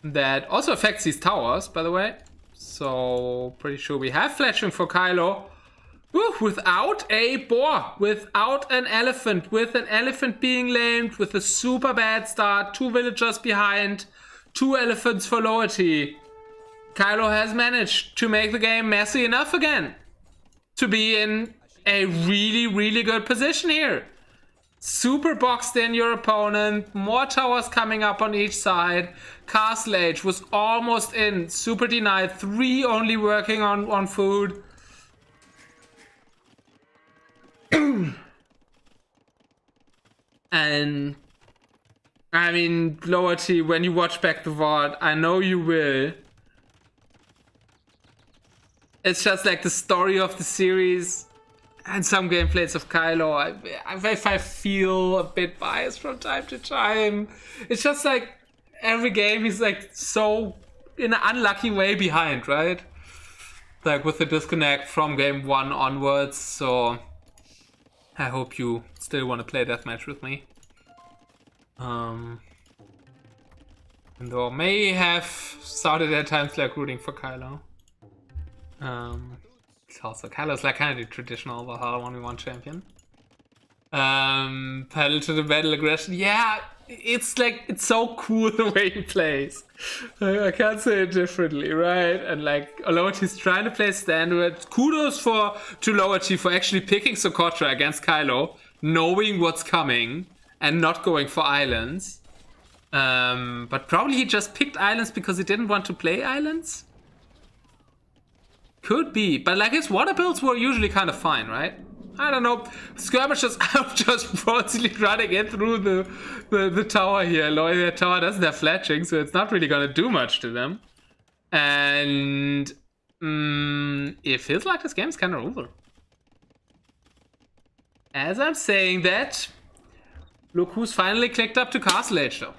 That also affects these towers, by the way. So pretty sure we have fletching for Kylo. Woo, without a boar, without an elephant, with an elephant being lamed, with a super bad start, 2 villagers behind, 2 elephants for Lowerty. Kylo has managed to make the game messy enough again to be in a really, really good position here. Super boxed in your opponent, more towers coming up on each side. Castle Age was almost in, super denied, 3 only working on food. And I mean, Lowerty, when you watch back the VOD, I know you will. It's just like the story of the series and some gameplays of Kylo. I feel a bit biased from time to time. It's just like every game he's like so in an unlucky way behind, right? Like with the disconnect from game 1 onwards. So I hope you still want to play deathmatch with me. Though may have started at times like rooting for Kylo. It's also Kylo's like kind of the traditional Valhalla 1v1 champion. Pedal to the battle aggression. Yeah, it's like, it's so cool the way he plays. I can't say it differently, right? And like, Lowerty's trying to play standard. Kudos to Lowerty for actually picking Socotra against Kylo, knowing what's coming and not going for islands. But probably he just picked islands because he didn't want to play islands. Could be, but like his water builds were usually kind of fine, right? I don't know. Skirmishers are just constantly running in through the tower here. The tower doesn't have fletching, so it's not really gonna do much to them. And it feels like this game's kind of over. As I'm saying that, look who's finally clicked up to Castle Age, though.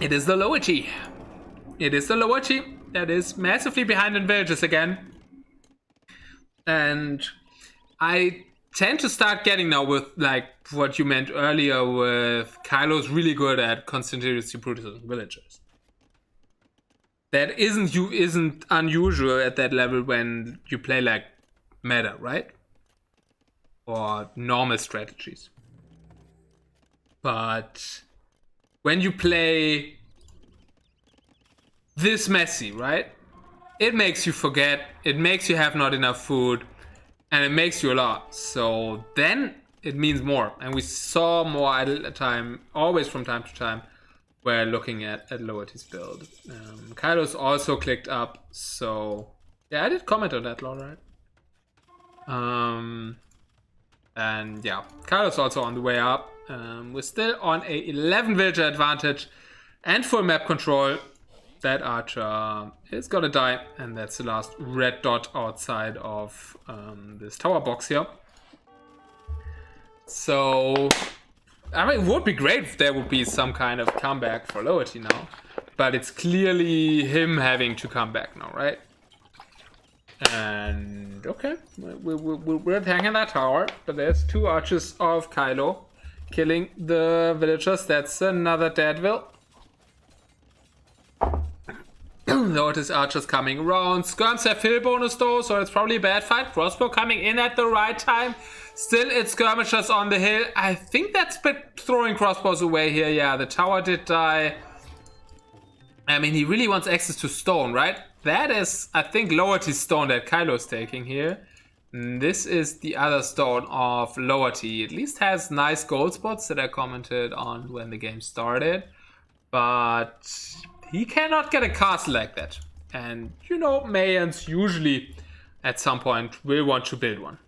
It is the Lowerty. It is the Lowerty that is massively behind in villages again. And I tend to start getting now with like what you meant earlier with Kylo's really good at continuously producing villagers. That isn't unusual at that level when you play like meta, right? Or normal strategies. But when you play this messy, right? It makes you forget, it makes you have not enough food, and it makes you a lot. So then it means more. And we saw more idle time, always from time to time, where looking at Lowerty's build. Kylo's also clicked up, so yeah, I did comment on that, Laura, right? And yeah, Kylo's also on the way up. We're still on a 11 villager advantage and full map control. That archer is gonna die, and that's the last red dot outside of this tower box here. So, I mean, it would be great if there would be some kind of comeback for Lowerty now, but it's clearly him having to come back now, right? And okay, we're hanging that tower, but there's two archers of Kylo killing the villagers. That's another Deadville. Notice archers coming around. Skirms have fill bonus though, so it's probably a bad fight. Crossbow coming in at the right time. Still, it's skirmishers on the hill. I think that's throwing crossbows away here. Yeah, the tower did die. I mean, he really wants access to stone, right? That is, I think, Lowerty's stone that Kylo's taking here. This is the other stone of Lowerty. At least has nice gold spots that I commented on when the game started. But he cannot get a castle like that. And, you know, Mayans usually at some point will want to build one.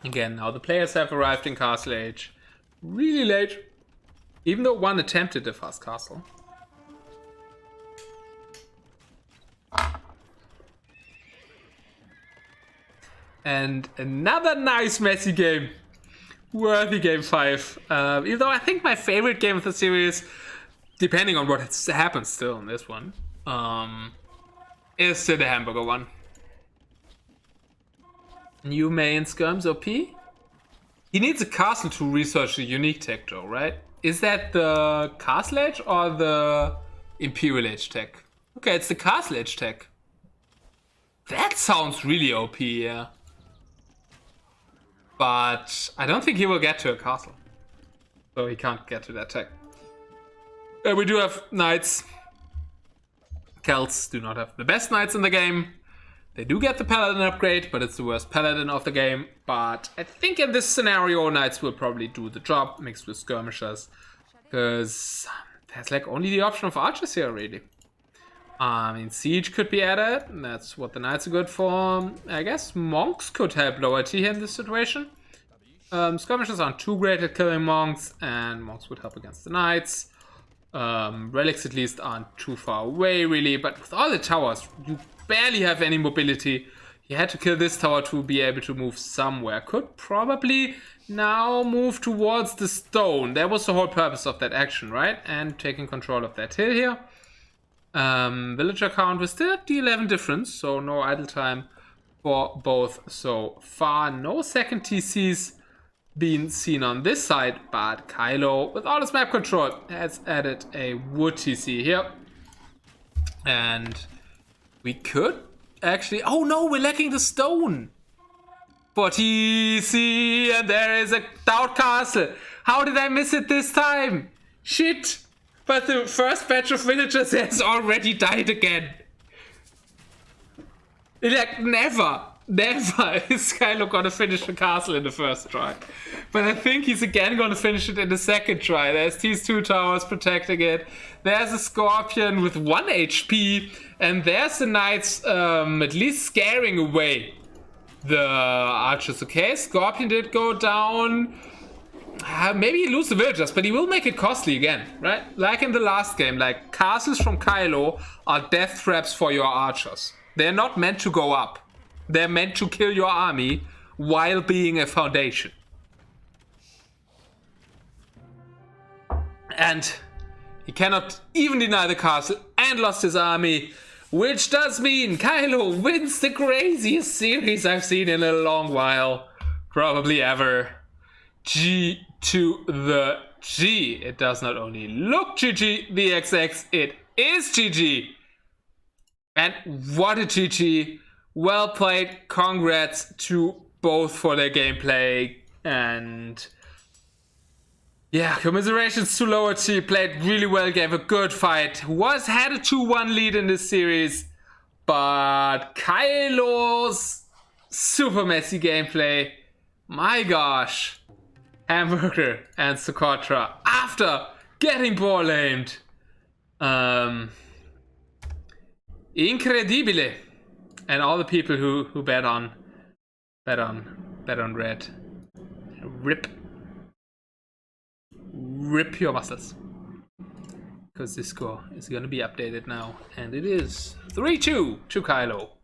Again, now the players have arrived in Castle Age really late. Even though one attempted a fast castle. And another nice messy game. Worthy game 5. Even though I think my favorite game of the series, depending on what happens still in this one, is still the hamburger one. New main skirms OP. He needs a castle to research the unique tech though, right? Is that the Castle Age or the Imperial Age tech? Okay, it's the Castle Age tech. That sounds really OP, yeah. But I don't think he will get to a castle. So he can't get to that tech. We do have knights. Celts do not have the best knights in the game. They do get the paladin upgrade, but it's the worst paladin of the game. But I think in this scenario, knights will probably do the job mixed with skirmishers. Because there's like only the option of archers here, really. I mean, siege could be added. And that's what the knights are good for. I guess monks could help Lowerty here in this situation. Skirmishers aren't too great at killing monks, and monks would help against the knights. Relics at least aren't too far away, really. But with all the towers, you barely have any mobility. He had to kill this tower to be able to move somewhere. Could probably now move towards the stone. That was the whole purpose of that action, right? And taking control of that hill here. Villager count, we still have the 11 difference, so no idle time for both so far. No second TCs been seen on this side, but Kylo, with all his map control, has added a wood TC here. And we could actually... Oh no, we're lacking the stone for TC, and there is a Doubt Castle. How did I miss it this time? Shit! But the first batch of villagers has already died again. Like, never is Kylo gonna finish the castle in the first try. But I think he's again gonna finish it in the second try. There's these 2 towers protecting it. There's a Scorpion with 1 HP. And there's the Knights at least scaring away the archers. Okay, Scorpion did go down. Maybe he loses the villagers, but he will make it costly again, right? Like in the last game, like castles from Kylo are death traps for your archers. They're not meant to go up. They're meant to kill your army while being a foundation. And he cannot even deny the castle and lost his army, which does mean Kylo wins the craziest series I've seen in a long while. Probably ever. G to the G. It does not only look GG, the XX, it is GG. And what a GG. Well played. Congrats to both for their gameplay. And yeah, commiserations to Lowerty. Played really well, gave a good fight. Had a 2-1 lead in this series. But Kylo's super messy gameplay. My gosh. Hamburger and Socotra after getting ball aimed. Incredibile. And all the people who bet on red. Rip your muscles. Because this score is gonna be updated now. And it is 3-2 to Kylo.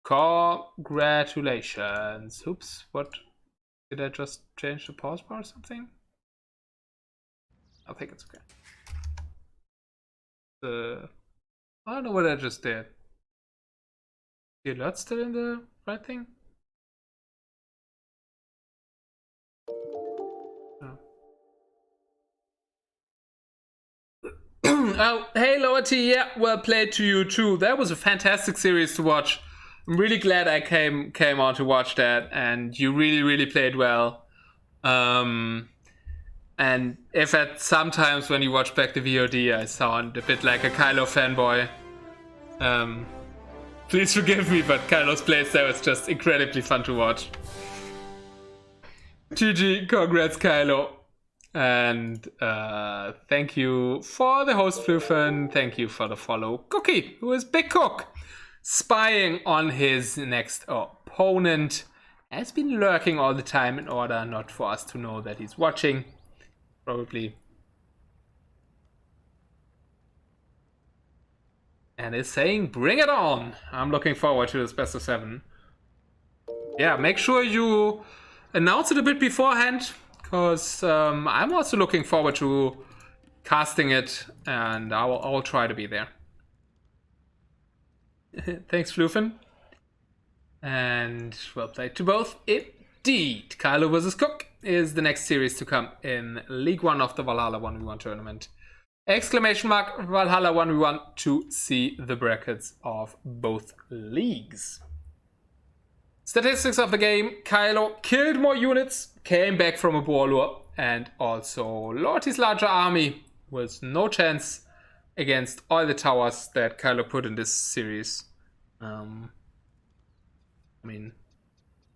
Congratulations. Oops, what? Did I just change the pause bar or something? I think it's okay. I don't know what I just did. The alert's still in the right thing? Oh, hey Lowerty, yeah, well played to you too. That was a fantastic series to watch. I'm really glad I came on to watch that, and you really played well. And if at sometimes when you watch back the VOD I sound a bit like a Kylo fanboy, please forgive me, but Kylo's playstyle was just incredibly fun to watch. GG, congrats Kylo. And thank you for the host Flufen, thank you for the follow Cookie, who is Big Cook, spying on his next opponent, has been lurking all the time in order not for us to know that he's watching, probably, and is saying bring it on. I'm looking forward to this best of 7. Yeah, make sure you announce it a bit beforehand, because I'm also looking forward to casting it, and I'll try to be there. Thanks, Flufen. And well played to both. Indeed, Kylo vs. Cook is the next series to come in League 1 of the Valhalla 1v1 tournament. Exclamation mark Valhalla 1v1 to see the brackets of both leagues. Statistics of the game: Kylo killed more units, came back from a war, and also Lowerty's larger army was no chance against all the towers that Kylo put in this series. I mean,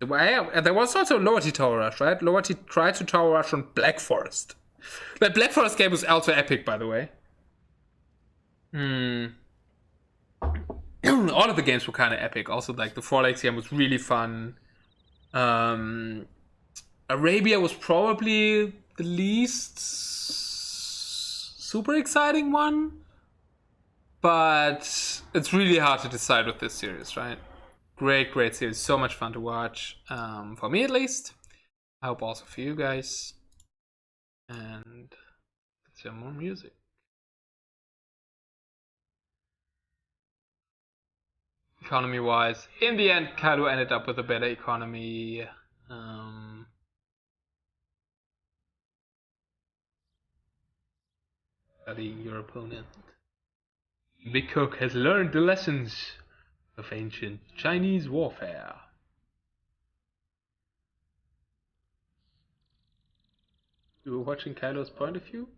there was also a Lowerty tower rush, right? Lowerty tried to tower rush on Black Forest. The Black Forest game was also epic, by the way. All of the games were kind of epic. Also, like the Four Lakes game was really fun. Arabia was probably the least super exciting one, but it's really hard to decide with this series, right? Great series, so much fun to watch, for me at least. I hope also for you guys. And let's hear more music. economy-wise. In the end, Kylo ended up with a better economy. Studying your opponent. Big Cook has learned the lessons of ancient Chinese warfare. You were watching Kylo's point of view?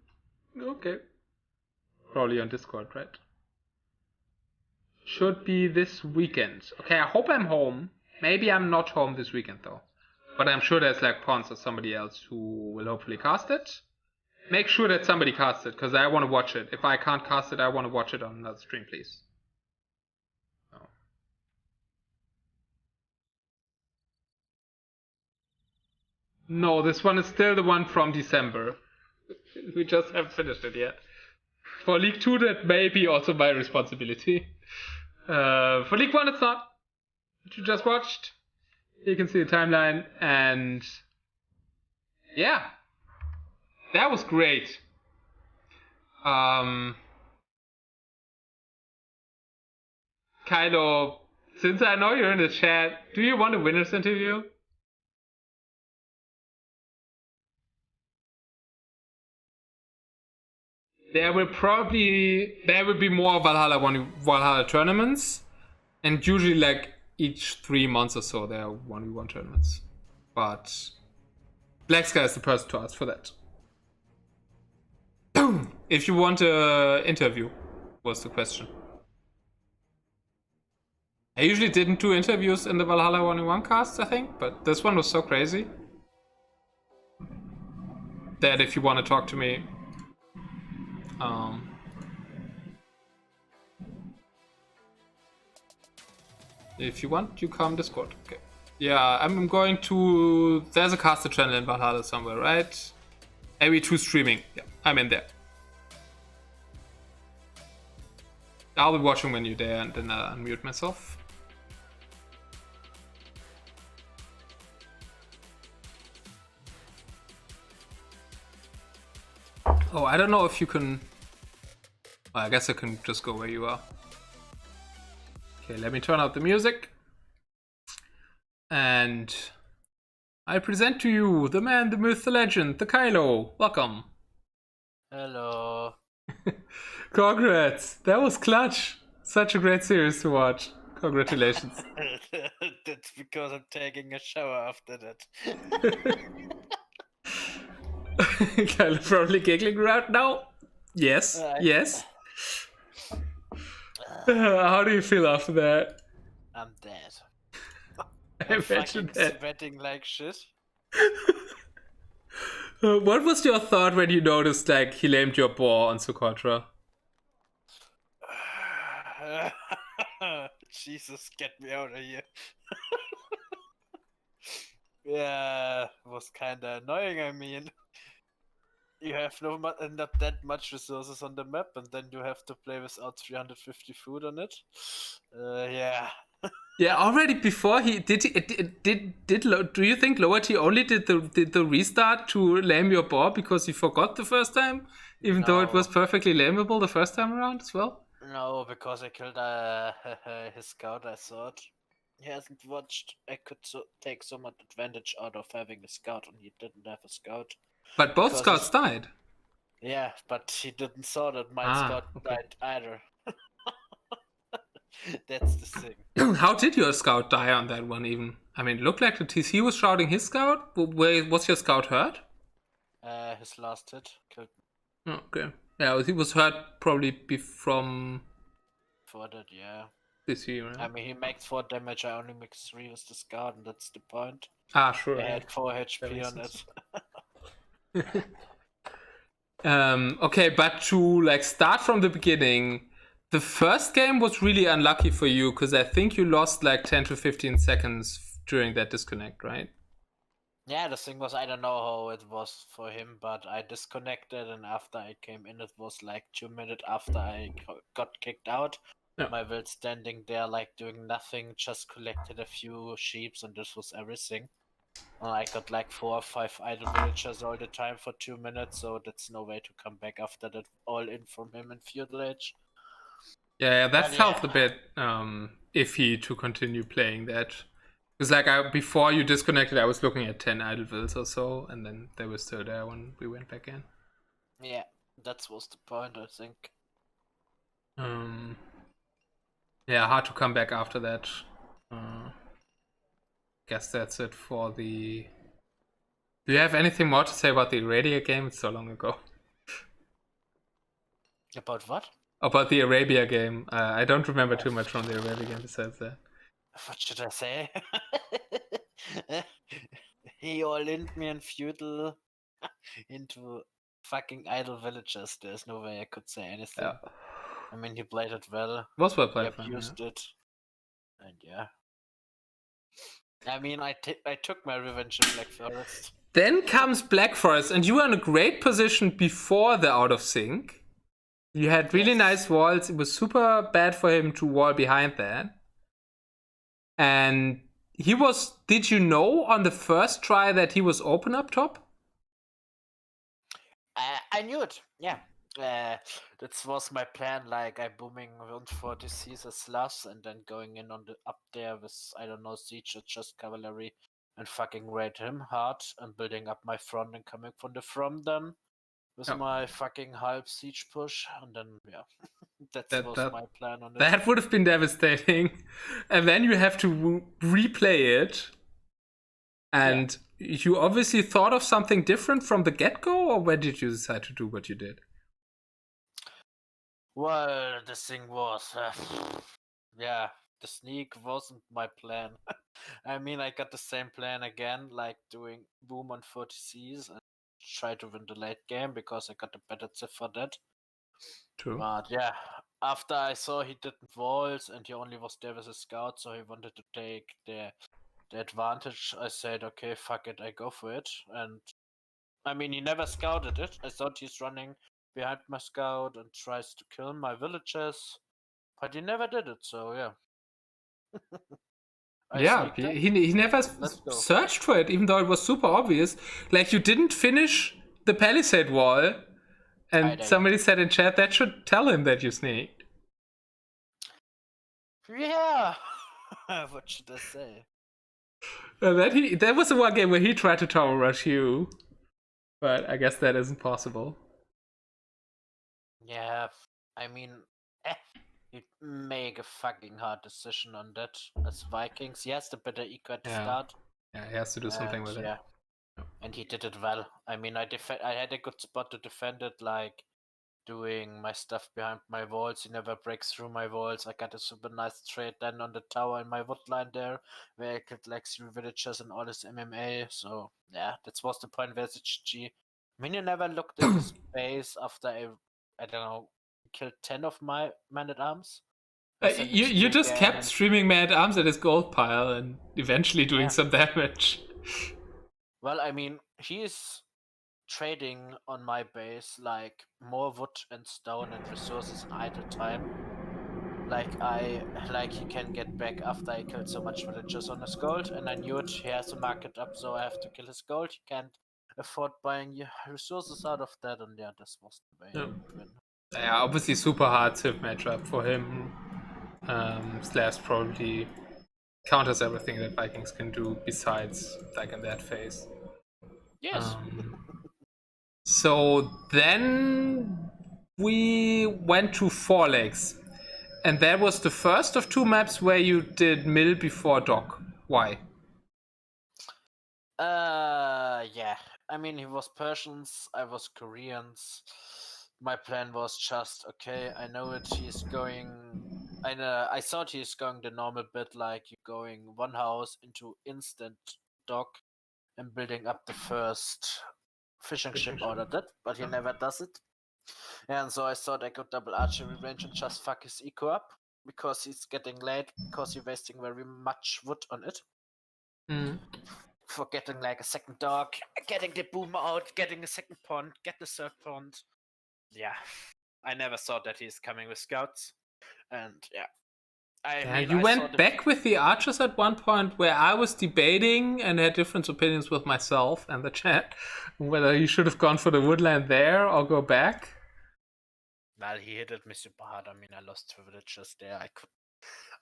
Okay. Probably on Discord, right? Should be this weekend. Okay, I hope I'm home. Maybe I'm not home this weekend though. But I'm sure there's like Pons or somebody else who will hopefully cast it. Make sure that somebody casts it, because I want to watch it. If I can't cast it, I want to watch it on another stream, please. Oh. No, this one is still the one from December. We just haven't finished it yet. For League 2, that may be also my responsibility. For League 1, it's not. What you just watched. You can see the timeline, and yeah, that was great. Kylo, since I know you're in the chat, do you want a winner's interview? There will be more Valhalla tournaments, and usually like each 3 months or so there are 1v1 tournaments. But Black Sky is the person to ask for that. If you want an interview, was the question. I usually didn't do interviews in the Valhalla 1v1 cast, I think, but this one was so crazy that if you want to talk to me, if you want, you come Discord. Okay. Yeah, I'm going to. There's a caster channel in Valhalla somewhere, right? AV2 streaming. Yeah, I'm in there. I'll be watching when you're there, and then I'll unmute myself. Oh, I don't know if you can. Well, I guess I can just go where you are. Okay, let me turn out the music. And I present to you the man, the myth, the legend, the Kylo. Welcome. Hello. Congrats. That was clutch. Such a great series to watch. Congratulations. That's because I'm taking a shower after that. Kylo probably giggling right now. Yes. Yes. How do you feel after that? I'm dead. I imagine that. Sweating like shit. What was your thought when you noticed like he lamed your boar on Socotra? Jesus, get me out of here. Yeah, it was kinda annoying, I mean. You have not that much resources on the map, and then you have to play without 350 food on it. Yeah. Yeah, already before he did. Do you think Lowerty only did the restart to lame your boar because he forgot the first time, even though it was perfectly lameable the first time around as well? No, because I killed his scout. I thought he hasn't watched. I could take so much advantage out of having a scout, and he didn't have a scout. But both scouts died. Yeah, but he didn't saw that my scout died either. That's the thing. How did your scout die on that one even? I mean, it looked like the TC was shouting his scout. Was your scout hurt? His last hit killed me. Okay. Yeah, he was hurt probably from... For that, yeah. TC, right? I mean, he makes 4 damage, I only make 3 with the scout, and that's the point. Sure. I had 4 HP on it. Okay, but to like start from the beginning, the first game was really unlucky for you because I think you lost like 10 to 15 seconds during that disconnect, right? Yeah, the thing was, I don't know how it was for him, but I disconnected, and after I came in, it was like 2 minutes after I got kicked out. Yeah. My will standing there like doing nothing, just collected a few sheeps, and this was everything. I got like 4 or 5 idle villagers all the time for 2 minutes, so that's no way to come back after that all in from him in Feudal Age. Yeah, that felt a bit iffy to continue playing that. Because before you disconnected, I was looking at 10 idle vills or so, and then they were still there when we went back in. Yeah, that was the point, I think. Yeah, hard to come back after that. Guess that's it for the... Do you have anything more to say about the Arabia game? It's so long ago. About what? About the Arabia game. I don't remember too much from the Arabia game besides that. What should I say? He all-in me and feudal into fucking idle villagers. There's no way I could say anything. Yeah. I mean, he played it well. Was well He played. He abused it. And yeah. I mean, I took my revenge in Black Forest. Then comes Black Forest, and you were in a great position before the out of sync. You had really nice walls. It was super bad for him to wall behind that. And he was... Did you know on the first try that he was open up top? I knew it, yeah. That was my plan, like I booming around 40 Cs as loss and then going in on the up there with, I don't know, siege or just cavalry and fucking raid him hard and building up my front and coming from the front then with my fucking half siege push and then, yeah. that was my plan on it. That would have been devastating. And then you have to replay it. And you obviously thought of something different from the get-go, or when did you decide to do what you did? Well, the thing was, the sneak wasn't my plan. I mean, I got the same plan again, like doing boom on 40 Cs and try to win the late game because I got a better tip for that. True. But yeah, after I saw he didn't walls and he only was there with a scout, so he wanted to take the advantage, I said, okay, fuck it, I go for it. And I mean, he never scouted it. I thought he's running behind my scout and tries to kill my villagers, but he never did it, so yeah. He never searched for it, even though it was super obvious. Like, you didn't finish the palisade wall, and somebody said in chat that should tell him that you sneaked. Yeah, what should I say? That was the one game where he tried to tower rush you, but I guess that isn't possible. Yeah, I mean, he'd make a fucking hard decision on that as Vikings. He has the better eco at the start. Yeah, he has to do something with it. Yeah, and he did it well. I mean, I had a good spot to defend it, like doing my stuff behind my walls. He never breaks through my walls. I got a super nice trade then on the tower in my woodline there, where I killed like 3 villagers and all his MMA. So yeah, that was the point where the GG. I mean, you never looked at his base after I don't know, killed 10 of my man-at-arms. You just kept streaming man-at-arms at his gold pile and eventually doing some damage. Well, I mean, he's trading on my base like more wood and stone and resources in idle time. Like he can get back after I killed so much villagers on his gold, and I knew it. He has to mark it up, so I have to kill his gold. He can't afford buying resources out of that, and yeah, this was the way he would win. Yeah, obviously super hard civ matchup for him. Slash probably counters everything that Vikings can do besides like in that phase. Yes. So then we went to Four Lakes, and that was the first of 2 maps where you did mill before dock. Why? Yeah. I mean, he was Persians, I was Koreans. My plan was just, okay, I know it, he's going... I thought he's going the normal bit, like you going one house into instant dock and building up the first fishing ship out of it, but he never does it. And so I thought I could double archery range and just fuck his eco up, because he's getting late, because he's wasting very much wood on it. For getting like a second dock, getting the boomer out, getting a second pond, get the third pond. Yeah, I never thought that he's coming with scouts. And yeah. You went back with the archers at one point where I was debating and had different opinions with myself and the chat whether you should have gone for the woodland there or go back. Well, he hit me super hard. I mean, I lost 2 villagers there. I could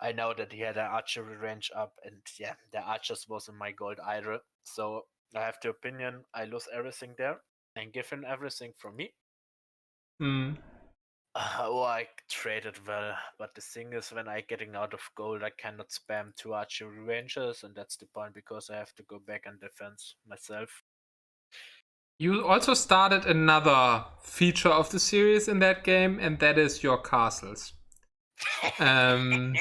I know that he had an archery range up, and yeah, the archers was in my gold idol. So I have the opinion I lose everything there and give him everything from me. Hmm. I traded well, but the thing is, when I getting out of gold, I cannot spam 2 archery ranges, and that's the point because I have to go back and defense myself. You also started another feature of the series in that game, and that is your castles. Um,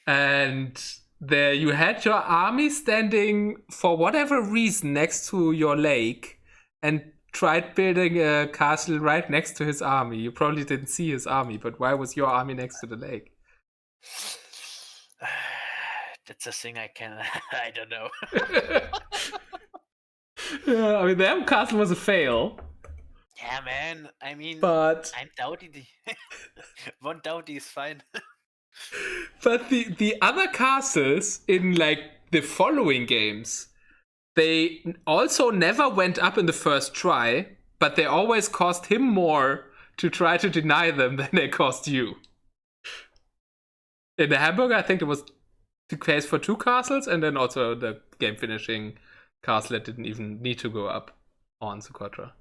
and there you had your army standing for whatever reason next to your lake, and tried building a castle right next to his army. You probably didn't see his army, but why was your army next to the lake? That's a thing I can. I don't know. Yeah, I mean, the M castle was a fail, Yeah, man. I mean, but I'm Dowdy. One Dowdy is fine. the other castles in like the following games, they also never went up in the first try, but they always cost him more to try to deny them than they cost you. In the hamburger, I think it was the case for 2 castles, and then also the game finishing castle that didn't even need to go up on Socotra.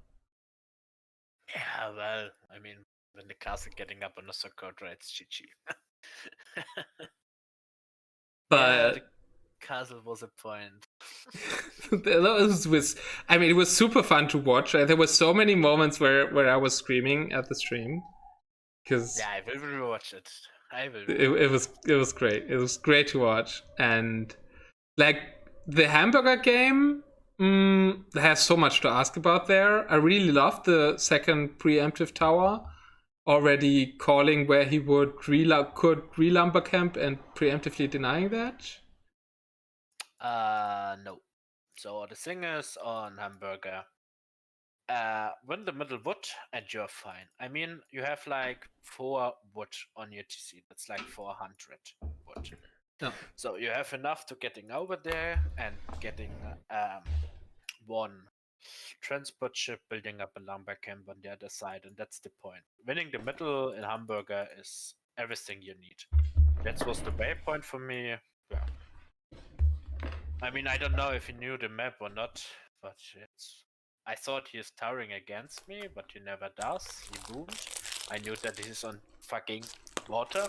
Yeah, well, I mean, when the castle getting up on the Socotra, it's GG. Yeah, the But castle was a point. it was super fun to watch. There were so many moments where I was screaming at the stream because Yeah, I will rewatch it. I will. it was great. It was great to watch, and like the hamburger game has so much to ask about there. I really loved the second preemptive tower, already calling where he would could re-lumber camp and preemptively denying that. No. So the thing is on hamburger, win the middle wood and you're fine. I mean, you have like 4 wood on your TC. That's like 400 wood. No. So you have enough to getting over there and getting one transport ship, building up a lumber camp on the other side, and that's the point. Winning the middle in hamburger is everything you need. That was the waypoint for me. Yeah. I mean, I don't know if he knew the map or not, but I thought he is towering against me, but he never does. He boomed. I knew that he's on fucking water,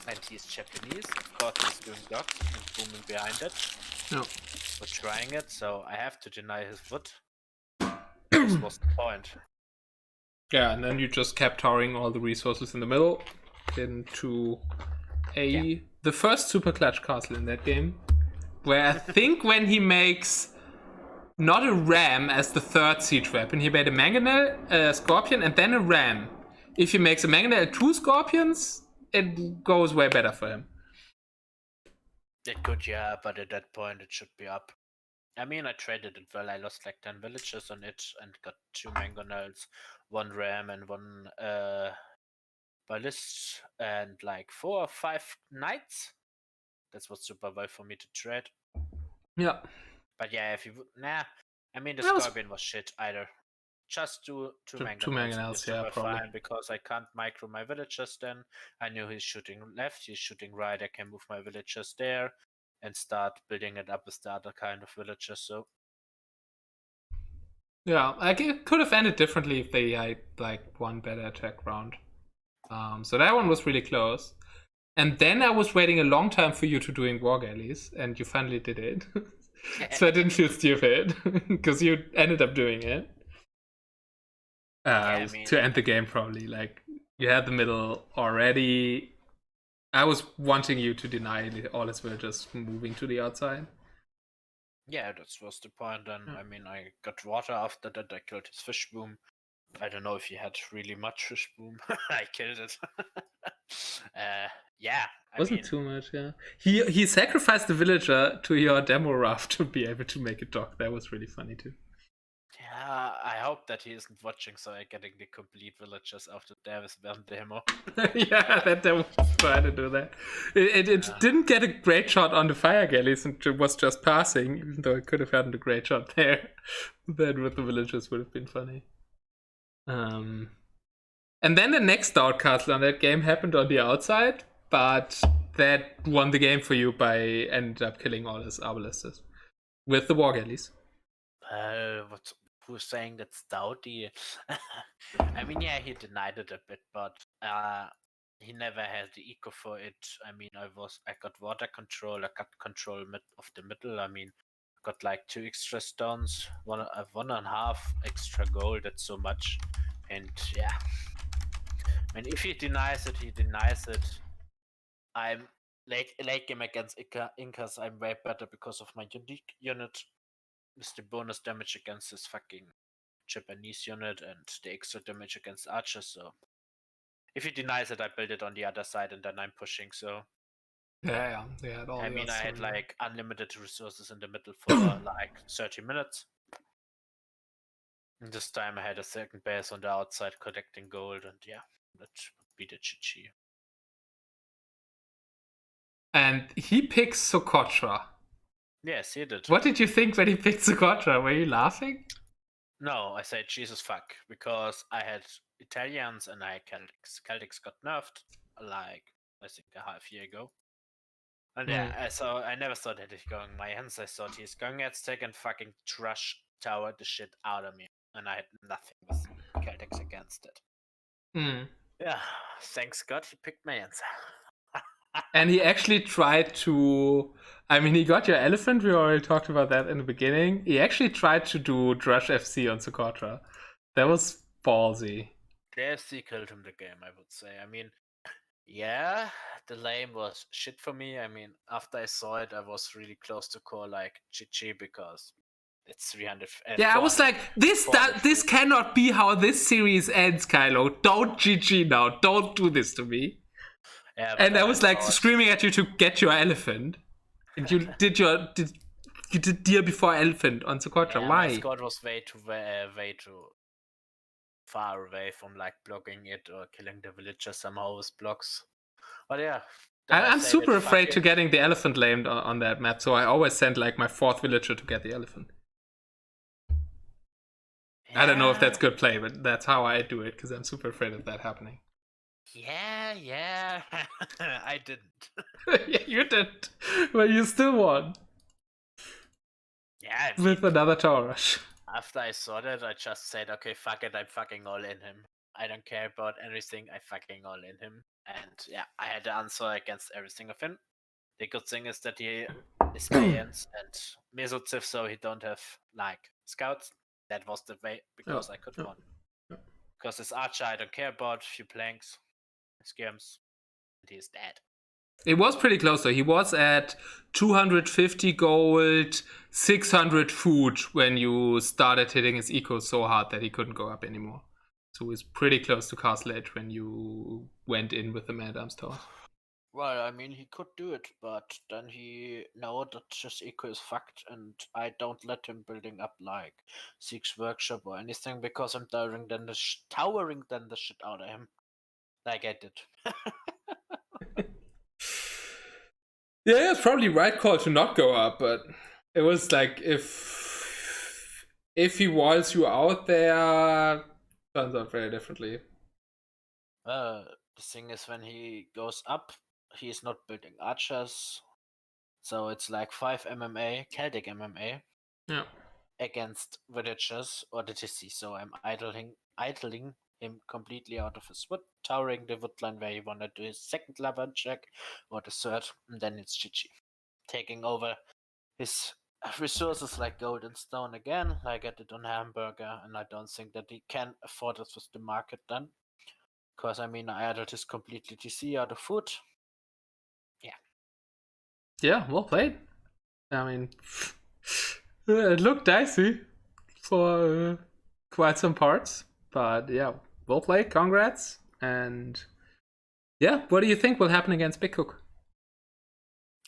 and he's Japanese. Of course, he's doing docks and booming behind it. No. Or trying it, so I have to deny his foot. This was the point. Yeah, and then you just kept towering all the resources in the middle into the first super clutch castle in that game, where I think when he makes not a ram as the third siege weapon, he made a mangonel, a scorpion, and then a ram. If he makes a mangonel and 2 scorpions, it goes way better for him. It could, yeah, but at that point it should be up. I mean, I traded it well. I lost like 10 villages on it and got 2 mangonels, 1 ram, and 1 ballist, and like 4 or 5 knights. That's what's super well for me to trade. Yeah. But yeah, if you would, I mean, the scorpion was shit either. Just two mangonels. 2 mangonels, yeah, probably. Fine, because I can't micro my villagers then. I knew he's shooting left, he's shooting right. I can move my villagers there and start building it up with the other kind of villagers. So yeah, like it could have ended differently if they had like one better attack round. So that one was really close. And then I was waiting a long time for you to doing war galleys, and you finally did it. So I didn't feel stupid because you ended up doing it. I mean, to end the game, probably like you had the middle already. I was wanting you to deny all his villagers moving to the outside. Yeah, that was the point. Then I mean, I got water after that. I killed his fish boom. I don't know if he had really much fish boom. I killed it. Yeah, Wasn't too much. Yeah, he sacrificed the villager to your demo raft to be able to make a dock. That was really funny too. Yeah, I hope that he isn't watching, so I'm getting the complete villagers after Davis demo. Yeah, that demo was trying to do that. It didn't get a great shot on the fire galleys, and it was just passing, even though it could have gotten a great shot there. That with the villagers would have been funny. And then the next outcastle on that game happened on the outside, but that won the game for you by ended up killing all his Arbalistas. With the War Galleys. Who's saying that's Doughty? I mean, yeah, he denied it a bit, but he never had the eco for it. I mean, I got water control, I got control of the middle. I mean, got like 2 extra stones, 1.5 extra gold. That's so much, and yeah. I mean, if he denies it, he denies it. I'm late game against Incas. I'm way better because of my unique unit. With the bonus damage against this fucking Japanese unit and the extra damage against archers. So if he denies it, I build it on the other side and then I'm pushing. So Yeah. I mean, I had like unlimited resources in the middle for like 30 minutes. And this time I had a second base on the outside collecting gold, and yeah, that would be the GG. And he picks Socotra. Yes, he did. What did you think when he picked Socotra? Were you laughing? No, I said Jesus fuck, because I had Italians and I had Celtics. Celtics got nerfed like I think a half year ago. And yeah, I never thought that he's going my hands. I thought he's going at stick and fucking trash tower the shit out of me. And I had nothing with Celtics against it. Yeah, thanks God he picked my answer. And he actually tried to... I mean, he got your elephant. We already talked about that in the beginning. He actually tried to do Drush FC on Socotra. That was ballsy. The FC killed him the game, I would say. I mean, yeah, the lane was shit for me. I mean, after I saw it, I was really close to call like GG because it's 300. Yeah, I was like, this cannot be how this series ends, Kylo. Don't GG now. Don't do this to me. Yeah, and I was like screaming at you to get your elephant. And you did deer before elephant on Socotra. Yeah, why? My squad was way too far away from like blocking it or killing the villagers somehow with blocks. But yeah. I'm super afraid to getting the elephant lamed on that map, so I always send like my 4th villager to get the elephant. Yeah. I don't know if that's good play, but that's how I do it, because I'm super afraid of that happening. Yeah. I didn't. Yeah, you didn't. But you still won. Yeah. I mean, with another tower rush. After I saw that, I just said, okay, fuck it, I'm fucking all in him. I don't care about anything, I fucking all in him. And yeah, I had the answer against everything of him. The good thing is that he is Mayans and Mesociv, so he don't have like scouts. That was the way, because I could won. Because this archer I don't care about, few planks, skirms, and he's dead. It was pretty close though. He was at 250 gold, 600 food when you started hitting his eco so hard that he couldn't go up anymore. So he was pretty close to Castle Edge when you went in with the Mad Arms Tower. Well, I mean, he could do it, but then he know that his eco is fucked, and I don't let him building up like Six Workshop or anything, because I'm towering then the shit out of him, like I did. Yeah, it's probably right call to not go up, but it was like if he walls you out there, turns out very differently. The thing is, when he goes up, he's not building archers, so it's like 5 MMA, Celtic MMA, against villagers or the TC. So I'm idling him completely out of his wood, towering the woodline where he wanna do his second level check or the third, and then it's GG. Taking over his resources like gold and stone again, like I did on Hamburger, and I don't think that he can afford it with the market then. Because I mean, I idled his completely TC out of food. Yeah, well played. I mean, it looked dicey for quite some parts, but yeah, well played. Congrats. And yeah, what do you think will happen against Big Cook?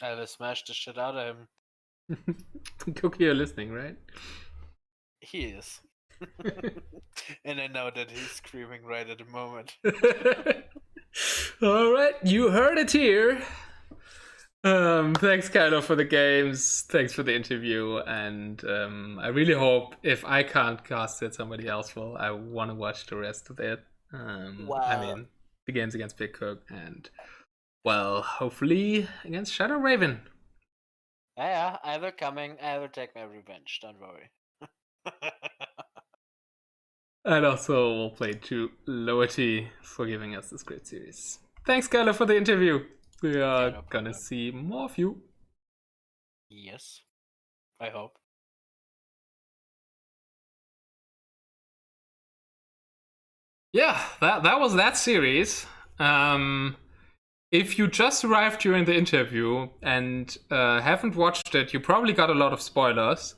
I will smash the shit out of him. Cookie, you're listening, right? He is. And I know that he's screaming right at the moment. All right, you heard it here. Thanks, Kylo, for the games. Thanks for the interview, and I really hope if I can't cast it, somebody else will. I want to watch the rest of it. Wow. I mean, the games against Big Cook, and Well, hopefully against Shadow Raven. Yeah, I will coming. I will take my revenge. Don't worry. And also, we'll play to Lowerty for giving us this great series. Thanks, Kylo, for the interview. We are no gonna problem. see more of you. Yes, I hope. Yeah, that was that series. If you just arrived during the interview and haven't watched it, you probably got a lot of spoilers.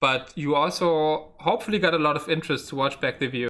But you also hopefully got a lot of interest to watch back the video.